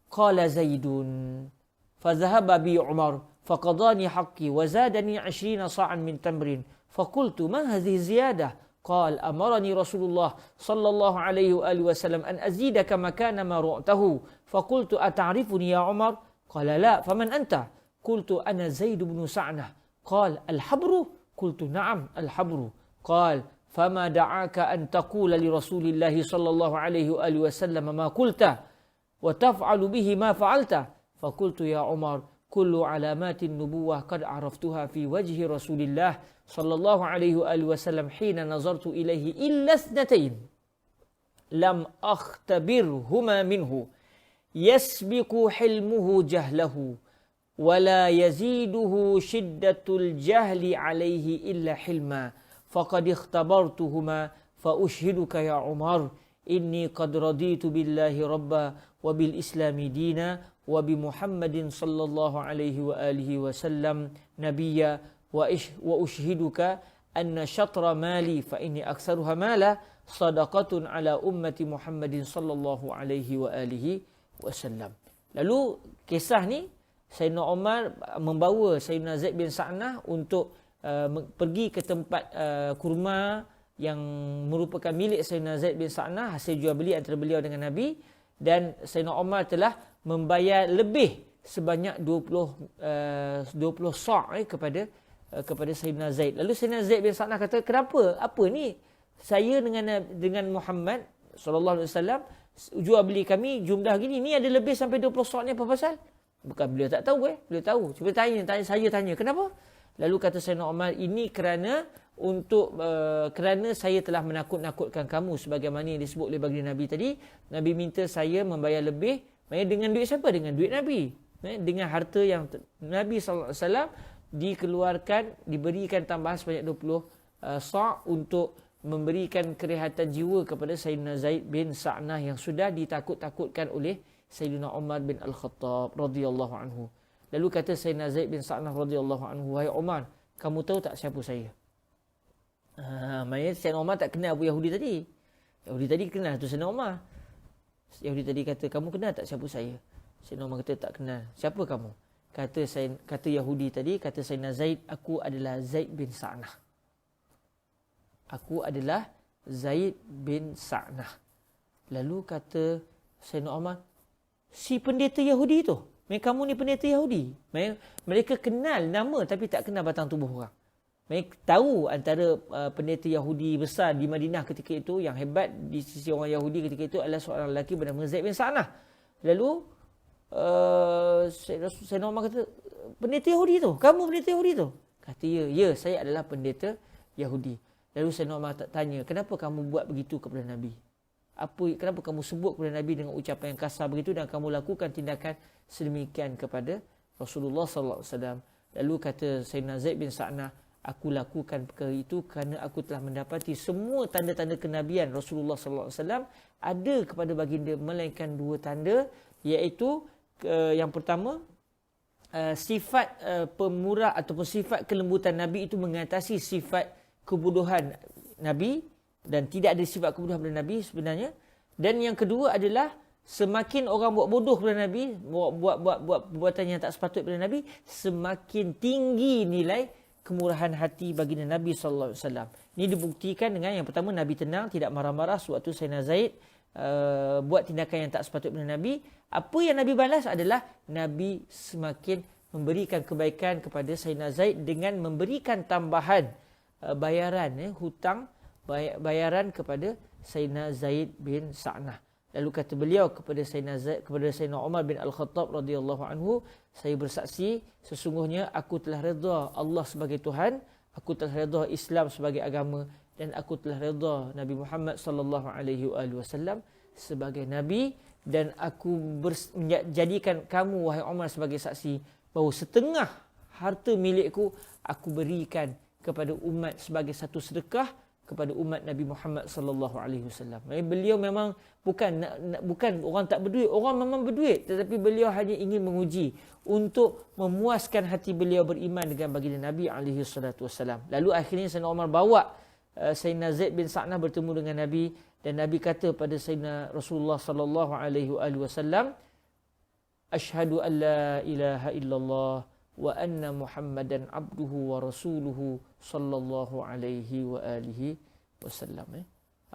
Qala Zaidun fadhahaba bi Umar faqadani haqqi wa zadani 20 sa'an min tamrin faqultu ma hadhihi ziyadah qala amarani Rasulullah sallallahu alaihi wasallam an azidaka makana ma ru'tahu faqultu ata'rifuni ya Umar qala la faman anta qultu ana Zaid bin Sa'nah qala al-habru qultu na'am al-habru qala فما دعاك أن تقول لرسول الله صلى الله عليه وآله وسلم ما قلت وتفعل به ما فعلت فقلت يا عمر كل علامات النبوة قد عرفتها في وجه رسول الله صلى الله عليه وآله وسلم حين نظرت إليه إلا اثنتين لم أختبرهما منه يسبق حلمه جهله ولا يزيده شدة الجهل عليه إلا حلما فقد اختبرتهما فأشهدك يا عمر إني قد رضيت بالله ربا وبالإسلام دينا وبمحمد صلى الله عليه وآله وسلم نبيا وأشهدك أن شطر مالي فإني أكثرها مالا صدقة على أمة محمد صلى الله عليه وآله وسلم. Lalu kisah ni Sayyidina Umar membawa Sayyidina Zaid bin Sa'nah untuk pergi ke tempat kurma yang merupakan milik Sayyidina Zaid bin Sa'nah, hasil jual beli antara beliau dengan Nabi, dan Sayyidina Umar telah membayar lebih sebanyak 20 sa' kepada Sayyidina Zaid. Lalu Sayyidina Zaid bin Sa'nah kata, kenapa? Apa ni? Saya dengan Muhammad sallallahu alaihi wasallam jual beli kami jumlah gini, ni ada lebih sampai 20 sa' ni apa pasal? Bukan beliau tak tahu beliau tahu. Cuba saya tanya, kenapa? Lalu kata Sayyidina Umar, ini kerana saya telah menakut-nakutkan kamu sebagaimana yang disebut oleh baginda Nabi tadi. Nabi minta saya membayar lebih. Dengan duit siapa? Dengan duit Nabi. Dengan harta yang Nabi SAW dikeluarkan, diberikan tambahan sebanyak 20 sa' untuk memberikan kerehatan jiwa kepada Sayyidina Zaid bin Sa'nah yang sudah ditakut-takutkan oleh Sayyidina Umar bin Al-Khattab radhiyallahu anhu. Lalu kata Sayyidina Zaid bin Sa'nah radhiyallahu anhu, wahai Umar, kamu tahu tak siapa saya? Maksudnya Sayyidina Umar tak kenal Abu Yahudi tadi. Yahudi tadi kenal tu Sayyidina Umar. Yahudi tadi kata, kamu kenal tak siapa saya? Sayyidina Umar kata, tak kenal. Siapa kamu? Kata Yahudi tadi, kata Sayyidina Zaid, aku adalah Zaid bin Sa'nah. Aku adalah Zaid bin Sa'nah. Lalu kata Sayyidina Umar, si pendeta Yahudi tu? Kamu ni pendeta Yahudi. Mereka kenal nama tapi tak kenal batang tubuh orang. Mereka tahu antara pendeta Yahudi besar di Madinah ketika itu, yang hebat di sisi orang Yahudi ketika itu adalah seorang lelaki bernama Zaid bin Sa'nah. Lalu Sayyidina Umar kata, pendeta Yahudi tu? Kamu pendeta Yahudi tu? Kata, ya, saya adalah pendeta Yahudi. Lalu Sayyidina Umar tanya, kenapa kamu buat begitu kepada Nabi? Kenapa kamu sebut kepada Nabi dengan ucapan yang kasar begitu dan kamu lakukan tindakan sedemikian kepada Rasulullah sallallahu alaihi wasallam? Lalu kata Sayyidina Zaid bin Sa'nah, aku lakukan perkara itu kerana aku telah mendapati semua tanda-tanda kenabian Rasulullah sallallahu alaihi wasallam ada kepada baginda, melainkan dua tanda, iaitu yang pertama, sifat pemurah ataupun sifat kelembutan Nabi itu mengatasi sifat kebodohan Nabi, dan tidak ada sifat kebodohan pada Nabi sebenarnya. Dan yang kedua adalah Semakin orang buat bodoh kepada Nabi, buat perbuatan yang tak sepatut kepada Nabi, semakin tinggi nilai kemurahan hati baginda Nabi sallallahu alaihi wasallam. Ini dibuktikan dengan yang pertama, Nabi tenang, tidak marah-marah sewaktu Sayyidina Zaid buat tindakan yang tak sepatut kepada Nabi. Apa yang Nabi balas adalah Nabi semakin memberikan kebaikan kepada Sayyidina Zaid dengan memberikan tambahan bayaran hutang bayaran kepada Sayyidina Zaid bin Sa'nah. Lalu kata beliau kepada Sayyidina Umar bin Al-Khattab radhiyallahu anhu, saya bersaksi sesungguhnya aku telah redha Allah sebagai Tuhan, aku telah redha Islam sebagai agama, dan aku telah redha Nabi Muhammad sallallahu alaihi wasallam sebagai nabi, dan aku menjadikan kamu wahai Umar sebagai saksi bahawa setengah harta milikku aku berikan kepada umat sebagai satu sedekah kepada umat Nabi Muhammad sallallahu alaihi wasallam. Beliau memang bukan orang tak berduit, orang memang berduit, tetapi beliau hanya ingin menguji untuk memuaskan hati beliau beriman dengan baginda Nabi alaihi salatu wasallam. Lalu akhirnya Sayyidina Umar bawa Sayyidina Zaid bin Sa'nah bertemu dengan Nabi, dan Nabi kata pada Sayyidina Rasulullah sallallahu alaihi wasallam, asyhadu an la ilaha illallah wa anna Muhammadan abduhu wa rasuluhu sallallahu alaihi wa alihi wasallam.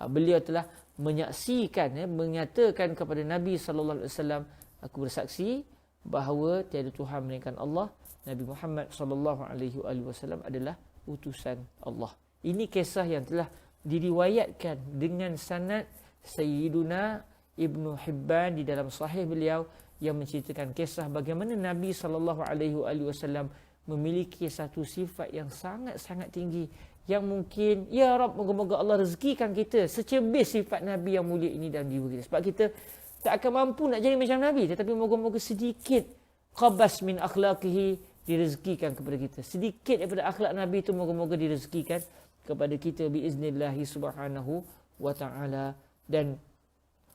Beliau telah menyaksikan, menyatakan kepada Nabi sallallahu alaihi wasallam, aku bersaksi bahawa tiada Tuhan melainkan Allah, Nabi Muhammad sallallahu alaihi wasallam adalah utusan Allah. Ini kisah yang telah diriwayatkan dengan sanad Sayyiduna Ibnu Hibban di dalam sahih beliau, yang menceritakan kisah bagaimana Nabi SAW memiliki satu sifat yang sangat-sangat tinggi, yang mungkin, ya Rabb, moga-moga Allah rezekikan kita secebis sifat Nabi yang mulia ini dalam diri kita. Sebab kita tak akan mampu nak jadi macam Nabi, tetapi moga-moga sedikit qabas min akhlaqihi direzekikan kepada kita. Sedikit daripada akhlak Nabi itu moga-moga direzekikan kepada kita biiznillahi subhanahu wa ta'ala. Dan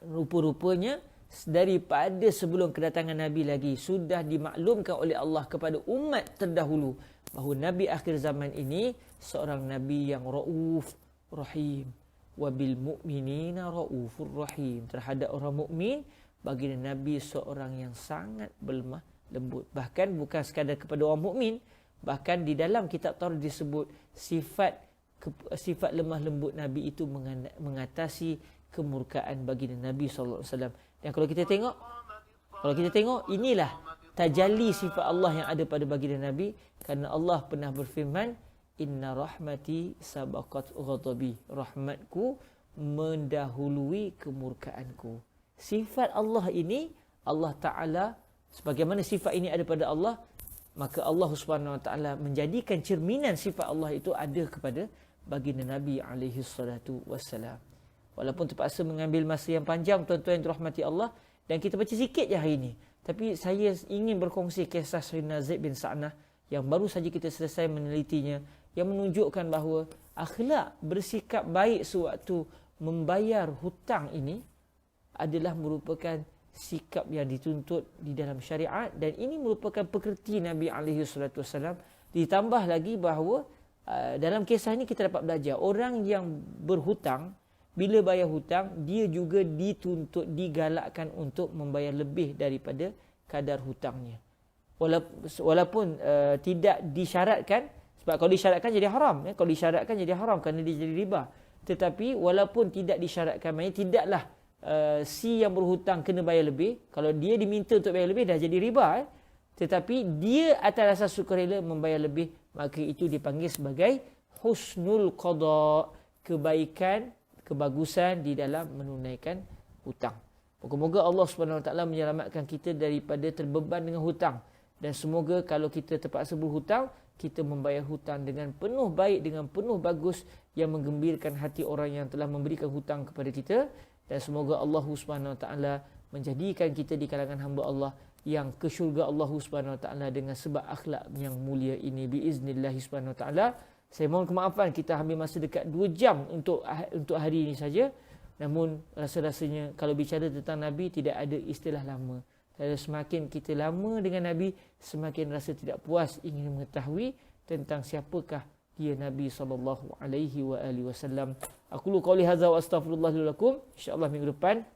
rupa-rupanya daripada sebelum kedatangan Nabi lagi sudah dimaklumkan oleh Allah kepada umat terdahulu bahawa Nabi akhir zaman ini seorang Nabi yang rauf rahim, wa bil mu'minina raufur rahim. Terhadap orang mukmin, baginda Nabi seorang yang sangat berlemah lembut. Bahkan bukan sekadar kepada orang mukmin, bahkan di dalam kitab Taurat disebut sifat lemah lembut Nabi itu mengatasi kemurkaan baginda Nabi sallallahu alaihi wasallam. Dan kalau kita tengok inilah tajalli sifat Allah yang ada pada baginda Nabi, kerana Allah pernah berfirman, inna rahmati sabaqat ghadabi, rahmatku mendahului kemurkaanku. Sifat Allah ini, Allah Ta'ala, sebagaimana sifat ini ada pada Allah, maka Allah Subhanahu Wa Ta'ala menjadikan cerminan sifat Allah itu ada kepada baginda Nabi alaihi salatu wassalam. Walaupun terpaksa mengambil masa yang panjang, tuan-tuan yang dirahmati Allah, dan kita baca sikit je hari ini, tapi saya ingin berkongsi kisah Sayyidina Zaid bin Sa'nah yang baru saja kita selesai menelitinya, yang menunjukkan bahawa akhlak bersikap baik sewaktu membayar hutang ini adalah merupakan sikap yang dituntut di dalam syariat, dan ini merupakan pekerti Nabi alaihi salatu wasallam. Ditambah lagi bahawa dalam kisah ini kita dapat belajar orang yang berhutang, bila bayar hutang, dia juga dituntut, digalakkan untuk membayar lebih daripada kadar hutangnya. Walaupun tidak disyaratkan, sebab kalau disyaratkan jadi haram. Kalau disyaratkan jadi haram kerana dia jadi riba. Tetapi walaupun tidak disyaratkan, maknanya tidaklah si yang berhutang kena bayar lebih. Kalau dia diminta untuk bayar lebih, dah jadi riba. Tetapi dia atas asas sukarela membayar lebih, maka itu dipanggil sebagai husnul qada, kebaikan, kebagusan di dalam menunaikan hutang. Moga-moga Allah Subhanahu Wa Taala menyelamatkan kita daripada terbeban dengan hutang, dan semoga kalau kita terpaksa berhutang, kita membayar hutang dengan penuh baik, dengan penuh bagus, yang menggembirakan hati orang yang telah memberikan hutang kepada kita. Dan semoga Allah Subhanahu Wa Taala menjadikan kita di kalangan hamba Allah yang ke syurga Allah Subhanahu Wa Taala dengan sebab akhlak yang mulia ini biiznillah Subhanahu Wa Taala. Saya mohon kemaafan kita ambil masa dekat 2 jam untuk hari ini saja. Namun rasa-rasanya kalau bicara tentang Nabi tidak ada istilah lama. Kalau semakin kita lama dengan Nabi, semakin rasa tidak puas ingin mengetahui tentang siapakah dia Nabi sallallahu alaihi wasallam. Aku qauli hadza wa astaghfirullah li lakum. Insya-Allah minggu depan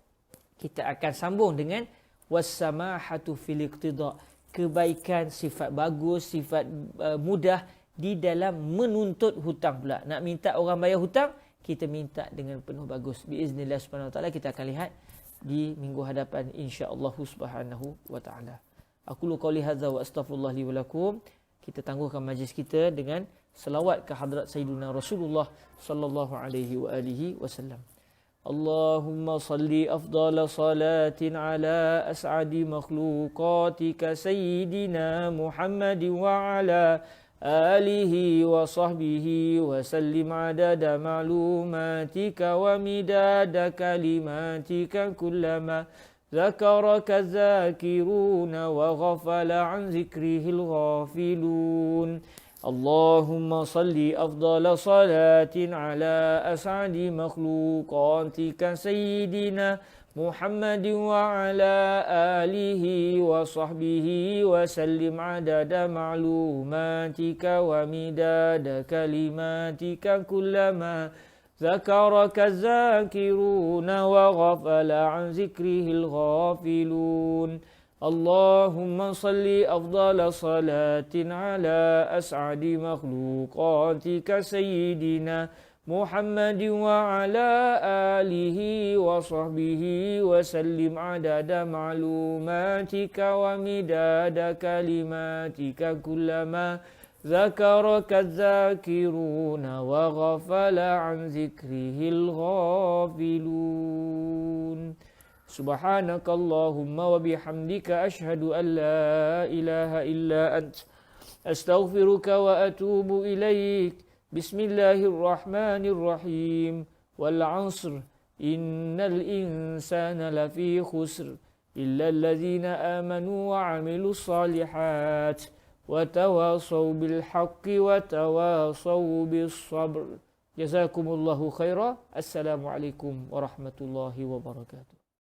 kita akan sambung dengan wassamahatu fil iqtida, kebaikan, sifat bagus, sifat mudah di dalam menuntut hutang pula. Nak minta orang bayar hutang, kita minta dengan penuh bagus. Biiznillah subhanahu wa ta'ala, kita akan lihat di minggu hadapan insya-Allah subhanahu wa ta'ala. Aku lu qauli hadza wa astaghfirullah li wa lakum. Kita tangguhkan majlis kita dengan selawat ke hadrat Sayyidina Rasulullah sallallahu alaihi wa alihi wasallam. Allahumma salli afdala salatin ala as'adi makhluqatika Sayyidina Muhammadin wa ala alihi wa sahbihi wa sallim adada ma'lumatika wa midada kalimatika kullama ذكرك الذاكرون وغفل عن ذكره الغافلون اللهم صل أفضل صلاة على أسعد مخلوقاتك سيدنا محمد وعلى آله وصحبه وسلم عدد معلوماتك ومداد كلماتك كلما ذكرك الذاكرون وغفل عن ذكره الغافلون اللهم صل أفضل صلاة على أسعد مخلوقاتك سيدنا محمد وعلى آله وصحبه وسلم عدد معلوماتك ومداد كلماتك كلما ذكرك الذاكرون وغفل عن ذكره الغافلون سبحانك اللهم وبحمدك أشهد أن لا إله إلا أنت أستغفرك وأتوب إليك بسم الله الرحمن الرحيم والعصر إن الإنسان لفي خسر إلا الذين آمنوا وعملوا الصالحات وتواصوا بالحق وتواصوا بالصبر. جزاكم الله خيرا. السلام عليكم ورحمة الله وبركاته.